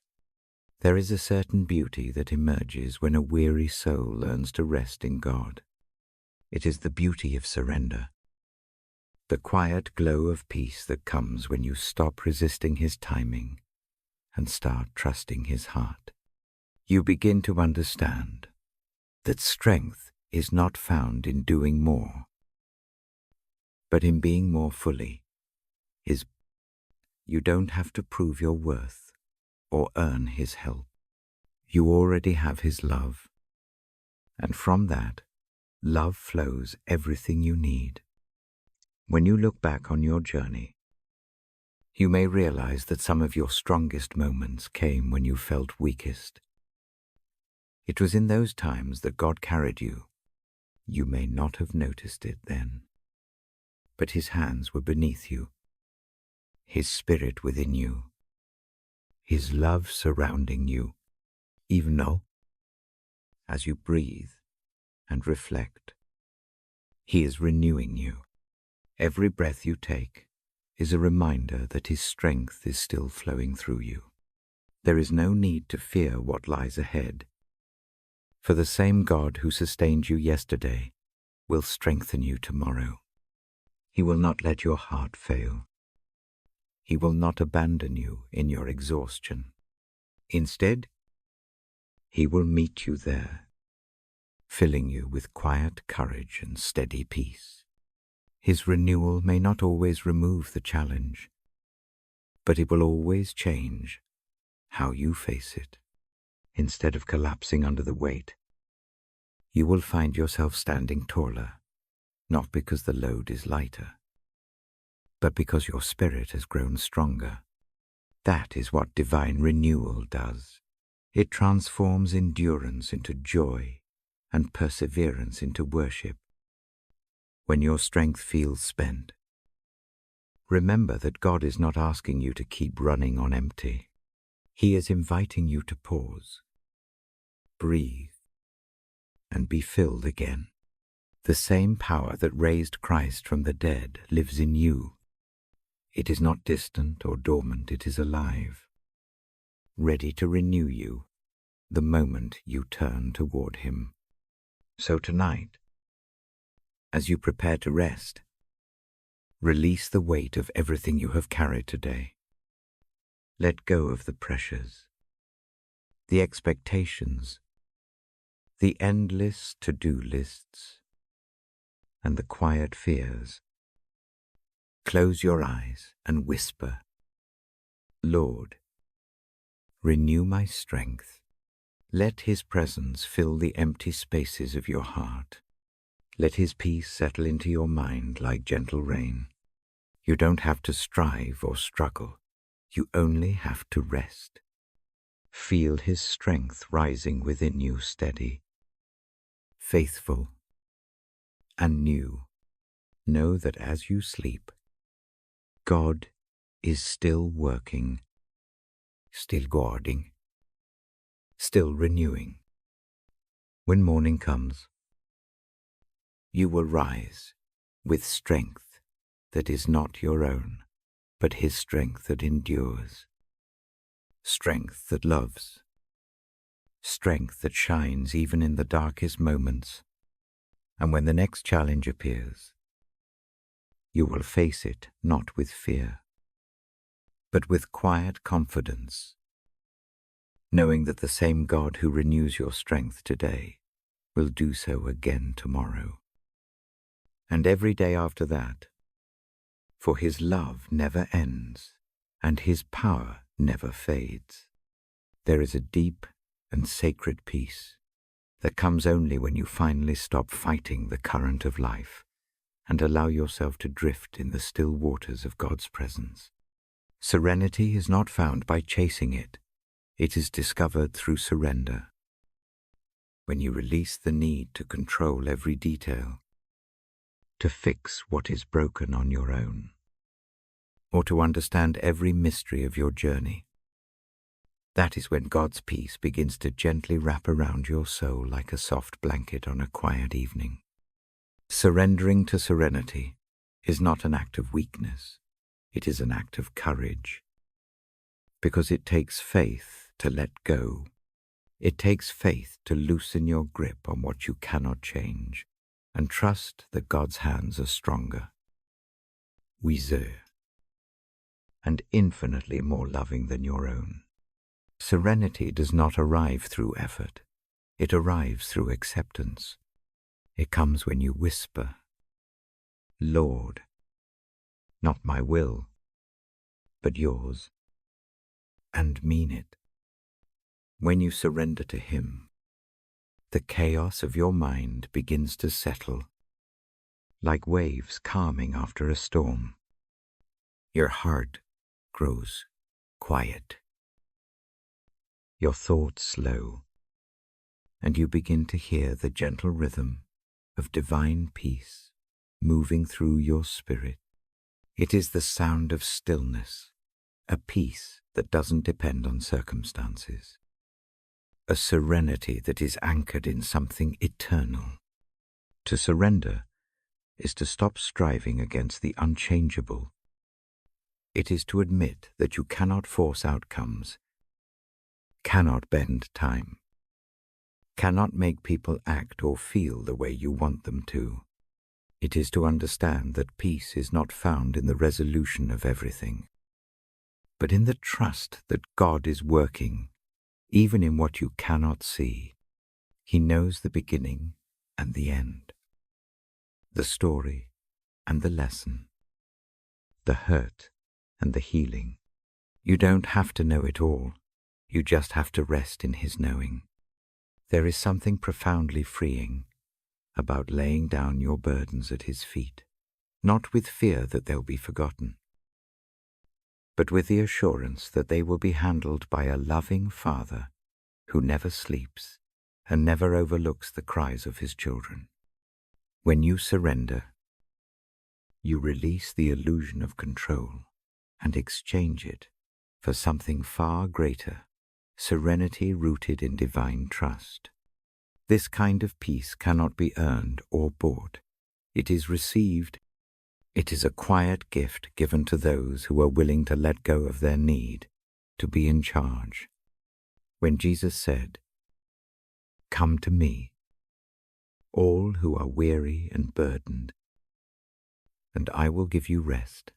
There is a certain beauty that emerges when a weary soul learns to rest in God. It is the beauty of surrender, the quiet glow of peace that comes when you stop resisting His timing and start trusting His heart. You begin to understand that strength is not found in doing more, but in being more fully. You don't have to prove your worth or earn His help. You already have His love, and from that, love flows everything you need. When you look back on your journey, you may realize that some of your strongest moments came when you felt weakest. It was in those times that God carried you. You may not have noticed it then, but His hands were beneath you, His Spirit within you, His love surrounding you, even though, as you breathe and reflect, He is renewing you. Every breath you take is a reminder that His strength is still flowing through you. There is no need to fear what lies ahead, for the same God who sustained you yesterday will strengthen you tomorrow. He will not let your heart fail. He will not abandon you in your exhaustion. Instead, He will meet you there, filling you with quiet courage and steady peace. His renewal may not always remove the challenge, but it will always change how you face it. Instead of collapsing under the weight, you will find yourself standing taller, not because the load is lighter, but because your spirit has grown stronger. That is what divine renewal does. It transforms endurance into joy and perseverance into worship. When your strength feels spent, remember that God is not asking you to keep running on empty. He is inviting you to pause, breathe, and be filled again. The same power that raised Christ from the dead lives in you. It is not distant or dormant, it is alive, ready to renew you the moment you turn toward Him. So tonight, as you prepare to rest, release the weight of everything you have carried today. Let go of the pressures, the expectations, the endless to-do lists, and the quiet fears. Close your eyes and whisper, Lord, renew my strength. Let His presence fill the empty spaces of your heart. Let His peace settle into your mind like gentle rain. You don't have to strive or struggle. You only have to rest. Feel His strength rising within you steady, faithful, and new. Know that as you sleep, God is still working, still guarding, still renewing. When morning comes, you will rise with strength that is not your own, but His strength that endures, strength that loves, strength that shines even in the darkest moments. And when the next challenge appears, you will face it not with fear, but with quiet confidence, knowing that the same God who renews your strength today will do so again tomorrow, and every day after that, for His love never ends and His power never fades. There is a deep and sacred peace that comes only when you finally stop fighting the current of life and allow yourself to drift in the still waters of God's presence. Serenity is not found by chasing it. It is discovered through surrender. When you release the need to control every detail, to fix what is broken on your own, or to understand every mystery of your journey. That is when God's peace begins to gently wrap around your soul like a soft blanket on a quiet evening. Surrendering to serenity is not an act of weakness. It is an act of courage, because it takes faith to let go. It takes faith to loosen your grip on what you cannot change and trust that God's hands are stronger, wiser, and infinitely more loving than your own. Serenity does not arrive through effort. It arrives through acceptance. It comes when you whisper, "Lord, not my will, but yours," and mean it. When you surrender to Him, the chaos of your mind begins to settle, like waves calming after a storm. Your heart grows quiet, your thoughts slow, and you begin to hear the gentle rhythm of divine peace moving through your spirit. It is the sound of stillness, a peace that doesn't depend on circumstances, a serenity that is anchored in something eternal. To surrender is to stop striving against the unchangeable. It is to admit that you cannot force outcomes, cannot bend time, cannot make people act or feel the way you want them to. It is to understand that peace is not found in the resolution of everything, but in the trust that God is working, even in what you cannot see. He knows the beginning and the end, the story and the lesson, the hurt and the healing. You don't have to know it all. You just have to rest in His knowing. There is something profoundly freeing about laying down your burdens at His feet, not with fear that they'll be forgotten, but with the assurance that they will be handled by a loving Father who never sleeps and never overlooks the cries of His children. When you surrender, you release the illusion of control and exchange it for something far greater, serenity rooted in divine trust. This kind of peace cannot be earned or bought. It is received. It is a quiet gift given to those who are willing to let go of their need to be in charge. When Jesus said, "Come to me, all who are weary and burdened, and I will give you rest,"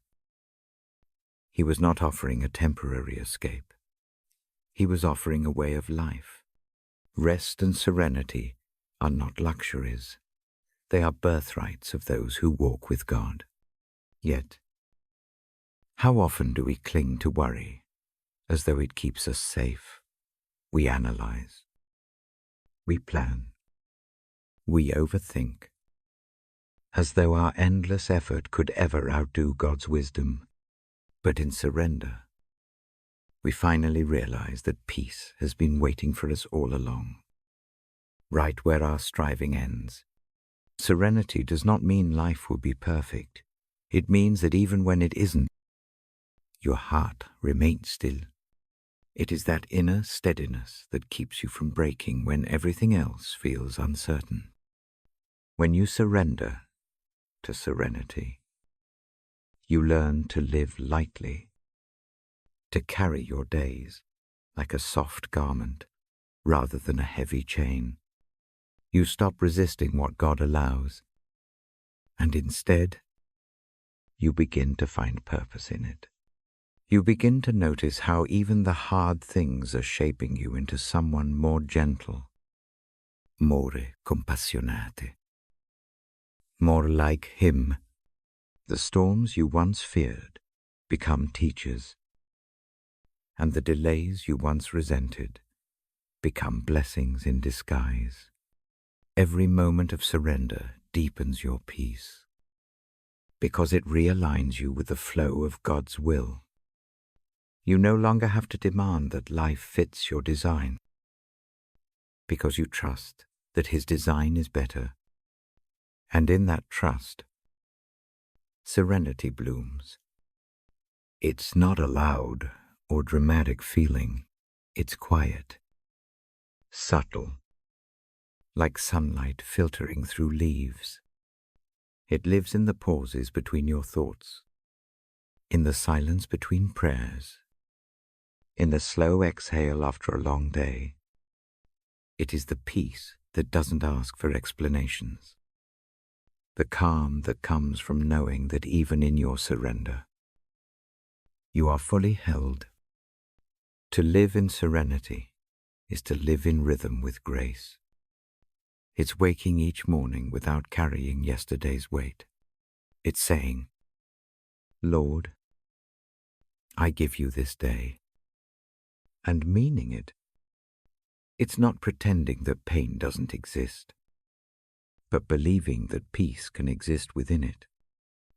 He was not offering a temporary escape. He was offering a way of life. Rest and serenity are not luxuries. They are birthrights of those who walk with God. Yet, how often do we cling to worry as though it keeps us safe? We analyze. We plan. We overthink, as though our endless effort could ever outdo God's wisdom. But in surrender, we finally realize that peace has been waiting for us all along, right where our striving ends. Serenity does not mean life will be perfect. It means that even when it isn't, your heart remains still. It is that inner steadiness that keeps you from breaking when everything else feels uncertain. When you surrender to serenity, you learn to live lightly, to carry your days like a soft garment rather than a heavy chain. You stop resisting what God allows, and instead, you begin to find purpose in it. You begin to notice how even the hard things are shaping you into someone more gentle, more compassionate, more like Him. The storms you once feared become teachers, and the delays you once resented become blessings in disguise. Every moment of surrender deepens your peace, because it realigns you with the flow of God's will. You no longer have to demand that life fits your design, because you trust that His design is better, and in that trust, serenity blooms. It's not a loud or dramatic feeling. It's quiet, subtle, like sunlight filtering through leaves. It lives in the pauses between your thoughts, in the silence between prayers, in the slow exhale after a long day. It is the peace that doesn't ask for explanations, the calm that comes from knowing that even in your surrender, you are fully held. To live in serenity is to live in rhythm with grace. It's waking each morning without carrying yesterday's weight. It's saying, Lord, I give you this day, and meaning it. It's not pretending that pain doesn't exist, but believing that peace can exist within it.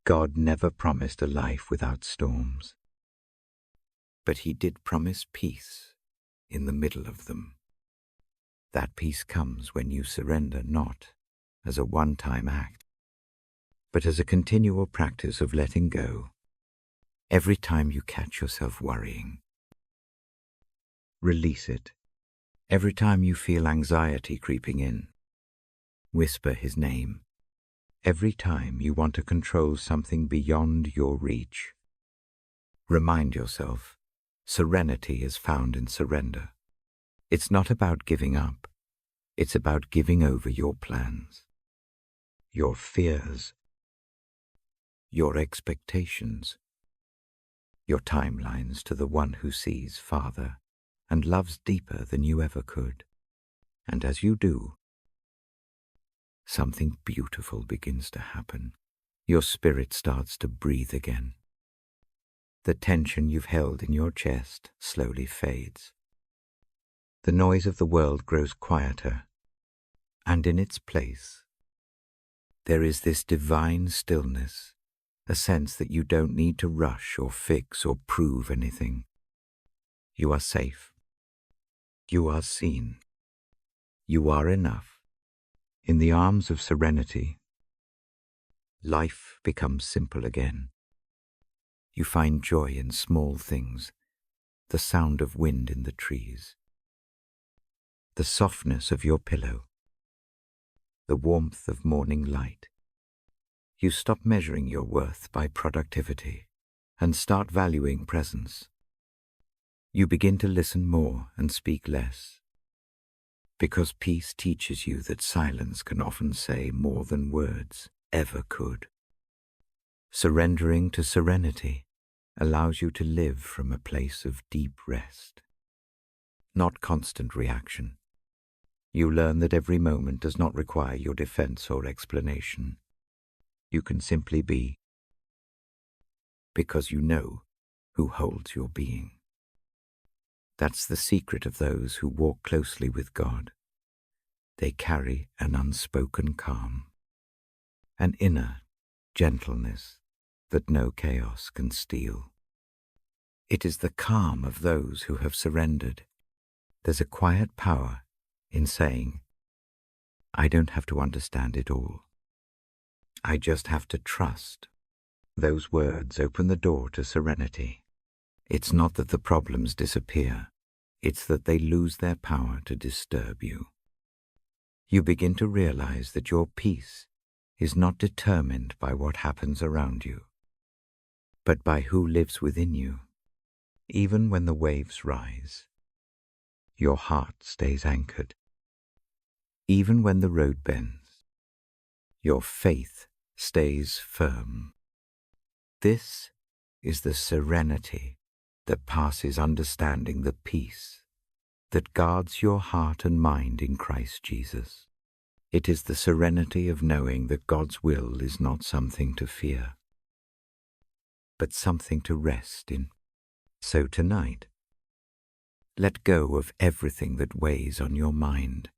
God never promised a life without storms, but He did promise peace in the middle of them. That peace comes when you surrender not as a one-time act, but as a continual practice of letting go every time you catch yourself worrying. Release it. Every time you feel anxiety creeping in, whisper His name. Every time you want to control something beyond your reach, remind yourself, serenity is found in surrender. It's not about giving up. It's about giving over your plans, your fears, your expectations, your timelines to the one who sees farther and loves deeper than you ever could. And as you do, something beautiful begins to happen. Your spirit starts to breathe again. The tension you've held in your chest slowly fades. The noise of the world grows quieter, and in its place, there is this divine stillness, a sense that you don't need to rush or fix or prove anything. You are safe. You are seen. You are enough. In the arms of serenity, life becomes simple again. You find joy in small things, the sound of wind in the trees, the softness of your pillow, the warmth of morning light. You stop measuring your worth by productivity and start valuing presence. You begin to listen more and speak less, because peace teaches you that silence can often say more than words ever could. Surrendering to serenity allows you to live from a place of deep rest, not constant reaction. You learn that every moment does not require your defense or explanation. You can simply be, because you know who holds your being. That's the secret of those who walk closely with God. They carry an unspoken calm, an inner gentleness that no chaos can steal. It is the calm of those who have surrendered. There's a quiet power in saying, I don't have to understand it all. I just have to trust. Those words open the door to serenity. It's not that the problems disappear. It's that they lose their power to disturb you. You begin to realize that your peace is not determined by what happens around you, but by who lives within you. Even when the waves rise, your heart stays anchored. Even when the road bends, your faith stays firm. This is the serenity that passes understanding, the peace that guards your heart and mind in Christ Jesus. It is the serenity of knowing that God's will is not something to fear, but something to rest in. So tonight, let go of everything that weighs on your mind.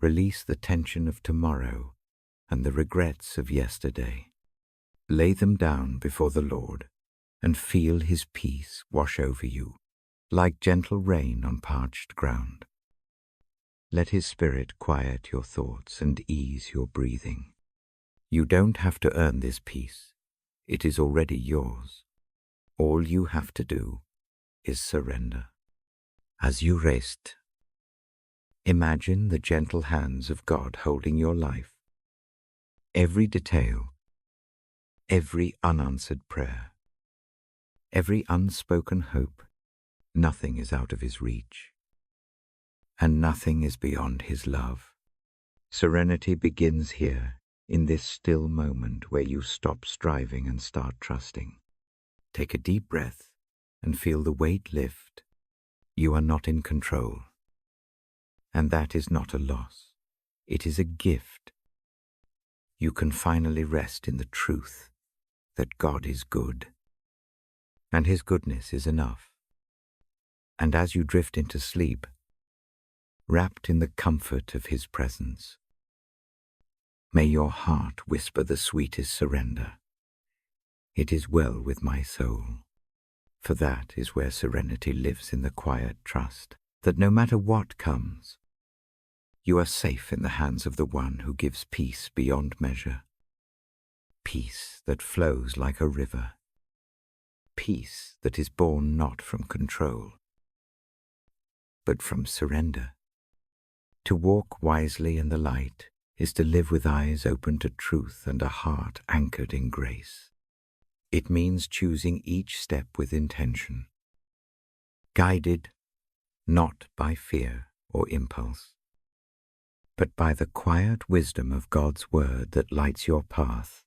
Release the tension of tomorrow and the regrets of yesterday. Lay them down before the Lord and feel His peace wash over you like gentle rain on parched ground. Let His Spirit quiet your thoughts and ease your breathing. You don't have to earn this peace. It is already yours. All you have to do is surrender. As you rest, imagine the gentle hands of God holding your life. Every detail, every unanswered prayer, every unspoken hope, nothing is out of his reach, and nothing is beyond his love. Serenity begins here, in this still moment where you stop striving and start trusting. Take a deep breath and feel the weight lift. You are not in control, and that is not a loss. It is a gift. You can finally rest in the truth that God is good, and his goodness is enough. And as you drift into sleep, wrapped in the comfort of his presence, may your heart whisper the sweetest surrender. It is well with my soul, for that is where serenity lives, in the quiet trust that no matter what comes, you are safe in the hands of the one who gives peace beyond measure, peace that flows like a river, peace that is born not from control, but from surrender. To walk wisely in the light is to live with eyes open to truth and a heart anchored in grace. It means choosing each step with intention, guided not by fear or impulse, but by the quiet wisdom of God's word that lights your path.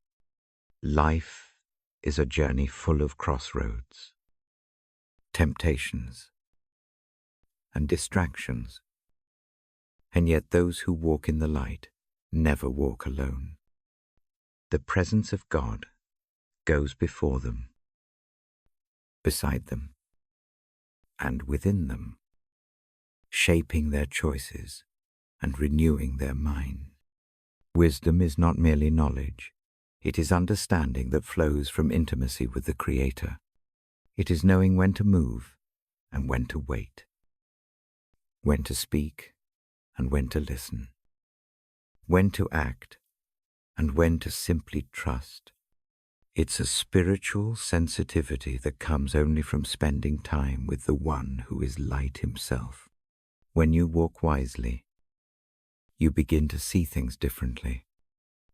Life is a journey full of crossroads, temptations, and distractions, and yet those who walk in the light never walk alone. The presence of God goes before them, beside them, and within them, shaping their choices and renewing their mind. Wisdom is not merely knowledge. It is understanding that flows from intimacy with the Creator. It is knowing when to move and when to wait, when to speak and when to listen, when to act and when to simply trust. It's a spiritual sensitivity that comes only from spending time with the one who is light himself. When you walk wisely, you begin to see things differently.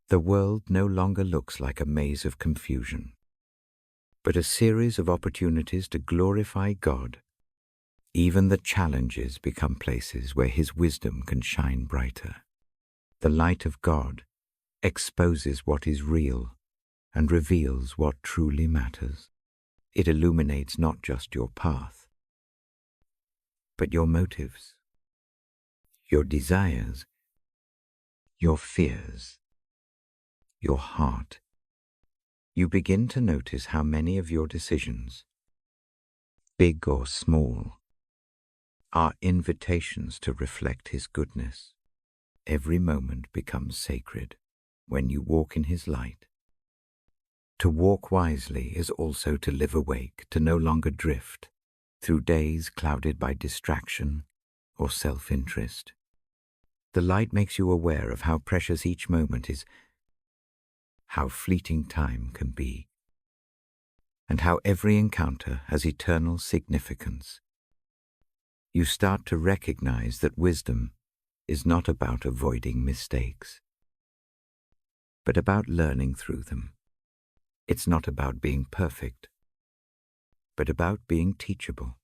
The world no longer looks like a maze of confusion, but a series of opportunities to glorify God. Even the challenges become places where his wisdom can shine brighter. The light of God exposes what is real and reveals what truly matters. It illuminates not just your path, but your motives, your desires, your fears, your heart. You begin to notice how many of your decisions, big or small, are invitations to reflect his goodness. Every moment becomes sacred when you walk in his light. To walk wisely is also to live awake, to no longer drift through days clouded by distraction or self-interest. The light makes you aware of how precious each moment is, how fleeting time can be, and how every encounter has eternal significance. You start to recognize that wisdom is not about avoiding mistakes, but about learning through them. It's not about being perfect, but about being teachable.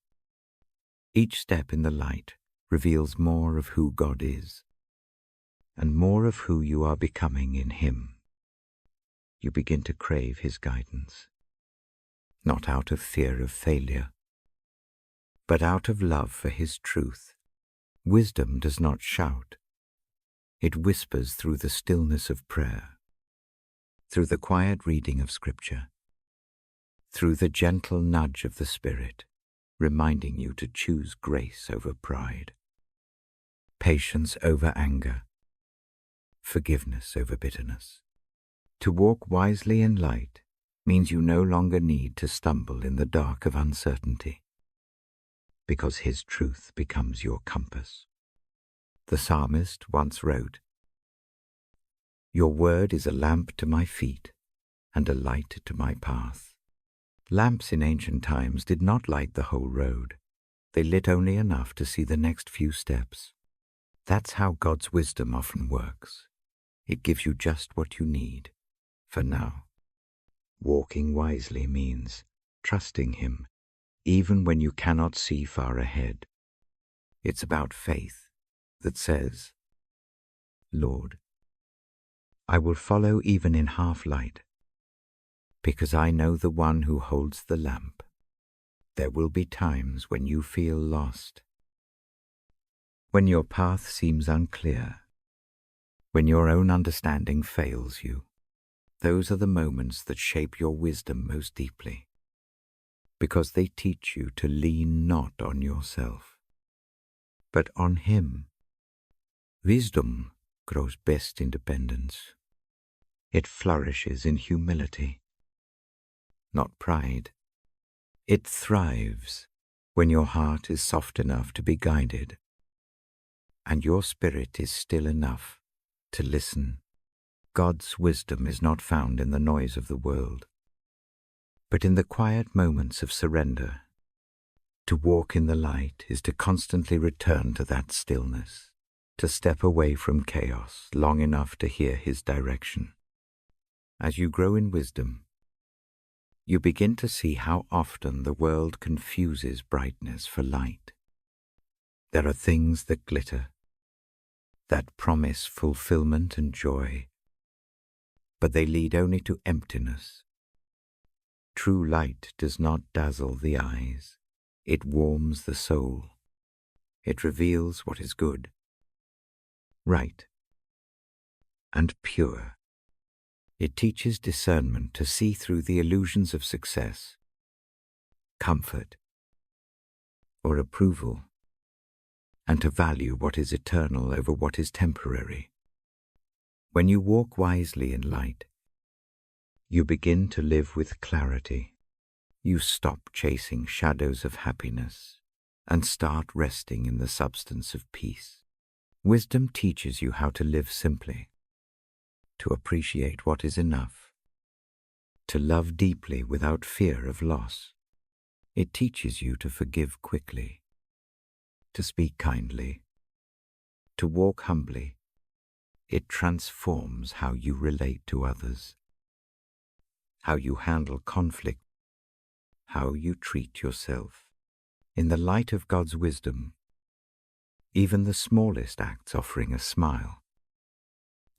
Each step in the light reveals more of who God is, and more of who you are becoming in him. You begin to crave his guidance, not out of fear of failure, but out of love for his truth. Wisdom does not shout. It whispers through the stillness of prayer, through the quiet reading of Scripture, through the gentle nudge of the Spirit, reminding you to choose grace over pride, patience over anger, forgiveness over bitterness. To walk wisely in light means you no longer need to stumble in the dark of uncertainty, because his truth becomes your compass. The psalmist once wrote, "Your word is a lamp to my feet and a light to my path." Lamps in ancient times did not light the whole road. They lit only enough to see the next few steps. That's how God's wisdom often works. It gives you just what you need, for now. Walking wisely means trusting Him, even when you cannot see far ahead. It's about faith that says, Lord, I will follow even in half light, because I know the one who holds the lamp. There will be times when you feel lost, when your path seems unclear, when your own understanding fails you. Those are the moments that shape your wisdom most deeply, because they teach you to lean not on yourself, but on Him. Wisdom grows best in dependence. It flourishes in humility, not pride. It thrives when your heart is soft enough to be guided, and your spirit is still enough to listen. God's wisdom is not found in the noise of the world, but in the quiet moments of surrender. To walk in the light is to constantly return to that stillness, to step away from chaos long enough to hear His direction. As you grow in wisdom, you begin to see how often the world confuses brightness for light. There are things that glitter, that promise fulfillment and joy, but they lead only to emptiness. True light does not dazzle the eyes. It warms the soul. It reveals what is good, right, and pure. It teaches discernment to see through the illusions of success, comfort, or approval, and to value what is eternal over what is temporary. When you walk wisely in light, you begin to live with clarity. You stop chasing shadows of happiness and start resting in the substance of peace. Wisdom teaches you how to live simply, to appreciate what is enough, to love deeply without fear of loss. It teaches you to forgive quickly, to speak kindly, to walk humbly. It transforms how you relate to others, how you handle conflict, how you treat yourself. In the light of God's wisdom, even the smallest acts offering a smile,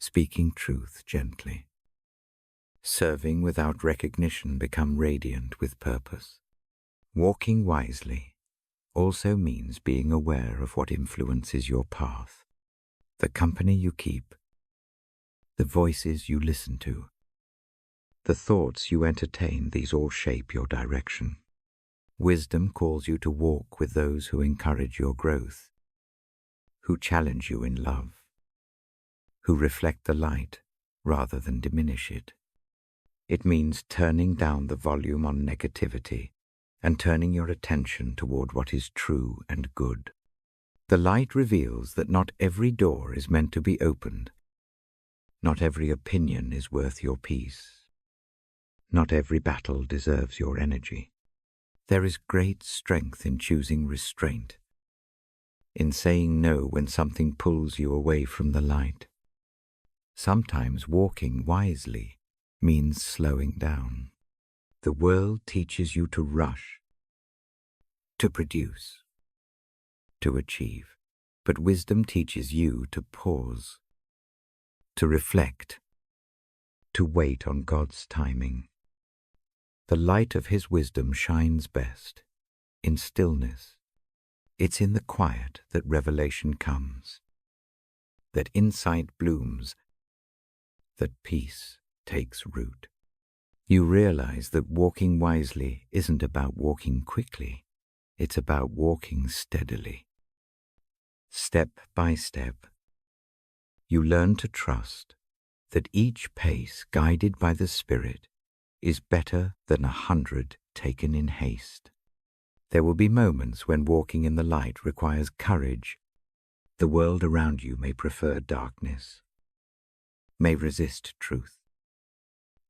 speaking truth gently, serving without recognition become radiant with purpose. Walking wisely also means being aware of what influences your path, the company you keep, the voices you listen to, the thoughts you entertain. These all shape your direction. Wisdom calls you to walk with those who encourage your growth, who challenge you in love, who reflect the light rather than diminish it. It means turning down the volume on negativity and turning your attention toward what is true and good. The light reveals that not every door is meant to be opened. Not every opinion is worth your peace. Not every battle deserves your energy. There is great strength in choosing restraint, in saying no when something pulls you away from the light. Sometimes walking wisely means slowing down. The world teaches you to rush, to produce, to achieve, but wisdom teaches you to pause, to reflect, to wait on God's timing. The light of His wisdom shines best in stillness. It's in the quiet that revelation comes, that insight blooms, that peace takes root. You realize that walking wisely isn't about walking quickly. It's about walking steadily. Step by step, you learn to trust that each pace guided by the Spirit is better than 100 taken in haste. There will be moments when walking in the light requires courage. The world around you may prefer darkness, may resist truth,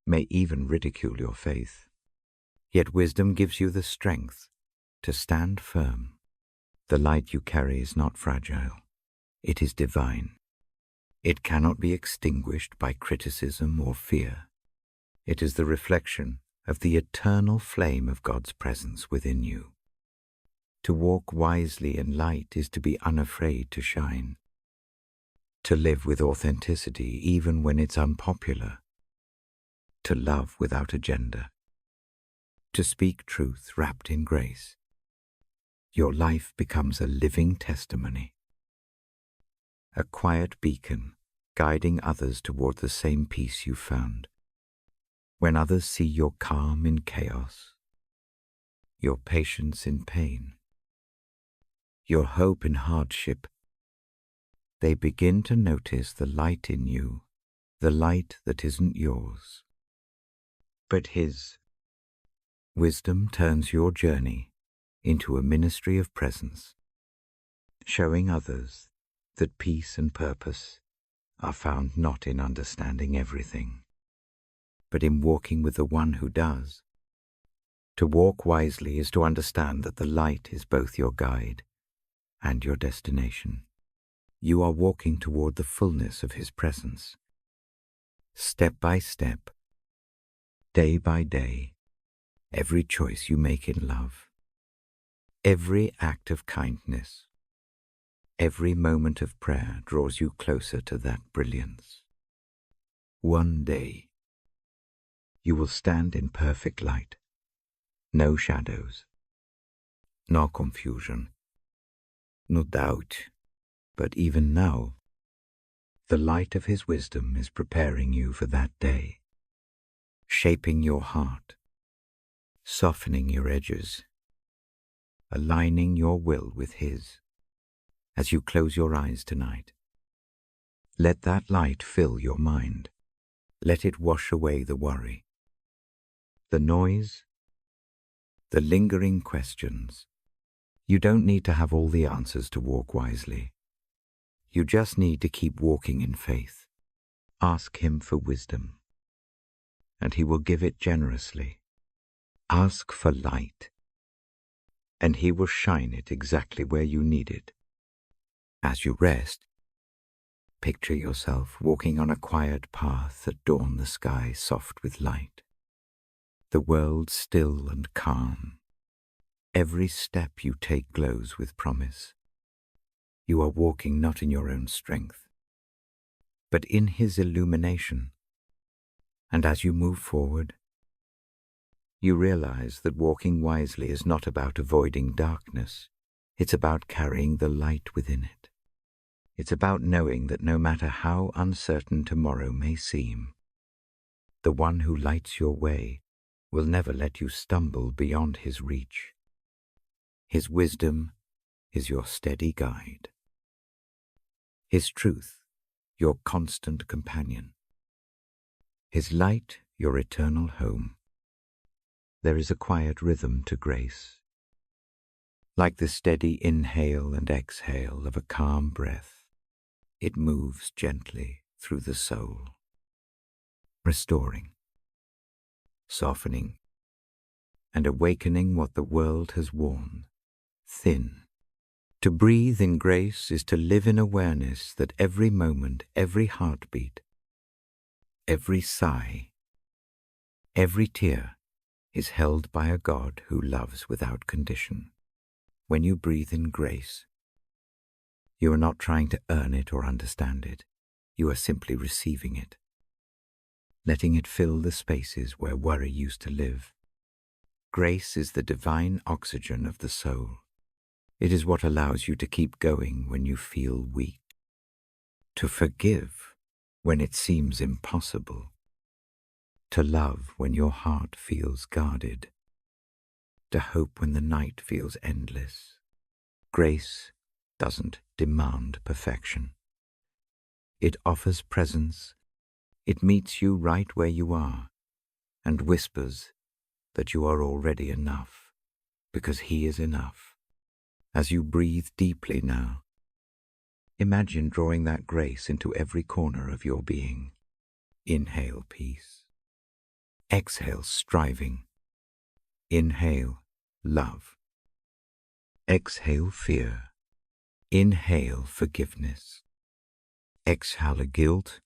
may even ridicule your faith. Yet wisdom gives you the strength to stand firm. The light you carry is not fragile. It is divine. It cannot be extinguished by criticism or fear. It is the reflection of the eternal flame of God's presence within you. To walk wisely in light is to be unafraid to shine. To live with authenticity even when it's unpopular. To love without agenda. To speak truth wrapped in grace. Your life becomes a living testimony. A quiet beacon guiding others toward the same peace you found. When others see your calm in chaos, your patience in pain, your hope in hardship, they begin to notice the light in you, the light that isn't yours, but His. Wisdom turns your journey into a ministry of presence, showing others that peace and purpose are found not in understanding everything, but in walking with the one who does. To walk wisely is to understand that the light is both your guide and your destination. You are walking toward the fullness of His presence. Step by step, day by day, every choice you make in love, every act of kindness, every moment of prayer draws you closer to that brilliance. One day, you will stand in perfect light, no shadows, no confusion, no doubt. But even now, the light of His wisdom is preparing you for that day, shaping your heart, softening your edges, aligning your will with His. As you close your eyes tonight, let that light fill your mind. Let it wash away the worry, the noise, the lingering questions. You don't need to have all the answers to walk wisely. You just need to keep walking in faith. Ask Him for wisdom, and He will give it generously. Ask for light, and He will shine it exactly where you need it. As you rest, picture yourself walking on a quiet path at dawn, the sky soft with light, the world still and calm. Every step you take glows with promise. You are walking not in your own strength, but in His illumination. And as you move forward, you realize that walking wisely is not about avoiding darkness. It's about carrying the light within it. It's about knowing that no matter how uncertain tomorrow may seem, the one who lights your way will never let you stumble beyond His reach. His wisdom is your steady guide. His truth, your constant companion. His light, your eternal home. There is a quiet rhythm to grace, like the steady inhale and exhale of a calm breath. It moves gently through the soul, restoring, softening, and awakening what the world has worn thin. To breathe in grace is to live in awareness that every moment, every heartbeat, every sigh, every tear is held by a God who loves without condition. When you breathe in grace, you are not trying to earn it or understand it. You are simply receiving it, letting it fill the spaces where worry used to live. Grace is the divine oxygen of the soul. It is what allows you to keep going when you feel weak, to forgive when it seems impossible, to love when your heart feels guarded, to hope when the night feels endless. Grace doesn't demand perfection. It offers presence. It meets you right where you are and whispers that you are already enough, because He is enough. As you breathe deeply now, imagine drawing that grace into every corner of your being. Inhale peace. Exhale striving. Inhale love. Exhale fear. Inhale forgiveness. Exhale guilt.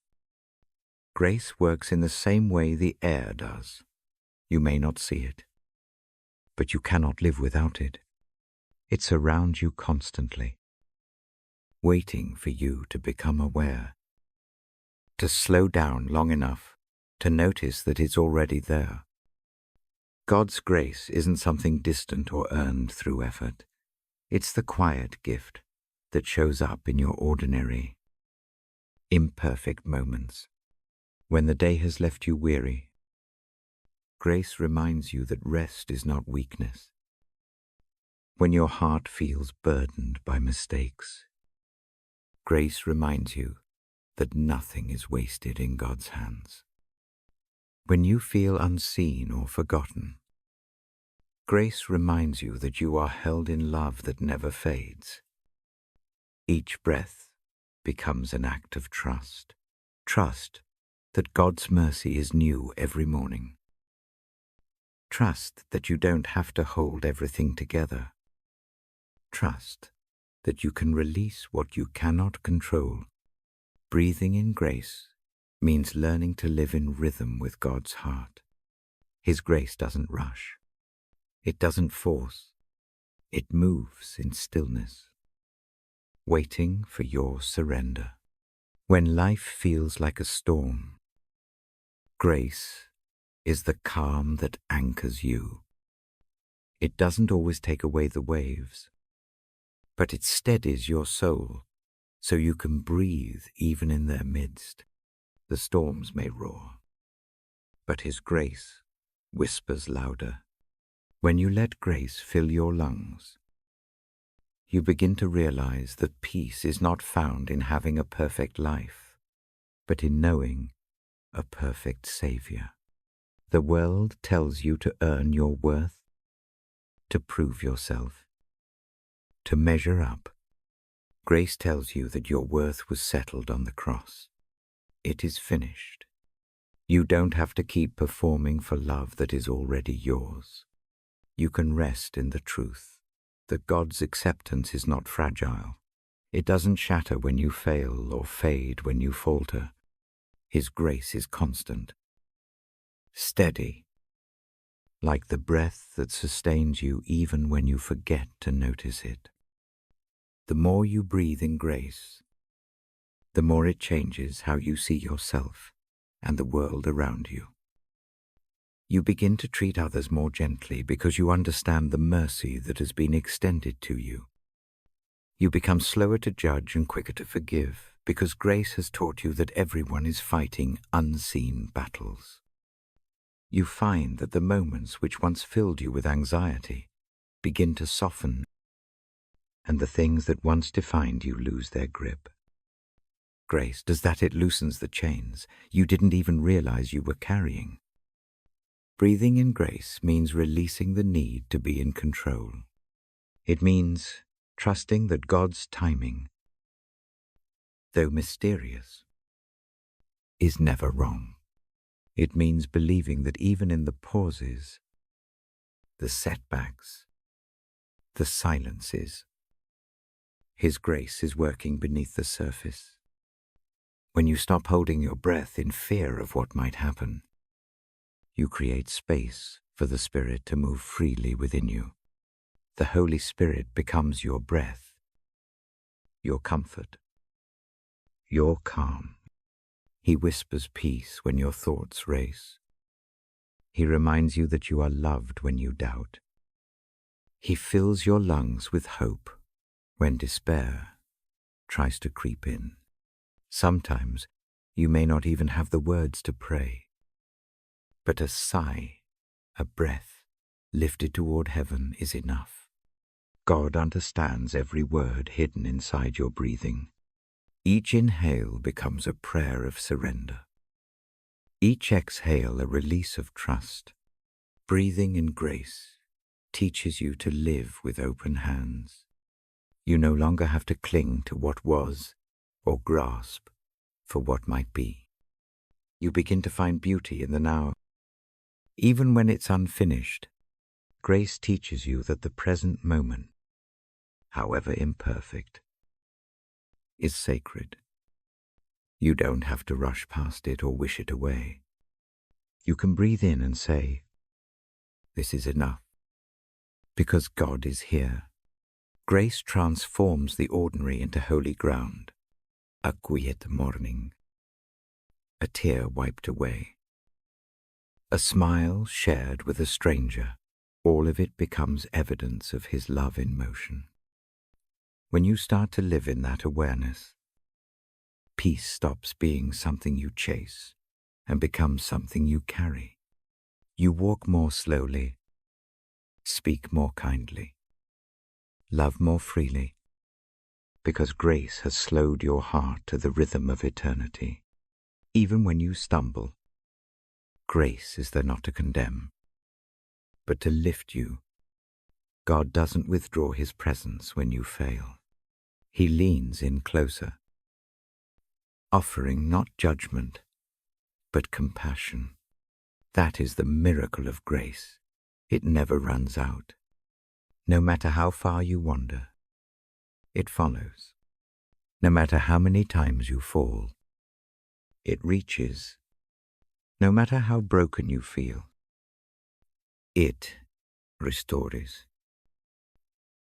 Grace works in the same way the air does. You may not see it, but you cannot live without it. It surrounds you constantly, waiting for you to become aware, to slow down long enough to notice that it's already there. God's grace isn't something distant or earned through effort. It's the quiet gift that shows up in your ordinary, imperfect moments. When the day has left you weary, grace reminds you that rest is not weakness. When your heart feels burdened by mistakes, grace reminds you that nothing is wasted in God's hands. When you feel unseen or forgotten, grace reminds you that you are held in love that never fades. Each breath becomes an act of trust. Trust that God's mercy is new every morning. Trust that you don't have to hold everything together. Trust that you can release what you cannot control. Breathing in grace means learning to live in rhythm with God's heart. His grace doesn't rush. It doesn't force. It moves in stillness, waiting for your surrender. When life feels like a storm, grace is the calm that anchors you. It doesn't always take away the waves, but it steadies your soul so you can breathe even in their midst. The storms may roar, but His grace whispers louder. When you let grace fill your lungs, you begin to realize that peace is not found in having a perfect life, but in knowing a perfect Savior. The world tells you to earn your worth, to prove yourself, to measure up. Grace tells you that your worth was settled on the cross. It is finished. You don't have to keep performing for love that is already yours. You can rest in the truth that God's acceptance is not fragile. It doesn't shatter when you fail or fade when you falter. His grace is constant, steady, like the breath that sustains you even when you forget to notice it. The more you breathe in grace, the more it changes how you see yourself and the world around you. You begin to treat others more gently because you understand the mercy that has been extended to you. You become slower to judge and quicker to forgive because grace has taught you that everyone is fighting unseen battles. You find that the moments which once filled you with anxiety begin to soften, and the things that once defined you lose their grip. Grace does that. It loosens the chains you didn't even realize you were carrying. Breathing in grace means releasing the need to be in control. It means trusting that God's timing, though mysterious, is never wrong. It means believing that even in the pauses, the setbacks, the silences, His grace is working beneath the surface. When you stop holding your breath in fear of what might happen, you create space for the Spirit to move freely within you. The Holy Spirit becomes your breath, your comfort, your calm. He whispers peace when your thoughts race. He reminds you that you are loved when you doubt. He fills your lungs with hope when despair tries to creep in. Sometimes you may not even have the words to pray, but a sigh, a breath lifted toward heaven is enough. God understands every word hidden inside your breathing. Each inhale becomes a prayer of surrender. Each exhale a release of trust. Breathing in grace teaches you to live with open hands. You no longer have to cling to what was or grasp for what might be. You begin to find beauty in the now. Even when it's unfinished, Grace teaches you that the present moment, however imperfect, is sacred. You don't have to rush past it or wish it away. You can breathe in and say, "This is enough," because God is here. Grace transforms the ordinary into holy ground. A quiet morning, a tear wiped away, a smile shared with a stranger, all of it becomes evidence of His love in motion. When you start to live in that awareness, peace stops being something you chase and becomes something you carry. You walk more slowly, speak more kindly, love more freely, because grace has slowed your heart to the rhythm of eternity. Even when you stumble, grace is there not to condemn, but to lift you. God doesn't withdraw His presence when you fail. He leans in closer, offering not judgment, but compassion. That is the miracle of grace. It never runs out. No matter how far you wander, it follows. No matter how many times you fall, it reaches. No matter how broken you feel, it restores.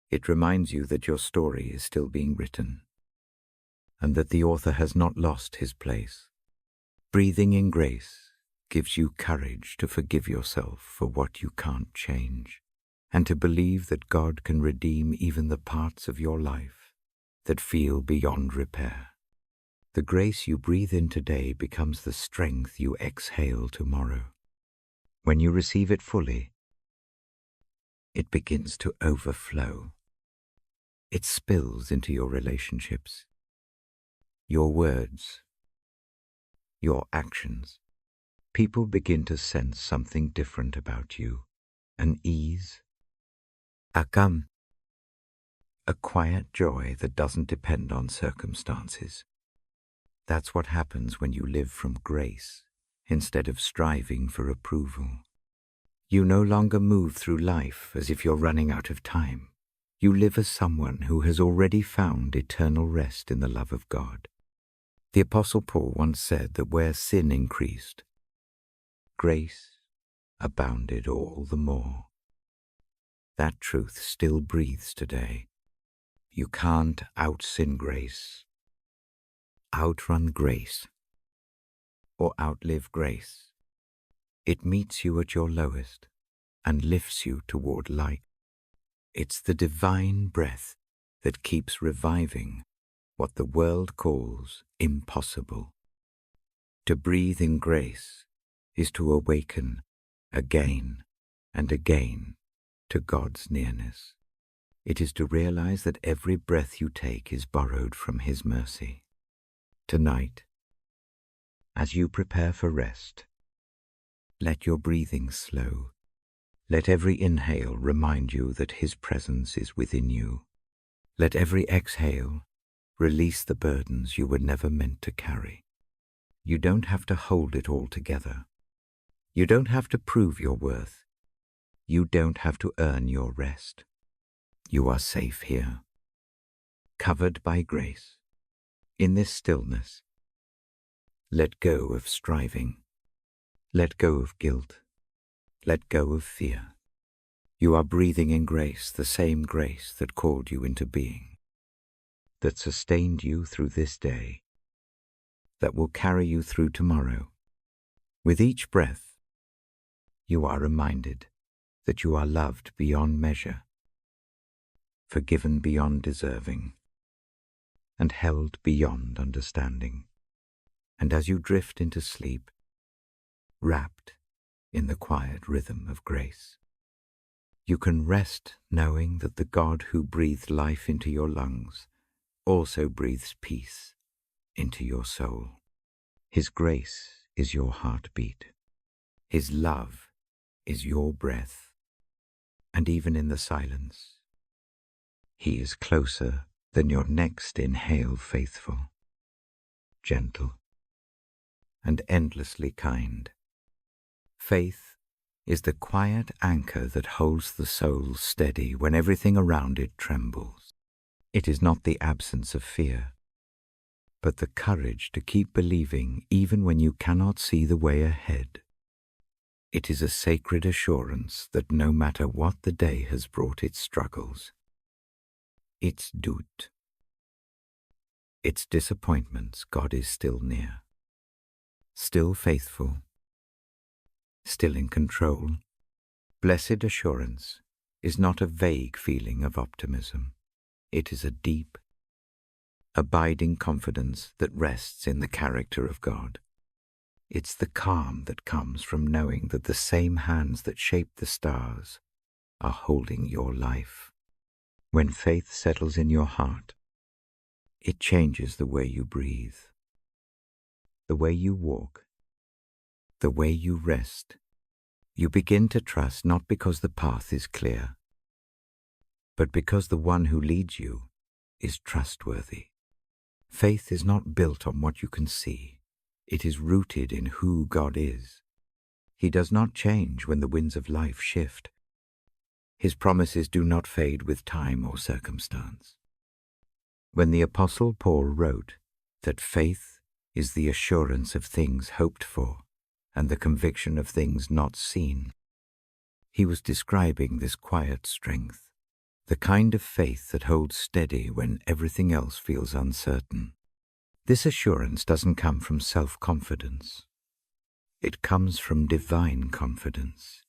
It reminds you that your story is still being written, and that the author has not lost his place. Breathing in grace gives you courage to forgive yourself for what you can't change, and to believe that God can redeem even the parts of your life that feel beyond repair. The grace you breathe in today becomes the strength you exhale tomorrow. When you receive it fully, it begins to overflow. It spills into your relationships, your words, your actions. People begin to sense something different about you, an ease, a calm, a quiet joy that doesn't depend on circumstances. That's what happens when you live from grace instead of striving for approval. You no longer move through life as if you're running out of time. You live as someone who has already found eternal rest in the love of God. The Apostle Paul once said that where sin increased, grace abounded all the more. That truth still breathes today. You can't out-sin grace, outrun grace, or outlive grace. It meets you at your lowest and lifts you toward light. It's the divine breath that keeps reviving what the world calls impossible. To breathe in grace is to awaken again and again to God's nearness. It is to realize that every breath you take is borrowed from His mercy. Tonight, as you prepare for rest, let your breathing slow. Let every inhale remind you that His presence is within you. Let every exhale release the burdens you were never meant to carry. You don't have to hold it all together. You don't have to prove your worth. You don't have to earn your rest. You are safe here, covered by grace. In this stillness, let go of striving. Let go of guilt. Let go of fear. You are breathing in grace, the same grace that called you into being, that sustained you through this day, that will carry you through tomorrow. With each breath, you are reminded that you are loved beyond measure, forgiven beyond deserving, and held beyond understanding. And as you drift into sleep, wrapped in the quiet rhythm of grace, you can rest knowing that the God who breathed life into your lungs also breathes peace into your soul. His grace is your heartbeat. His love is your breath. And even in the silence, He is closer than your next inhale, faithful, gentle, and endlessly kind. Faith is the quiet anchor that holds the soul steady when everything around it trembles. It is not the absence of fear, but the courage to keep believing even when you cannot see the way ahead. It is a sacred assurance that no matter what the day has brought its struggles, its doute, its disappointments, God is still near, still faithful, still in control. Blessed assurance is not a vague feeling of optimism. It is a deep, abiding confidence that rests in the character of God. It's the calm that comes from knowing that the same hands that shape the stars are holding your life. When faith settles in your heart, it changes the way you breathe, the way you walk, the way you rest. You begin to trust not because the path is clear, but because the one who leads you is trustworthy. Faith is not built on what you can see. It is rooted in who God is. He does not change when the winds of life shift. His promises do not fade with time or circumstance. When the Apostle Paul wrote that faith is the assurance of things hoped for and the conviction of things not seen, he was describing this quiet strength, the kind of faith that holds steady when everything else feels uncertain. This assurance doesn't come from self-confidence. It comes from divine confidence,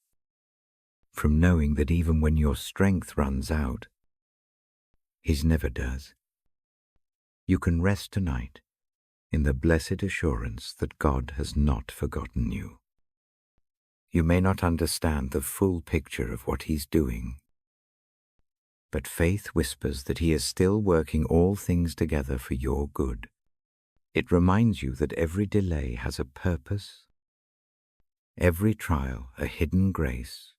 from knowing that even when your strength runs out, His never does. You can rest tonight in the blessed assurance that God has not forgotten you. You may not understand the full picture of what He's doing, but faith whispers that He is still working all things together for your good. It reminds you that every delay has a purpose, every trial a hidden grace.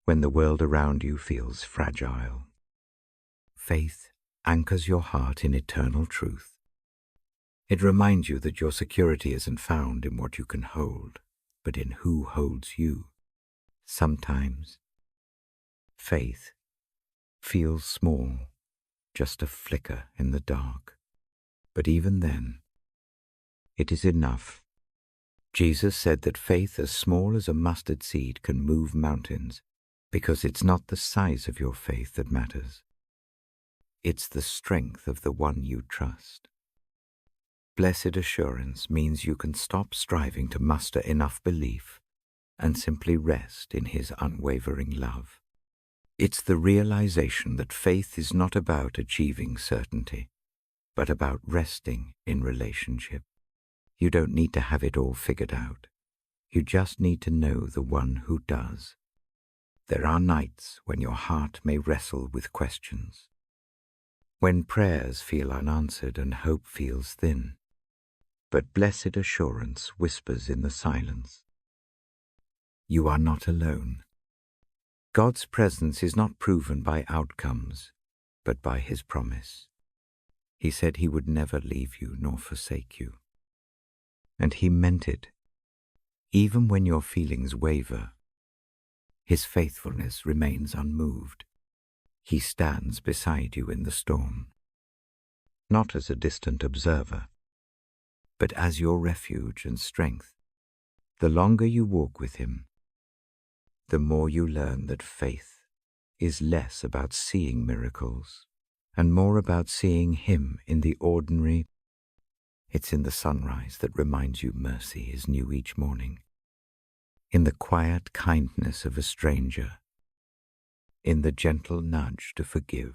When the world around you feels fragile, faith anchors your heart in eternal truth. It reminds you that your security isn't found in what you can hold, but in who holds you. Sometimes faith feels small, just a flicker in the dark. But even then, it is enough. Jesus said that faith as small as a mustard seed can move mountains, because it's not the size of your faith that matters. It's the strength of the one you trust. Blessed assurance means you can stop striving to muster enough belief and simply rest in His unwavering love. It's the realization that faith is not about achieving certainty, but about resting in relationship. You don't need to have it all figured out. You just need to know the one who does. There are nights when your heart may wrestle with questions, when prayers feel unanswered and hope feels thin. But blessed assurance whispers in the silence, you are not alone. God's presence is not proven by outcomes, but by His promise. He said He would never leave you nor forsake you. And He meant it. Even when your feelings waver, His faithfulness remains unmoved. He stands beside you in the storm, not as a distant observer, but as your refuge and strength. The longer you walk with Him, the more you learn that faith is less about seeing miracles and more about seeing Him in the ordinary. It's in the sunrise that reminds you mercy is new each morning, in the quiet kindness of a stranger, in the gentle nudge to forgive,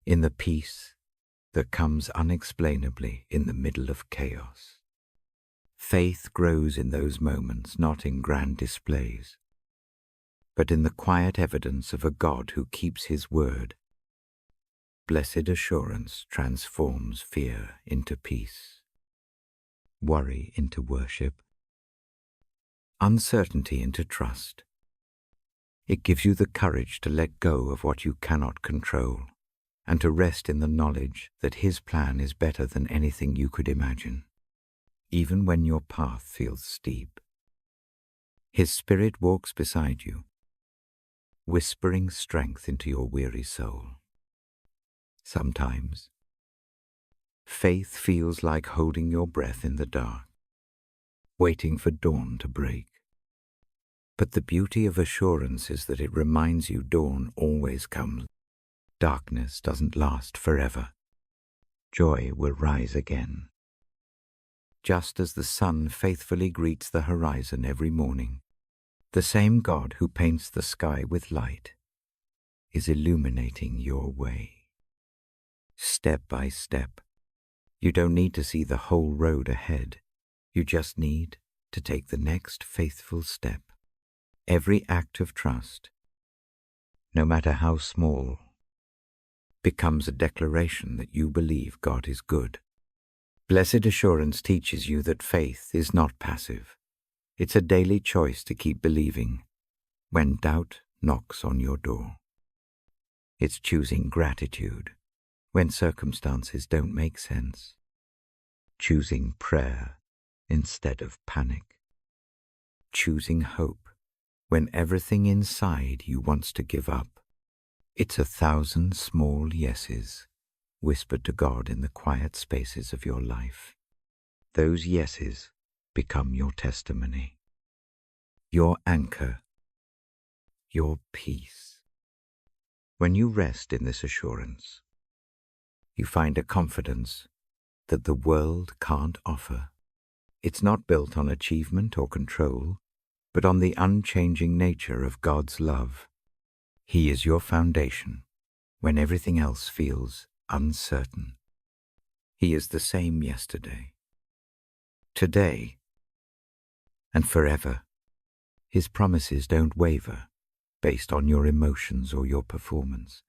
in the peace that comes unexplainably in the middle of chaos. Faith grows in those moments, not in grand displays, but in the quiet evidence of a God who keeps His word. Blessed assurance transforms fear into peace, worry into worship, uncertainty into trust. It gives you the courage to let go of what you cannot control and to rest in the knowledge that His plan is better than anything you could imagine. Even when your path feels steep, His Spirit walks beside you, whispering strength into your weary soul. Sometimes, faith feels like holding your breath in the dark, waiting for dawn to break. But the beauty of assurance is that it reminds you dawn always comes. Darkness doesn't last forever. Joy will rise again. Just as the sun faithfully greets the horizon every morning, the same God who paints the sky with light is illuminating your way. Step by step. You don't need to see the whole road ahead. You just need to take the next faithful step. Every act of trust, no matter how small, becomes a declaration that you believe God is good. Blessed assurance teaches you that faith is not passive. It's a daily choice to keep believing when doubt knocks on your door. It's choosing gratitude when circumstances don't make sense. Choosing prayer instead of panic. Choosing hope when everything inside you wants to give up. It's 1,000 small yeses whispered to God in the quiet spaces of your life. Those yeses become your testimony, your anchor, your peace. When you rest in this assurance, you find a confidence that the world can't offer. It's not built on achievement or control, but on the unchanging nature of God's love. He is your foundation when everything else feels uncertain. He is the same yesterday, today, and forever. His promises don't waver based on your emotions or your performance.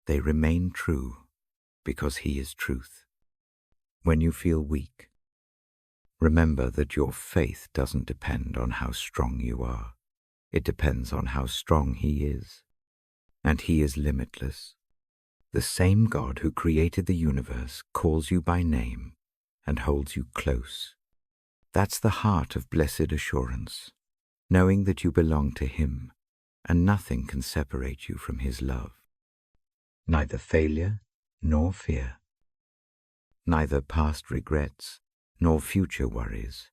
They remain true because He is truth. When you feel weak, remember that your faith doesn't depend on how strong you are. It depends on how strong He is. And He is limitless. The same God who created the universe calls you by name and holds you close. That's the heart of blessed assurance, knowing that you belong to Him and nothing can separate you from His love. Neither failure nor fear, neither past regrets nor future worries,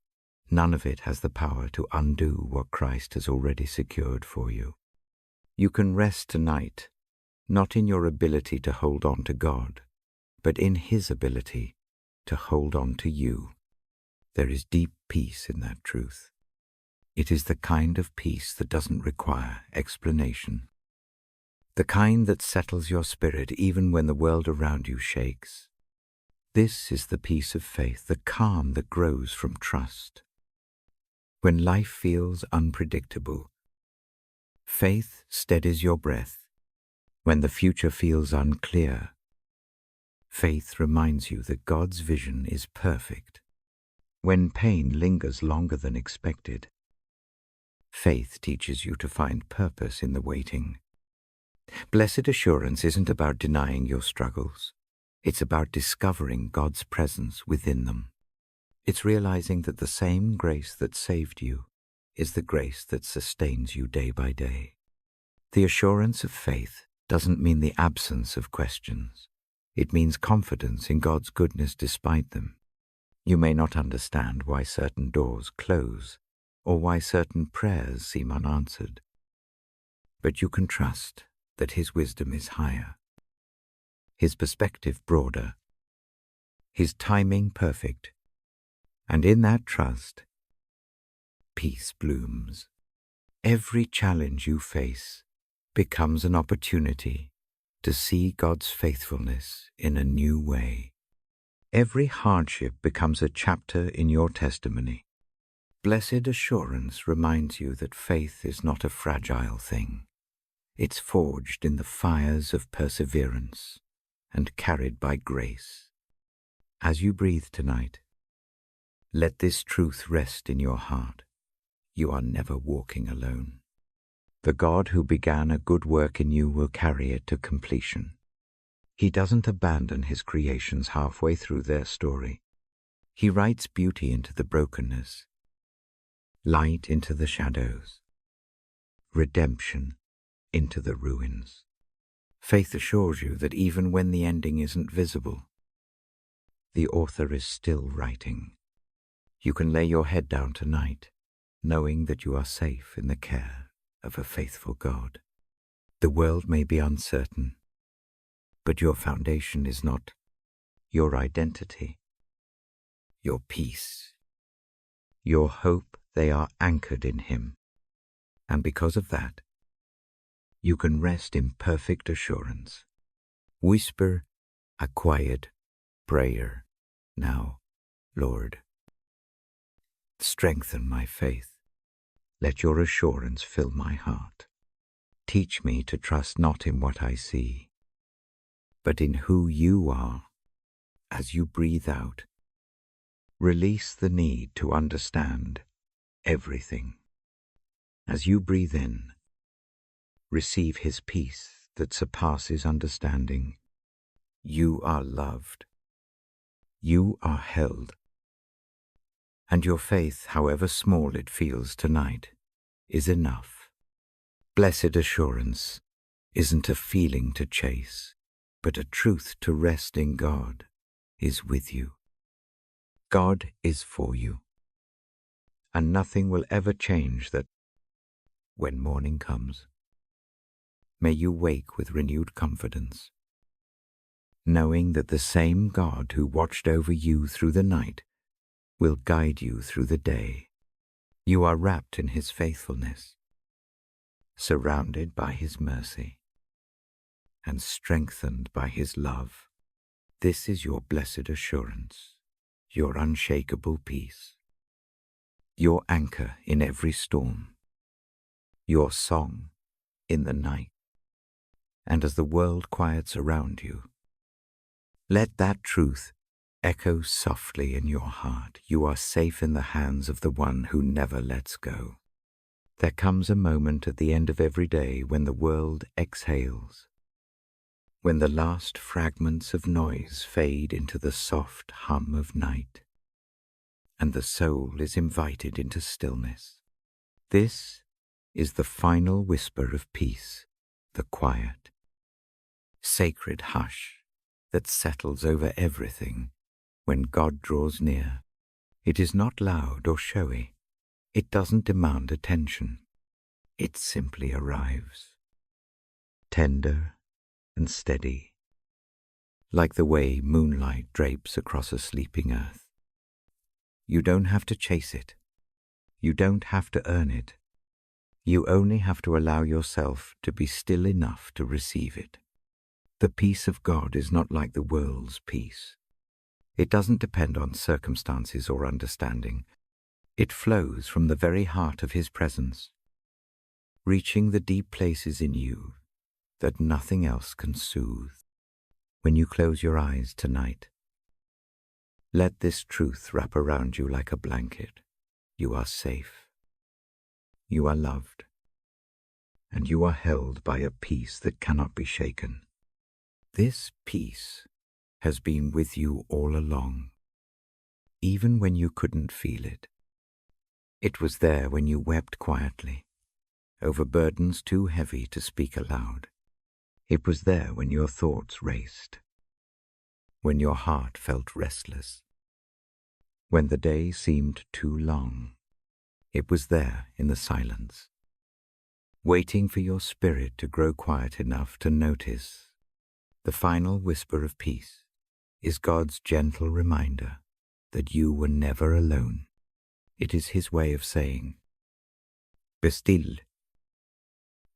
none of it has the power to undo what Christ has already secured for you. You can rest tonight, not in your ability to hold on to God, but in His ability to hold on to you. There is deep peace in that truth. It is the kind of peace that doesn't require explanation, the kind that settles your spirit even when the world around you shakes. This is the peace of faith, the calm that grows from trust. When life feels unpredictable, faith steadies your breath. When the future feels unclear, faith reminds you that God's vision is perfect. When pain lingers longer than expected, faith teaches you to find purpose in the waiting. Blessed assurance isn't about denying your struggles. It's about discovering God's presence within them. It's realizing that the same grace that saved you is the grace that sustains you day by day. The assurance of faith doesn't mean the absence of questions. It means confidence in God's goodness despite them. You may not understand why certain doors close or why certain prayers seem unanswered, but you can trust that His wisdom is higher, His perspective broader, His timing perfect, and in that trust, peace blooms. Every challenge you face becomes an opportunity to see God's faithfulness in a new way. Every hardship becomes a chapter in your testimony. Blessed assurance reminds you that faith is not a fragile thing. It's forged in the fires of perseverance and carried by grace. As you breathe tonight, let this truth rest in your heart. You are never walking alone. The God who began a good work in you will carry it to completion. He doesn't abandon His creations halfway through their story. He writes beauty into the brokenness, light into the shadows, redemption into the ruins. Faith assures you that even when the ending isn't visible, the author is still writing. You can lay your head down tonight, knowing that you are safe in the care of a faithful God. The world may be uncertain, but your foundation is not. Your identity, your peace, your hope, they are anchored in Him. And because of that, you can rest in perfect assurance. Whisper a quiet prayer now, Lord. Strengthen my faith. Let your assurance fill my heart. Teach me to trust not in what I see, but in who you are as you breathe out. Release the need to understand everything. As you breathe in, receive His peace that surpasses understanding. You are loved. You are held. And your faith, however small it feels tonight, is enough. Blessed assurance isn't a feeling to chase, but a truth to rest in. God is with you. God is for you. And nothing will ever change that. When morning comes, may you wake with renewed confidence, knowing that the same God who watched over you through the night will guide you through the day. You are wrapped in His faithfulness, surrounded by His mercy, and strengthened by His love. This is your blessed assurance, your unshakable peace, your anchor in every storm, your song in the night. And as the world quiets around you, let that truth echo softly in your heart. You are safe in the hands of the one who never lets go. There comes a moment at the end of every day when the world exhales, when the last fragments of noise fade into the soft hum of night, and the soul is invited into stillness. This is the final whisper of peace, the quiet, sacred hush that settles over everything when God draws near. It is not loud or showy. It doesn't demand attention. It simply arrives, tender and steady, like the way moonlight drapes across a sleeping earth. You don't have to chase it. You don't have to earn it. You only have to allow yourself to be still enough to receive it. The peace of God is not like the world's peace. It doesn't depend on circumstances or understanding. It flows from the very heart of His presence, reaching the deep places in you that nothing else can soothe. When you close your eyes tonight, let this truth wrap around you like a blanket. You are safe. You are loved. And you are held by a peace that cannot be shaken. This peace has been with you all along, even when you couldn't feel it. It was there when you wept quietly, over burdens too heavy to speak aloud. It was there when your thoughts raced, when your heart felt restless, when the day seemed too long. It was there in the silence, waiting for your spirit to grow quiet enough to notice. The final whisper of peace is God's gentle reminder that you were never alone. It is His way of saying, "Be still,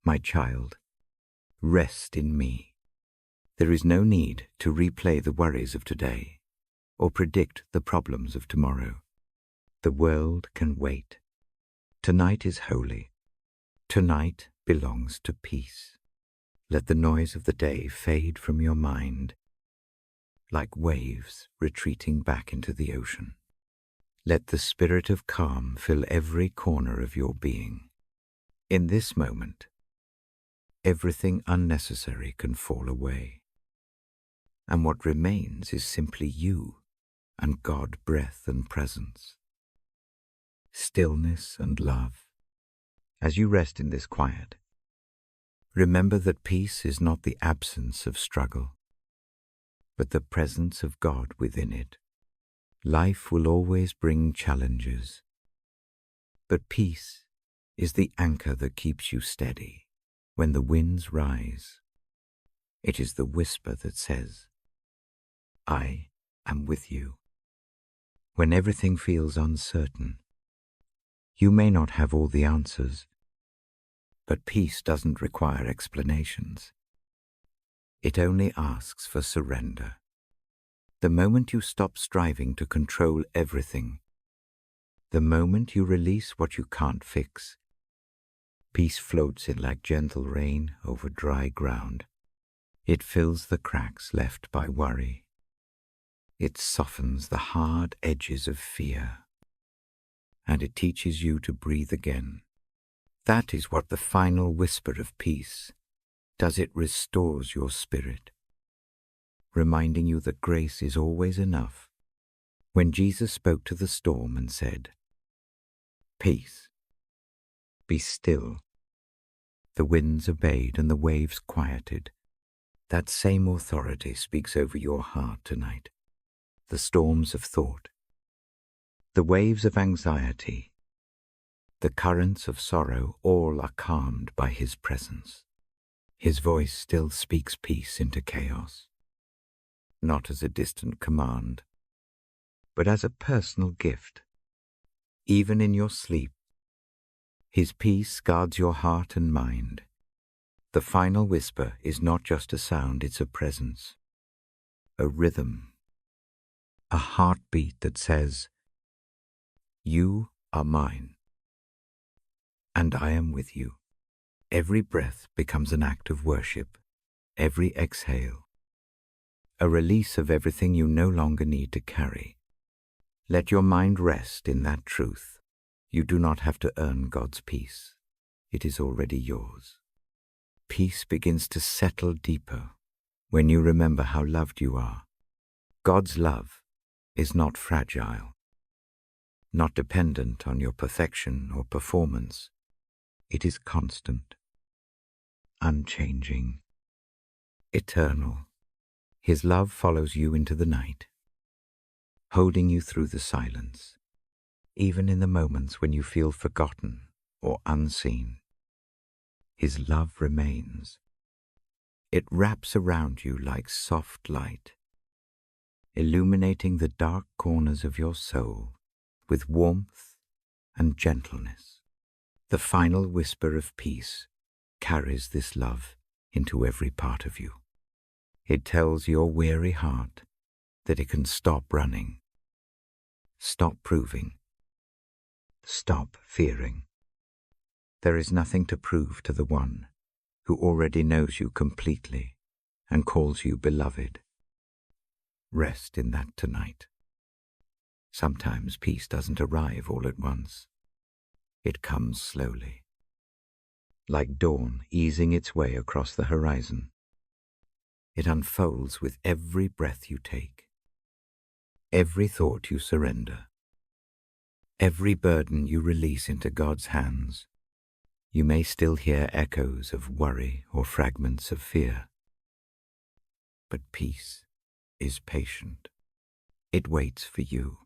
my child, rest in me." There is no need to replay the worries of today or predict the problems of tomorrow. The world can wait. Tonight is holy. Tonight belongs to peace. Let the noise of the day fade from your mind, like waves retreating back into the ocean. Let the spirit of calm fill every corner of your being. In this moment, everything unnecessary can fall away, and what remains is simply you and God, breath and presence. stillness, and love. As you rest in this quiet, remember that peace is not the absence of struggle, but the presence of God within it. Life will always bring challenges, but peace is the anchor that keeps you steady when the winds rise. It is the whisper that says, I am with you. When everything feels uncertain, you may not have all the answers, but peace doesn't require explanations. It only asks for surrender. The moment you stop striving to control everything, the moment you release what you can't fix, peace floats in like gentle rain over dry ground. It fills the cracks left by worry. It softens the hard edges of fear, and it teaches you to breathe again. That is what the final whisper of peace does. It restores your spirit, reminding you that grace is always enough. When Jesus spoke to the storm and said, Peace, be still, the winds obeyed and the waves quieted. That same authority speaks over your heart tonight. The storms of thought, the waves of anxiety, the currents of sorrow, all are calmed by His presence. His voice still speaks peace into chaos, not as a distant command, but as a personal gift. Even in your sleep, His peace guards your heart and mind. The final whisper is not just a sound, it's a presence, a rhythm, a heartbeat that says, You are mine, and I am with you. Every breath becomes an act of worship, every exhale, a release of everything you no longer need to carry. Let your mind rest in that truth. You do not have to earn God's peace. It is already yours. Peace begins to settle deeper when you remember how loved you are. God's love is not fragile, not dependent on your perfection or performance. It is constant, unchanging, eternal. His love follows you into the night, holding you through the silence, even in the moments when you feel forgotten or unseen. His love remains. It wraps around you like soft light, illuminating the dark corners of your soul with warmth and gentleness. The final whisper of peace carries this love into every part of you. It tells your weary heart that it can stop running, stop proving, stop fearing. There is nothing to prove to the one who already knows you completely and calls you beloved. Rest in that tonight. Sometimes peace doesn't arrive all at once. It comes slowly, like dawn easing its way across the horizon. It unfolds with every breath you take, every thought you surrender, every burden you release into God's hands. You may still hear echoes of worry or fragments of fear, but peace is patient. It waits for you.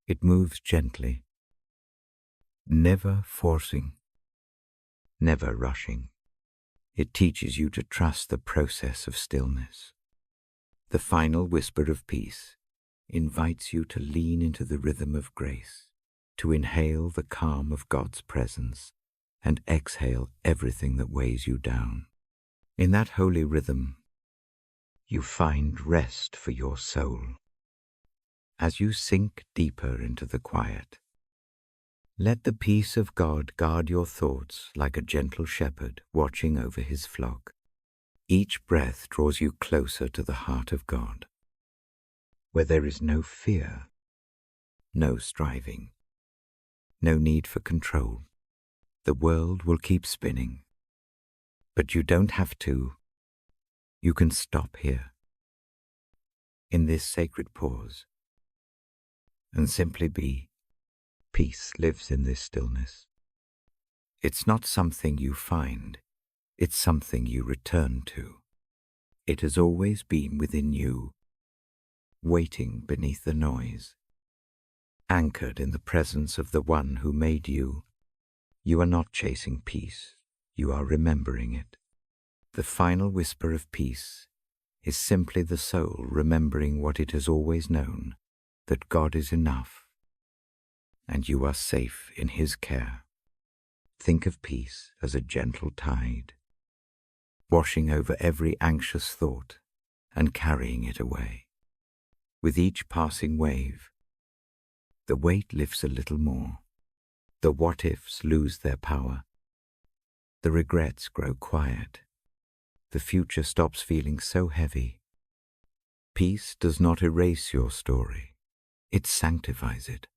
It moves gently, never forcing, never rushing. It teaches you to trust the process of stillness. The final whisper of peace invites you to lean into the rhythm of grace, to inhale the calm of God's presence and exhale everything that weighs you down. In that holy rhythm, you find rest for your soul. As you sink deeper into the quiet, let the peace of God guard your thoughts like a gentle shepherd watching over his flock. Each breath draws you closer to the heart of God, where there is no fear, no striving, no need for control. The world will keep spinning, but you don't have to. You can stop here, in this sacred pause, and simply be Peace lives in this stillness. It's not something you find, it's something you return to. It has always been within you, waiting beneath the noise. Anchored in the presence of the one who made you, you are not chasing peace, you are remembering it. The final whisper of peace is simply the soul remembering what it has always known, that God is enough, and you are safe in His care. Think of peace as a gentle tide, washing over every anxious thought and carrying it away. With each passing wave, the weight lifts a little more. The what-ifs lose their power. The regrets grow quiet. The future stops feeling so heavy. Peace does not erase your story. It sanctifies it.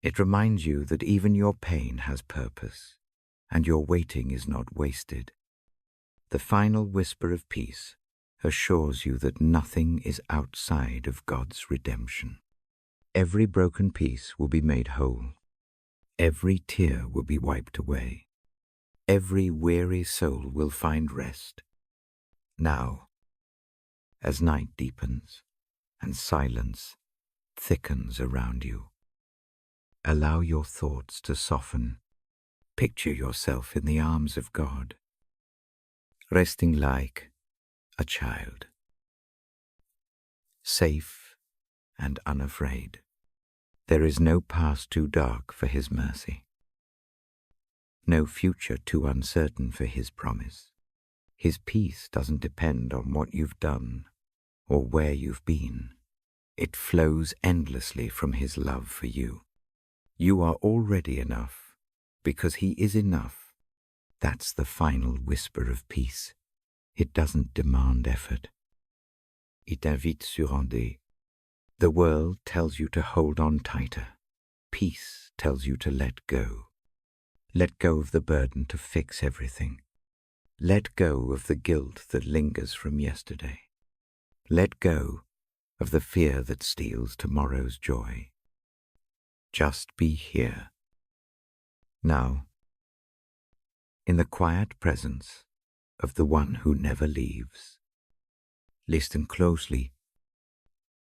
It reminds you that even your pain has purpose, and your waiting is not wasted. The final whisper of peace assures you that nothing is outside of God's redemption. Every broken piece will be made whole. Every tear will be wiped away. Every weary soul will find rest. Now, as night deepens and silence thickens around you, allow your thoughts to soften. Picture yourself in the arms of God, resting like a child, safe and unafraid. There is no past too dark for His mercy, no future too uncertain for His promise. His peace doesn't depend on what you've done or where you've been. It flows endlessly from His love for you. You are already enough because He is enough. That's the final whisper of peace. It doesn't demand effort. It invite sur rendez. The world tells you to hold on tighter. Peace tells you to let go. Let go of the burden to fix everything. Let go of the guilt that lingers from yesterday. Let go of the fear that steals tomorrow's joy. Just be here. Now, in the quiet presence of the one who never leaves. Listen closely.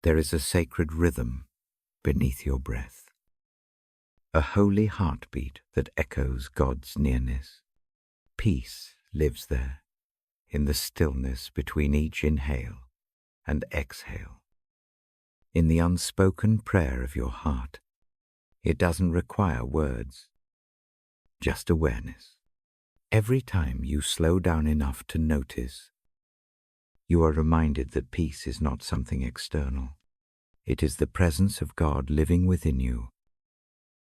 There is a sacred rhythm beneath your breath, a holy heartbeat that echoes God's nearness. Peace lives there, in the stillness between each inhale and exhale. In the unspoken prayer of your heart, it doesn't require words, just awareness. Every time you slow down enough to notice, you are reminded that peace is not something external. It is the presence of God living within you,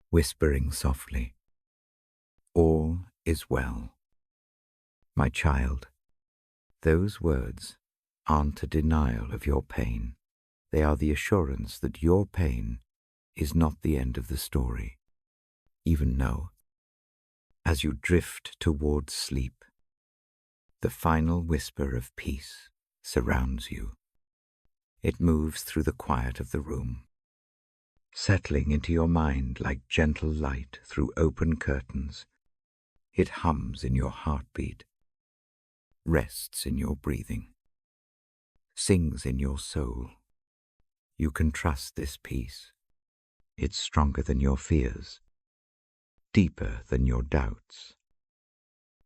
whispering softly, "All is well." My child, those words aren't a denial of your pain. They are the assurance that your pain is not the end of the story. Even now, as you drift towards sleep, the final whisper of peace surrounds you. It moves through the quiet of the room, settling into your mind like gentle light through open curtains. It hums in your heartbeat, rests in your breathing, sings in your soul. You can trust this peace. It's stronger than your fears, deeper than your doubts,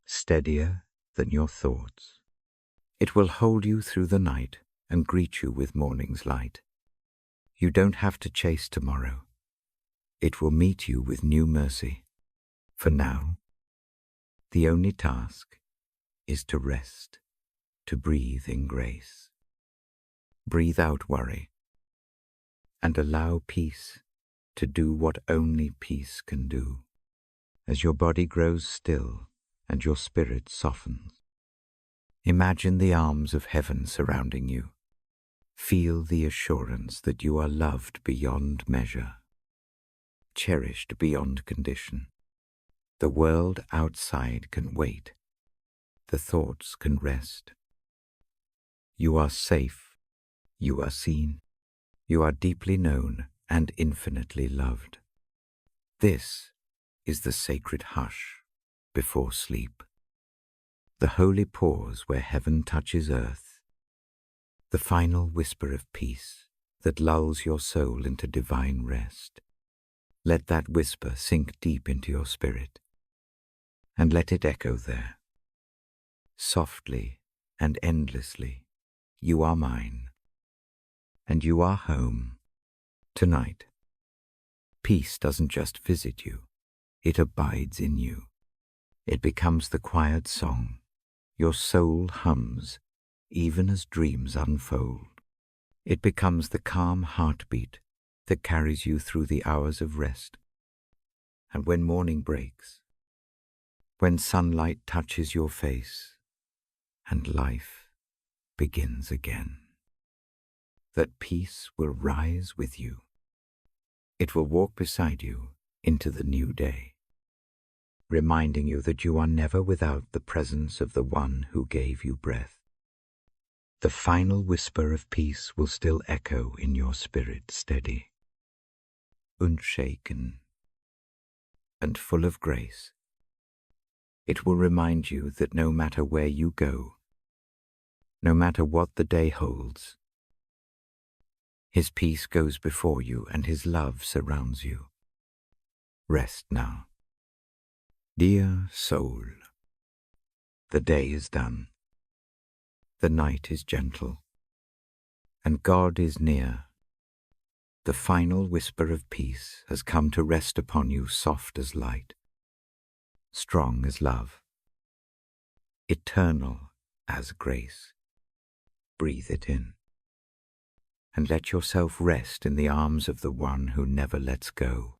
steadier than your thoughts. It will hold you through the night and greet you with morning's light. You don't have to chase tomorrow. It will meet you with new mercy. For now, the only task is to rest, to breathe in grace. Breathe out worry, and allow peace to do what only peace can do. As your body grows still and your spirit softens, imagine the arms of heaven surrounding you. Feel the assurance that you are loved beyond measure, cherished beyond condition. The world outside can wait. The thoughts can rest. You are safe. You are seen. You are deeply known and infinitely loved. This is the sacred hush before sleep, the holy pause where heaven touches earth, the final whisper of peace that lulls your soul into divine rest. Let that whisper sink deep into your spirit, and let it echo there. Softly and endlessly, you are mine, and you are home tonight. Peace doesn't just visit you, it abides in you. It becomes the quiet song your soul hums even as dreams unfold. It becomes the calm heartbeat that carries you through the hours of rest. And when morning breaks, when sunlight touches your face, and life begins again, that peace will rise with you. It will walk beside you into the new day, reminding you that you are never without the presence of the one who gave you breath. The final whisper of peace will still echo in your spirit, steady, unshaken, and full of grace. It will remind you that no matter where you go, no matter what the day holds, His peace goes before you and His love surrounds you. Rest now. Dear soul, the day is done. The night is gentle, and God is near. The final whisper of peace has come to rest upon you, soft as light, strong as love, eternal as grace. Breathe it in, and let yourself rest in the arms of the one who never lets go.